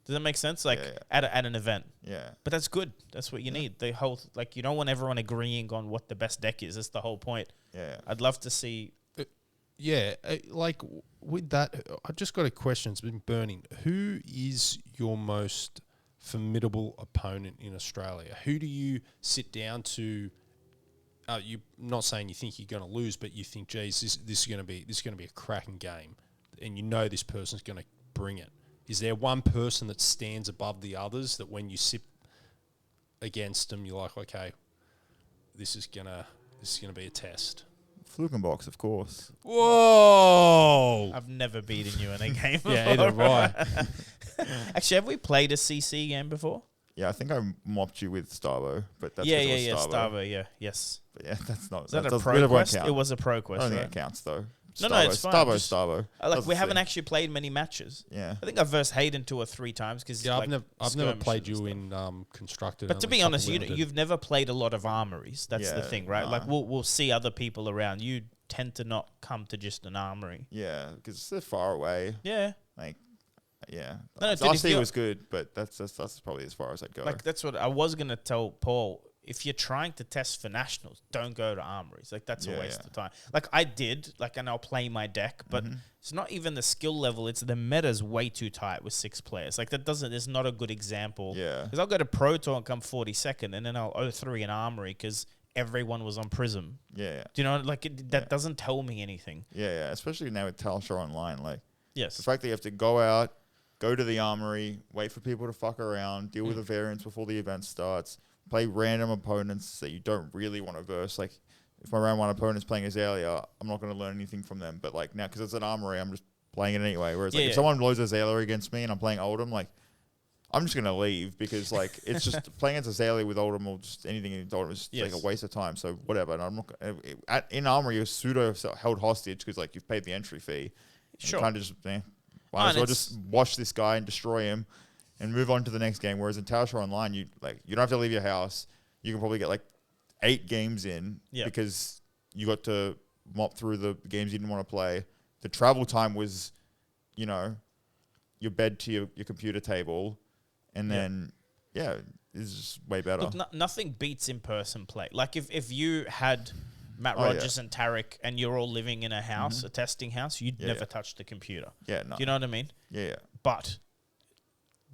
Does that make sense? Like at an event. Yeah. But that's good. That's what you need. The whole, like, you don't want everyone agreeing on what the best deck is. That's the whole point. Yeah. I'd love to see. Like with that, I just got a question. It's been burning. Who is your most formidable opponent in Australia? Who do you sit down to? You're not saying you think you're going to lose, but you think, geez, this is going to be a cracking game, and you know this person's going to bring it. Is there one person that stands above the others that when you sit against them, you're like, okay, this is gonna be a test? Fluke and Box, of course. Whoa! I've never beaten you in a game. Yeah, either have I. Actually, have we played a CC game before? Yeah, I think I mopped you with Starbo, but that's Yeah, Starbo. Starbo, yeah, yes. But yeah, that's not. Is that a doesn't- pro really won't quest? count. It was a pro I quest, don't think right? it counts though. No, Starbo, it's fine. Starbo, Just- Starbo. Like, Doesn't we haven't see. actually played many matches. Yeah. I think I've versed Hayden 2 or 3 times because Yeah, I've never played you in constructed. But to only be a honest, couple limited. you've never played a lot of armories. That's the Yeah, thing, right? nah. Like we'll see other people around. You tend to not come to just an armory. Yeah, because they're far away. Yeah. Like, yeah. No, dude, if RC you're- was good, but that's probably as far as I'd go. Like that's what I was gonna tell Paul. If you're trying to test for nationals, don't go to armories. Like that's a waste of time. Like I did, like, and I'll play my deck, but it's not even the skill level. It's the meta's way too tight with 6 players. Like it's not a good example. Yeah. Because I'll go to Pro Tour and come 42nd, and then I'll 0-3 in armory because everyone was on Prism. Yeah. Do you know? Like that doesn't tell me anything. Yeah. Especially now with Talshar Online, like Yes. the fact that you have to go out, go to the armory, wait for people to fuck around, deal with the variants before the event starts, play random opponents that you don't really want to verse. Like, if my round 1 opponent's playing Azalea, I'm not going to learn anything from them. But, like, now, because it's an armory, I'm just playing it anyway. Whereas, like, if someone loads Azalea against me and I'm playing Oldham, like, I'm just going to leave because, like, it's just playing against Azalea with Oldham or just anything in Oldham is like a waste of time. So, whatever. And I'm not in armory, you're pseudo held hostage because, like, you've paid the entry fee. Sure. You kind of just, might as well just watch this guy and destroy him and move on to the next game. Whereas in Talshar Online, you don't have to leave your house. You can probably get like 8 games in because you got to mop through the games you didn't want to play. The travel time was, your bed to your computer table, and then it's just way better. Look, nothing beats in-person play. Like if you had Matt Rogers and Tarek and you're all living in a house, a testing house, you'd never touch the computer. Yeah, no. Do you know what I mean? Yeah. But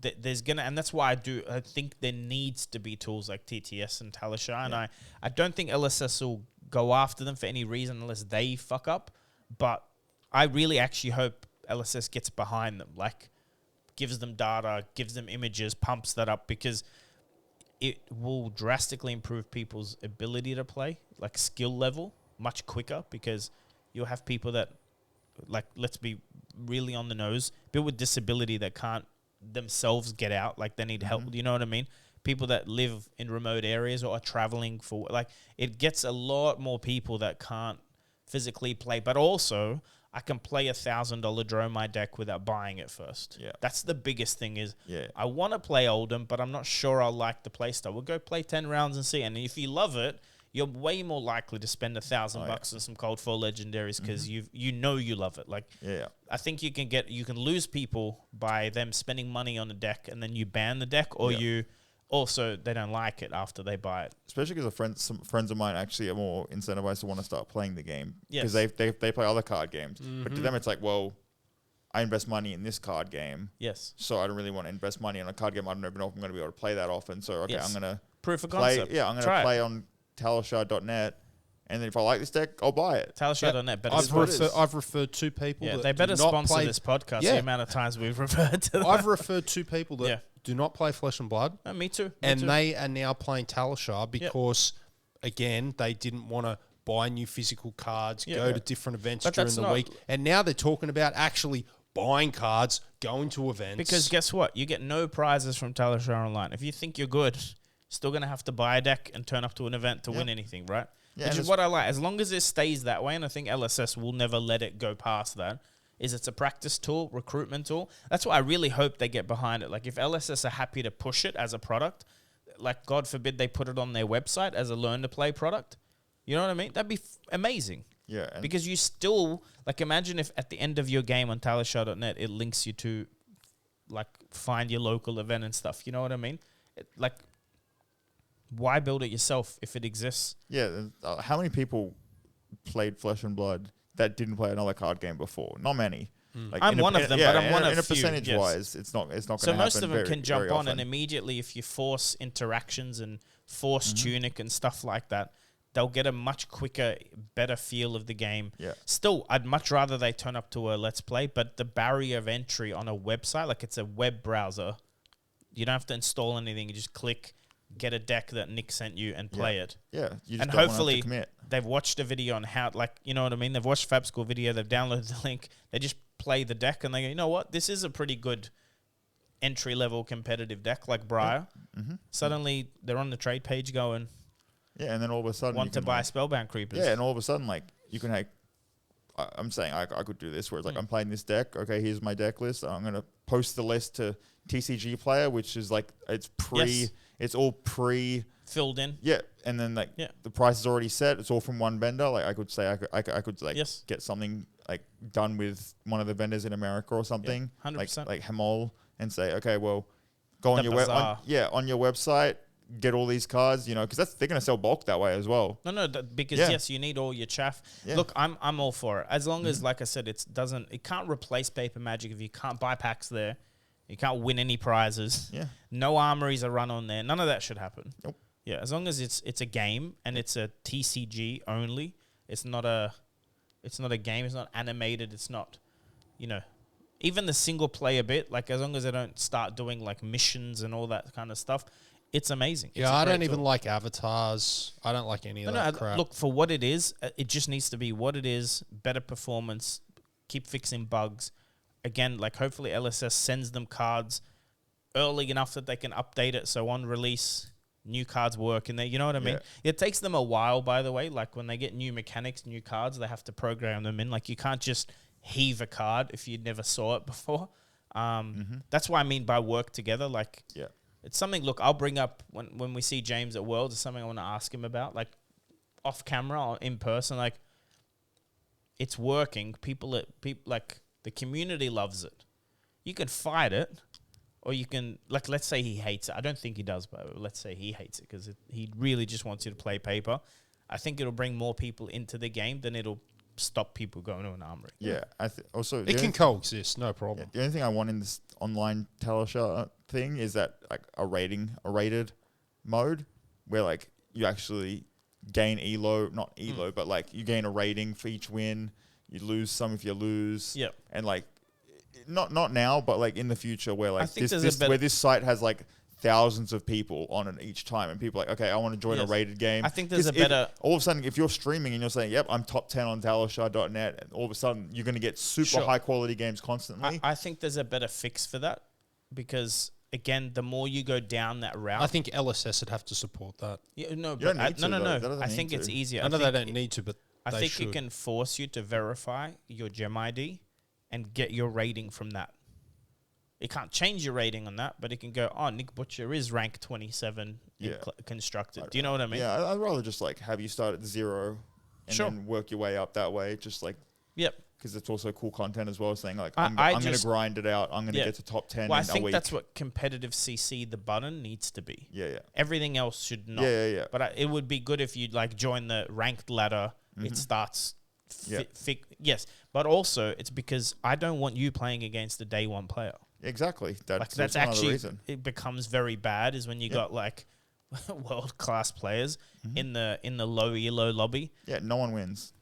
there's and that's why I think there needs to be tools like TTS and Talishar, and I don't think LSS will go after them for any reason unless they fuck up. But I really actually hope LSS gets behind them. Like, gives them data, gives them images, pumps that up, because it will drastically improve people's ability to play, like skill level, much quicker, because you'll have people that, like, let's be really on the nose, people with disability that can't themselves get out, like they need help, you know what I mean? People that live in remote areas or are traveling for, like, it gets a lot more people that can't physically play, but also I can play $1,000 draw my deck without buying it first. Yeah. That's the biggest thing is Yeah. I want to play Oldham, but I'm not sure I'll like the play style. We'll go play 10 rounds and see. And if you love it, you're way more likely to spend $1,000 bucks on some Cold 4 legendaries because you know you love it. Like, I think you can lose people by them spending money on a deck and then you ban the deck, or you also they don't like it after they buy it. Especially because some friends of mine actually are more incentivized to want to start playing the game because Yes. they play other card games. But to them, it's like, well, I invest money in this card game, Yes. so I don't really want to invest money on a card game. I don't even know if I'm going to be able to play that often. So okay, Yes. I'm going to Proof of play. concept. Yeah, I'm going to play on talishard.net, and then if I like this deck, I'll buy it. Talishard.net. I've referred two people. Yeah, that they better do not sponsor play, this podcast. Yeah. The amount of times we've referred to them. I've referred two people that do not play Flesh and Blood, Me too. and they are now playing Talishar because, again, they didn't want to buy new physical cards, go to different events But during that's the not- week, and now they're talking about actually buying cards, going to events. Because guess what? You get no prizes from Talishar Online. If you think you're good, you're still going to have to buy a deck and turn up to an event to win anything, right? Yeah, Which is what I like. As long as it stays that way, and I think LSS will never let it go past that, is it's a practice tool, recruitment tool. That's why I really hope they get behind it. Like, if LSS are happy to push it as a product, like, God forbid they put it on their website as a learn-to-play product. You know what I mean? That'd be amazing. Yeah, and Because you still, like, imagine if at the end of your game on talishar.net, it links you to, like, find your local event and stuff. You know what I mean? Like, why build it yourself if it exists? yeah. How many people played Flesh and Blood that didn't play another card game before? Not many. Like I'm one of them, but I'm one of in a few, percentage yes. wise, it's not going to happen. So most of them can jump very on, often. and immediately, if you force interactions and force tunic and stuff like that, they'll get a much quicker, better feel of the game. Yeah. Still, I'd much rather they turn up to a Let's Play, but the barrier of entry on a website, like it's a web browser, you don't have to install anything. You just click, get a deck that Nick sent you, and play it. Yeah, you just And don't want to hopefully commit. they've watched a video on how, like, you know what I mean? They've watched Fab School video, they've downloaded the link, they just play the deck, and they go, you know what? This is a pretty good entry-level competitive deck, like Briar. Suddenly, they're on the trade page going, Yeah, and then all of a sudden want you to can, buy like, Spellbound Creepers. Yeah, and all of a sudden, like, you can, like, I'm saying I could do this where it's like, I'm playing this deck. Okay, here's my deck list. I'm going to post the list to TCG Player, which is like, it's all pre. Filled in. Yeah, and then, like, the price is already set. It's all from one vendor. Like, I could say I could like, get something, like, done with one of the vendors in America or something. 100%. Like Hamol, and say, okay, well, go on The your bazaar. on your website, get all these cards, you know, because they're going to sell bulk that way as well. No, because yes, you need all your chaff. Yeah. Look, I'm all for it. As long as, like I said, it can't replace Paper Magic if you can't buy packs there. You can't win any prizes. Yeah. No armories are run on there. None of that should happen. Nope. Yeah, as long as it's a game and it's a TCG only. It's not a game. It's not animated. It's not, you know, even the single player bit. Like, as long as they don't start doing like missions and all that kind of stuff, it's amazing. Yeah, I don't even like avatars. I don't like any of that crap. Look, for what it is, it just needs to be what it is. Better performance. Keep fixing bugs. Again, like, hopefully LSS sends them cards early enough that they can update it. So on release, new cards work in there. You know what I mean? Yeah. It takes them a while, by the way. Like, when they get new mechanics, new cards, they have to program them in. Like, you can't just heave a card if you never saw it before. That's what I mean by work together. Like, it's something, look, I'll bring up when we see James at Worlds. It's something I want to ask him about, like, off camera or in person. Like, it's working. People like, the community loves it. You can fight it, or you can, like, let's say he hates it. I don't think he does, but let's say he hates it because he really just wants you to play paper. I think it'll bring more people into the game than it'll stop people going to an armory. Yeah. Also, it can coexist, no problem. The only thing I want in this online Talishar thing is that, like, a rated mode where, like, you actually gain not elo, but, like, you gain a rating for each win. You lose some if you lose. Yep. And, like, not now, but like in the future, where I like think there's a better- where this site has like thousands of people on it each time, and people are like, okay, I want to join a Yes. rated game. I think there's 'Cause a better- all of a sudden, if you're streaming and you're saying, yep, I'm top 10 on Talishar.net, and all of a sudden you're going to get super Sure. high quality games constantly. I think there's a better fix for that because again, the more you go down that route, I think LSS would have to support that. yeah, no, You but don't need to, no. though. That doesn't I need think it's to. easier. I know they think don't need to, but I they think should. it can force you to verify your gem ID and get your rating from that. It can't change your rating on that, but it can go, oh, Nick Butcher is rank 27 in Yeah. constructed. Do you know what I mean? Yeah, I'd rather just like have you start at 0 and Sure. then work your way up that way. Just like, Yep. because it's also cool content as well, saying like, I I'm going to just- grind it out. I'm going to Yeah. get to top 10 Well, I in a think week. that's what competitive CC, the button, needs to be. Yeah. Everything else should not. Yeah. But it would be good if you'd like join the ranked ladder. It starts. Yeah. Yes, but also it's because I don't want you playing against a day one player. Exactly. Like that's another actually reason. it becomes very bad is when you got like world class players in the low elo lobby. Yeah, no one wins.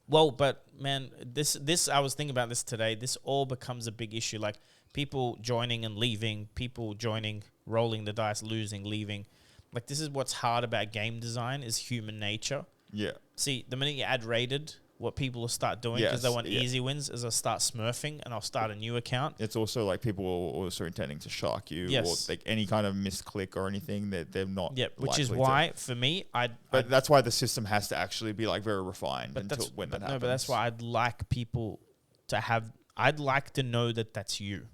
Well, but man, this I was thinking about this today. This all becomes a big issue. Like people joining and leaving, people joining, rolling the dice, losing, leaving. Like this is what's hard about game design is human nature. Yeah. See, the minute you add rated, what people will start doing because they Yes, want yeah. easy wins is I'll start smurfing and I'll start a new account. It's also like people are also intending to shark you Yes. or like any kind of misclick or anything that they're not. Yep, which is likely to. why for me, But that's why the system has to actually be like very refined But until that's when that no, happens. but that's why I'd like people to have. I'd like to know that that's you,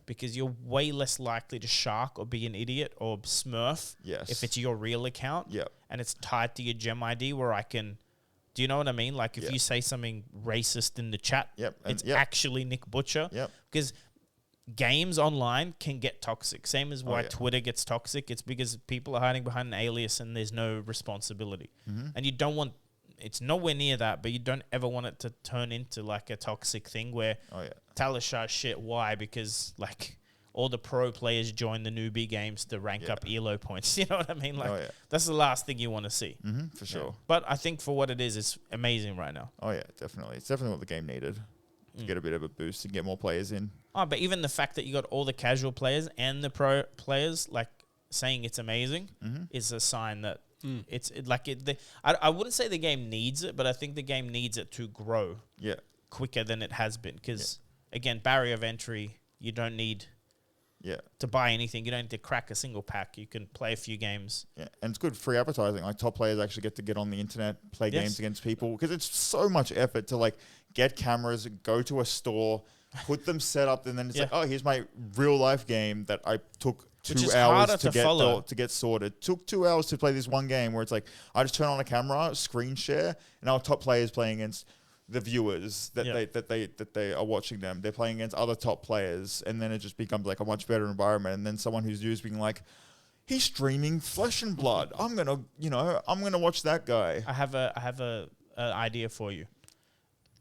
because you're way less likely to shark or be an idiot or smurf Yes. if it's your real account. Yep. And it's tied to your gem ID, where I can. Do you know what I mean? Like if Yeah. you say something racist in the chat, Yep, and- it's yep. actually Nick Butcher. Yep. Because games online can get toxic. Same as why yeah. Twitter gets toxic. It's because people are hiding behind an alias and there's no responsibility. Mm-hmm. And you don't want, it's nowhere near that, but you don't ever want it to turn into like a toxic thing where Oh yeah. Talishar shit. Why? Because like all the pro players join the newbie games to rank Yeah. up ELO points. You know what I mean? Like Oh, yeah. that's the last thing you want to see. For sure. But I think for what it is, it's amazing right now. Oh yeah, definitely. It's definitely what the game needed to get a bit of a boost and get more players in. Oh, but even the fact that you got all the casual players and the pro players like saying it's amazing is a sign that I wouldn't say the game needs it, but I think the game needs it to grow Yeah. quicker than it has been. Because again, barrier of entry, you don't need Yeah. to buy anything. You don't need to crack a single pack. You can play a few games. Yeah, and it's good free advertising. Like top players actually get on the internet, play Yes. games against people because it's so much effort to like get cameras, go to a store, put them set up, and then it's like, oh, here's my real life game that I took Which 2 is hours harder to to follow. get to get sorted. Took 2 hours to play this one game where it's like I just turn on a camera, screen share, and our top players playing against the viewers that they are watching them. They're playing against other top players, and then it just becomes like a much better environment. And then someone who's used being like, he's streaming Flesh and Blood. I'm gonna watch that guy. I have a idea for you.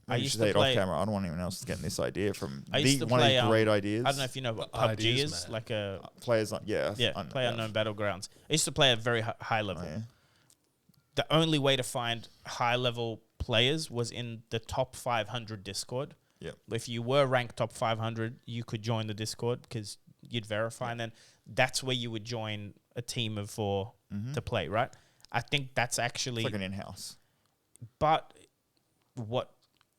I Maybe you used should to say it play. off camera. I don't want anyone else getting this idea from I used to one play, of the great ideas. I don't know if you know what PUBG Ideas, is, man. like a Players, yeah, play unknown battlegrounds. I used to play at very high level. Oh, yeah. The only way to find high level players was in the top 500 Discord. Yep. If you were ranked top 500, you could join the Discord because you'd verify, and then that's where you would join a team of 4 to play. Right? I think that's actually. It's like an in-house. But what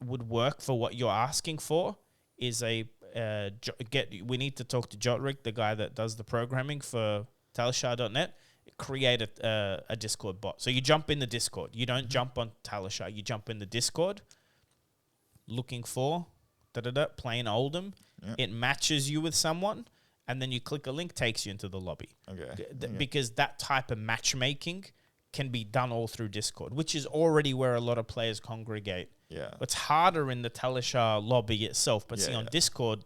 would work for what you're asking for is we need to talk to Jotrick, the guy that does the programming for Talishar.net, create a Discord bot. So you jump in the Discord. You don't jump on Talishar. You jump in the Discord looking for playing Oldham. Yeah. It matches you with someone, and then you click a link, takes you into the lobby. Okay. Because that type of matchmaking can be done all through Discord, which is already where a lot of players congregate. Yeah. It's harder in the Talishar lobby itself, but see Yeah, on yeah. Discord,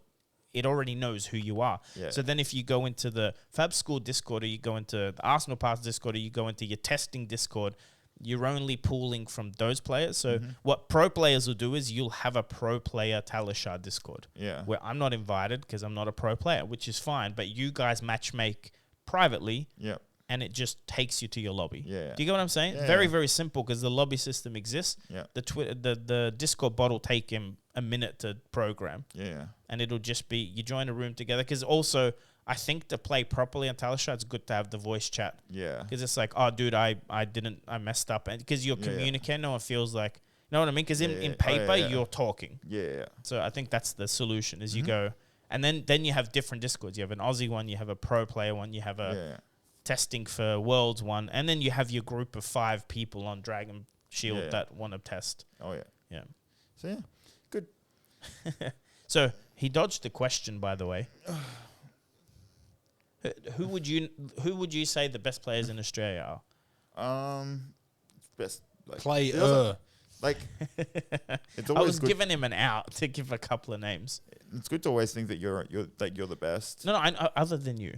it already knows who you are. Yeah. So then if you go into the Fab School Discord, or you go into the Arsenal Pass Discord, or you go into your testing Discord, you're only pooling from those players. So what pro players will do is you'll have a pro player Talishar Discord. Yeah. Where I'm not invited because I'm not a pro player, which is fine. But you guys matchmake privately, Yep. and it just takes you to your lobby. Yeah. Do you get what I'm saying? Yeah. Very, very simple because the lobby system exists. Yeah. The Discord bot will take him a minute to program, Yeah. and it'll just be you join a room together. Because also, I think to play properly on Talisha, it's good to have the voice chat. Yeah. Because it's like, oh, dude, I messed up, and because you're communicating, no one feels like, you know what I mean? Because in paper, you're talking. Yeah. So I think that's the solution: is you go, and then you have different Discords. You have an Aussie one, you have a pro player one, you have a testing for Worlds one, and then you have your group of 5 people on Dragon Shield that want to test. Oh yeah. Yeah. So yeah, good. So he dodged the question, by the way. Who would you say the best players in Australia are? Best like, Player. Like it's I always was good. giving him an out to give a couple of names. It's good to always think that you're the best. No, I other than you.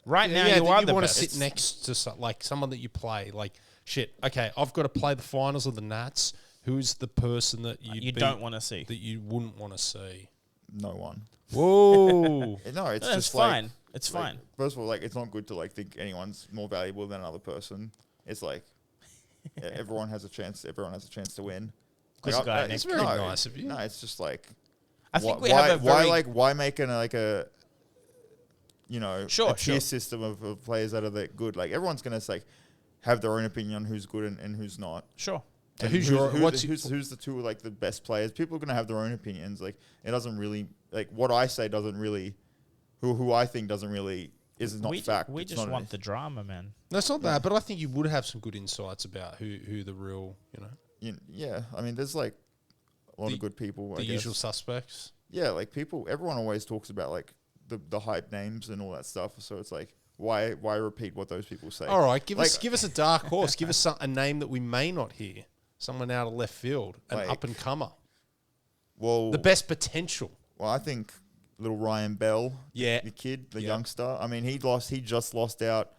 Right now, Yeah, you are the want best. to sit next to someone that you play. Like, shit, okay, I've got to play the finals of the Nats. Who's the person that you don't want to see? that you wouldn't want to see? No one. Whoa. No, it's It's just fine. like, It's like, fine. First of all, like it's not good to like think anyone's more valuable than another person. It's like everyone has a chance. Everyone has a chance to win. This guy It's next very nice of you. No, it's just like I think we have a very why make a Sure, a tier sure. system of players that are that good? Like everyone's gonna like have their own opinion on who's good and who's not. sure. So And who's the two like the best players? People are gonna have their own opinions. Like it doesn't really like what I say doesn't really who I think doesn't really is not fact. We It's just not want the drama, man. No, it's not that, but I think you would have some good insights about who the real, yeah. I mean, there's like a lot of good people. the I guess. usual suspects. Yeah, like people. Everyone always talks about like the hype names and all that stuff. So it's like why repeat what those people say? All right, give Like- us a dark horse. Give us a name that we may not hear. Someone out of left field, an Like- up and comer, Well, the best potential. Well, I think little Ryan Bell, Yeah. the kid, the Yeah. youngster. I mean, he just lost out.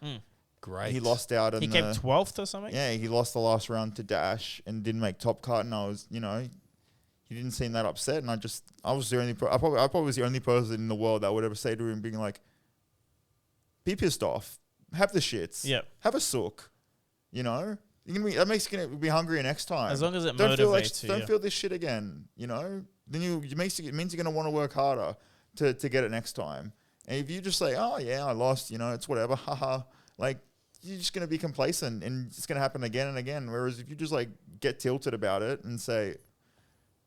Great. He lost out in He came 12th or something. Yeah, he lost the last round to Dash and didn't make top cut. And I was, he didn't seem that upset. And I was the only, I probably was the only person in the world that would ever say to him, being like, "Be pissed off, have the shits, Yep. have a sook, you know." That makes you gonna be hungrier next time. As long as it don't feel like, motivates you, Don't yeah. feel this shit again. Then it means you're gonna want to work harder to get it next time. And if you just say, "Oh yeah, I lost," it's whatever, haha, like you're just gonna be complacent and it's gonna happen again and again. Whereas if you just like get tilted about it and say,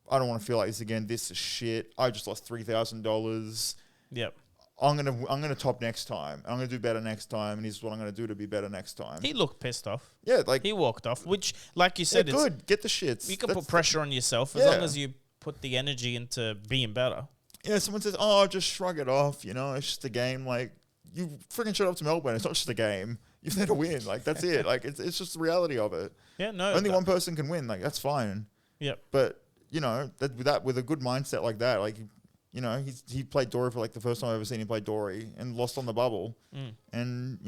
"I don't want to feel like this again. This is shit. I just lost $3,000. Yep. I'm gonna top next time. I'm gonna do better next time, and this is what I'm gonna do to be better next time." He looked pissed off. Yeah, like He walked off, which, like you said, it's, good. Get the shits. you can That's put pressure on yourself as Yeah. long as you put the energy into being better. someone says, "Oh, just shrug it off. It's just a game." Like you freaking showed up to Melbourne. It's not just a game. You've there to win. Like that's it. Like it's just the reality of it. Yeah, no. Only one person can win. Like that's fine. Yep. But with a good mindset like that, like he played Dory for like the first time I've ever seen him play Dory and lost on the bubble. And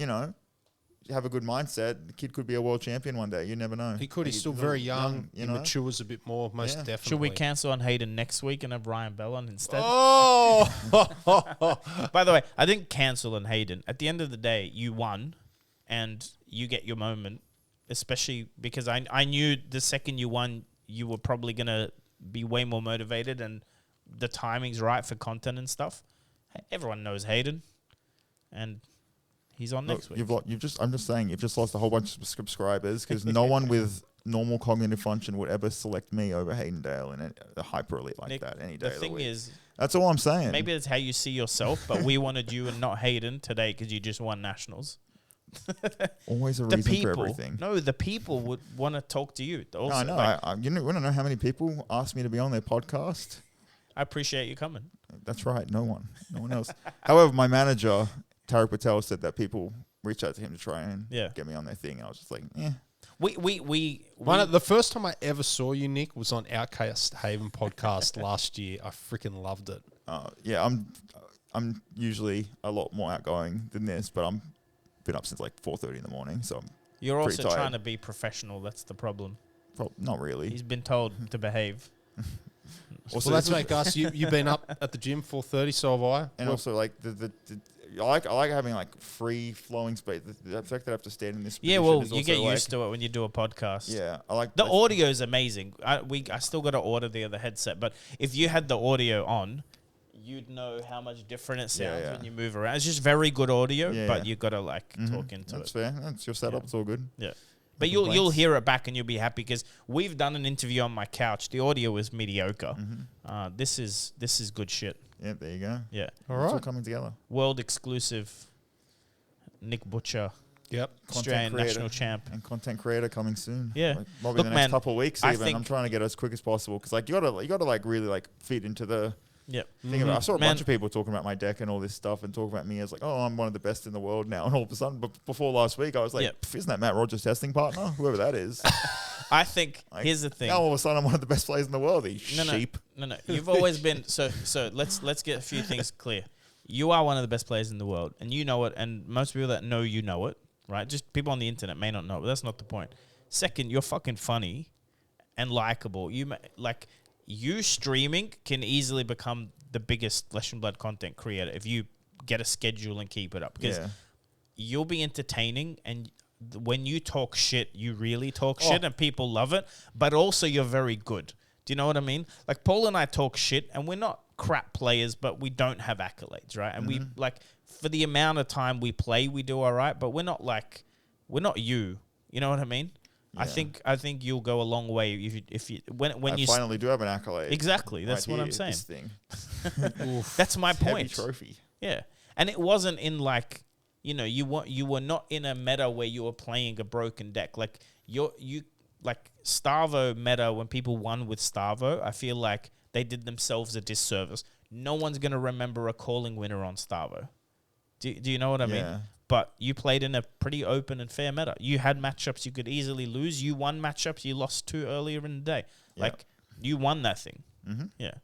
have a good mindset. The kid could be a world champion one day. You never know. He could. He's still very young. He matures a bit more, most definitely. Should we cancel on Hayden next week and have Ryan Bell on instead? Oh! By the way, I didn't cancel on Hayden. At the end of the day, you won and you get your moment, especially because I knew the second you won, you were probably going to be way more motivated and the timing's right for content and stuff. Everyone knows Hayden and he's on next week. I'm just saying, you've just lost a whole bunch of subscribers because no one with normal cognitive function would ever select me over Hayden Dale in a hyper elite like Nick, that any day the of thing the week. is, That's all I'm saying. maybe that's how you see yourself, but we wanted you and not Hayden today because you just won nationals. Always a The reason people, for everything. no, the people would want to talk to you. Also, I know. like, You want to know how many people asked me to be on their podcast? I appreciate you coming. That's right. No one else. However, my manager, Tariq Patel, said that people reached out to him to try and get me on their thing. I was just like, yeah. The first time I ever saw you, Nick, was on Outcast Haven podcast last year. I freaking loved it. Yeah, I'm usually a lot more outgoing than this, but I'm been up since like 4:30 in the morning, so You're pretty also tired. trying to be professional. That's the problem. Not really. He's been told to behave. Also, well, that's like us. You've been up at the gym 4:30, so have I. And also, like I like having like free flowing space. The fact that I have to stand in this. Yeah, position well, is you also, get like, used to it when you do a podcast. Yeah, I like The audio is amazing. I still got to order the other headset, but if you had the audio on, you'd know how much different it sounds when you move around. It's just very good audio, but you got to like talk into That's it. fair. That's your setup. It's all good. Yeah. But you'll hear it back and you'll be happy because we've done an interview on my couch. The audio is mediocre. This is good shit. Yeah, there you go. Yeah. All It's all right. coming together. World exclusive Nick Butcher, Yep. Australian creator. national champ. And content creator coming soon. Yeah. Like, probably Look, the next man, couple of weeks. I Even think- I'm trying to get as quick as possible because like you gotta like really like fit into the Yep. thing. I saw a Man. bunch of people talking about my deck and all this stuff and talking about me as like, oh, I'm one of the best in the world now. And all of a sudden, but before last week, I was like, Yep. isn't that Matt Rogers' testing partner? Whoever that is. I think Like, here's the thing. Now all of a sudden, I'm one of the best players in the world. These sheep. No. You've always been so. Let's get a few things clear. You are one of the best players in the world, and you know it. And most people that know you know it, right? Just people on the internet may not know it, but that's not the point. Second, you're fucking funny and likable. You streaming can easily become the biggest Flesh and Blood content creator if you get a schedule and keep it up because you'll be entertaining and when you talk shit, you really talk shit and people love it, but also you're very good. Do you know what I mean? Like Paul and I talk shit and we're not crap players, but we don't have accolades, right? And we like for the amount of time we play, we do all right, but we're not you. You know what I mean? Yeah. I think you'll go a long way if you when I you finally do have an accolade. exactly. That's right what here, I'm saying. This thing. That's my Heavy point. trophy. Yeah, and it wasn't in like you were not in a meta where you were playing a broken deck. Like you like Starvo meta when people won with Starvo. I feel like they did themselves a disservice. No one's gonna remember a calling winner on Starvo. Do you know what I mean? But you played in a pretty open and fair meta. You had matchups you could easily lose. You won matchups you lost to earlier in the day. Like you won that thing. Yeah.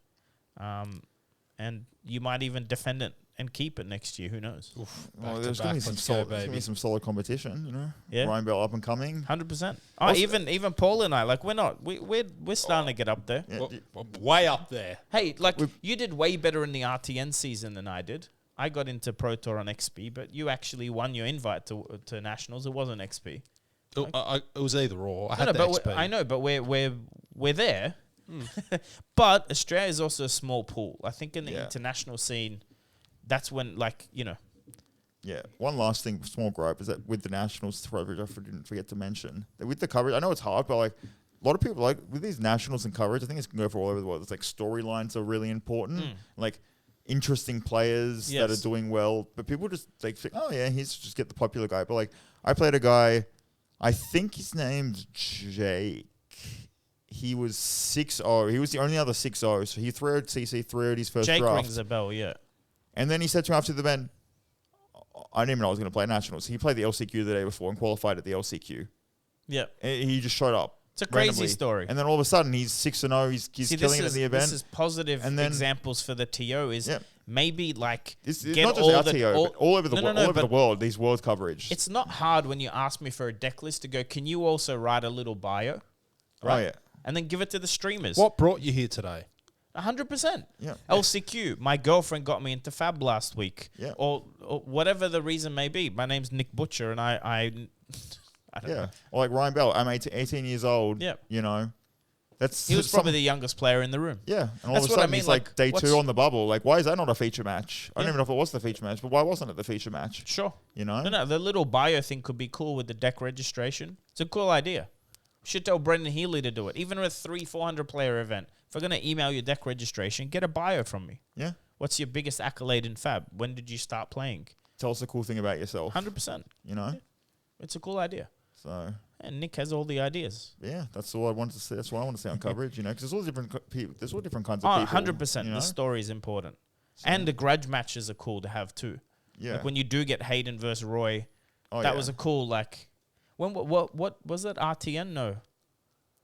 And you might even defend it and keep it next year. Who knows? Well, there's going to be some solid competition, you know. Yeah. Ryan Bell up and coming. 100%. Oh, even Paul and I, like we're starting to get up there. Yeah, Way up there. Hey, like you did way better in the RTN season than I did. I got into Pro Tour on XP, but you actually won your invite to Nationals. It wasn't XP. It was either or. I had No, the but XP. I know, but we're there. But Australia is also a small pool. I think in the international scene, that's when Yeah. One last thing, small gripe, is that with the Nationals coverage, I didn't forget to mention that with the coverage, I know it's hard, but like a lot of people like with these Nationals and coverage, I think it's going to go for all over the world. It's like storylines are really important. Like interesting players that are doing well, but people just like think, oh yeah, he's just get the popular guy. But like I played a guy, I think his name's Jake. He was 6-0. He was the only other 6-0. So he 3-0'd CC, 3-0'd his first Jake draft. rings a bell, yeah. And then he said to me after the event, I didn't even know I was going to play Nationals. He played the LCQ the day before and qualified at the LCQ. Yeah. And he just showed up. It's a crazy randomly. story. And then all of a sudden he's 6-0. He's killing it at the event. This is positive And then- examples for the TO is maybe like It's get not just all our the TO, but all over the world. All over the but world, these world coverage. it's not hard when you ask me for a deck list to go, can you also write a little bio? Oh yeah. And then give it to the streamers. What brought you here today? 100%. Yeah. LCQ. My girlfriend got me into Fab last week. Yeah. Or whatever the reason may be. My name's Nick Butcher and I don't know. Or like Ryan Bell. I'm 18 years old. Yeah. You know. That's He was probably the youngest player in the room. Yeah. And all That's of a what I sudden mean, he's like day what's- 2 on the bubble. Like, why is that not a feature match? I don't Yeah. even know if it was the feature match, but why wasn't it the feature match? Sure. You know? No, the little bio thing could be cool with the deck registration. It's a cool idea. Should tell Brendan Healy to do it. Even with a 300-400 player event. If we're going to email your deck registration, get a bio from me. Yeah. What's your biggest accolade in Fab? When did you start playing? Tell us a cool thing about yourself. 100%. You know? It's a cool idea. So, And Nick has all the ideas. yeah, that's all I wanted to see. That's what I want to see on coverage, you know? Because there's all different people. There's all different kinds of Oh, people. 100%. You know? The story is important. And the grudge matches are cool to have too. Yeah. Like when you do get Hayden versus Roy, Oh, that yeah. was a cool, like... What was it? RTN? No.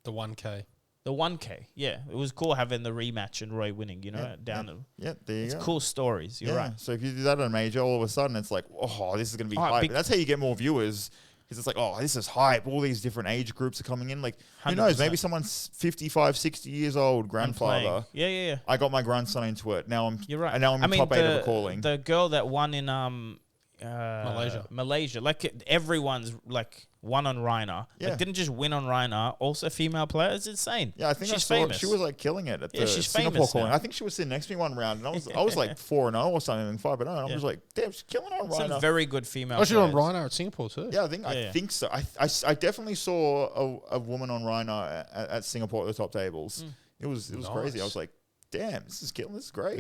The 1K. The 1K. Yeah. It was cool having the rematch and Roy winning, you know, Yeah, down yeah. to... Yeah, there you It's go. cool stories. You're right. So if you do that on a major, all of a sudden it's like, oh, this is going to be Oh, hype. That's how you get more viewers. because it's like, oh, this is hype. All these different age groups are coming in. Like, who knows? 100%. Maybe someone's 55, 60 years old, grandfather. Yeah. I got my grandson into it. Now I'm. You're right. And now I'm in top 8 of the calling. The girl that won in Malaysia. Like everyone's like won on Reiner. Yeah. Like, didn't just win on Reiner. Also, female player. It's insane. Yeah, I think she's I saw famous. she was like killing it at the she's Singapore famous calling. now. I think she was sitting next to me one round, and I was like 4-0 or something, 5-0. And I was like, damn, she's killing it on Some Reiner. very good female. Oh, she's on players. Rhino at Singapore too. Yeah, I think so. I definitely saw a woman on Reiner at Singapore at the top tables. It was Nice. crazy. I was like, damn, this is killing. This is great.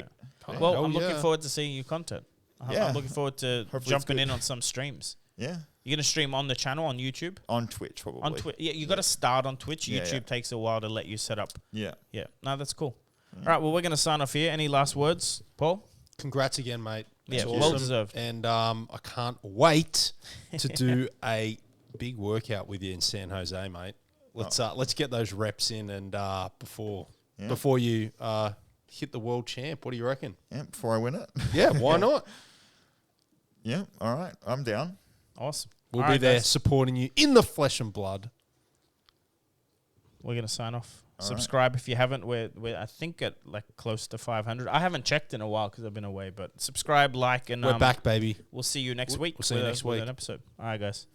Yeah. Well, Hell I'm looking yeah. forward to seeing your content. Yeah. I'm looking forward to Hopefully it's jumping good. in on some streams. Yeah, You're gonna stream on the channel on YouTube. on Twitch probably. On Twitch, yeah, you got to start on Twitch. Yeah, YouTube yeah. takes a while to let you set up. Yeah. Yeah, no, that's cool. All right, well, we're gonna sign off here. Any last words, Paul? Congrats again, mate. Yeah, It's well awesome. deserved. And I can't wait to do a big workout with you in San Jose, mate. Let's get those reps in and before you hit the world champ. What do you reckon? Yeah, before I win it. Yeah, why not? Yeah, all right. I'm down. Awesome. We'll All be right, there guys. supporting you in the flesh and blood. We're gonna sign off. All Subscribe if you haven't. We're I think at like close to 500. I haven't checked in a while because I've been away. But subscribe, like, and We're back, baby. We'll see you next week. we'll see you next with week. an episode. All right, guys.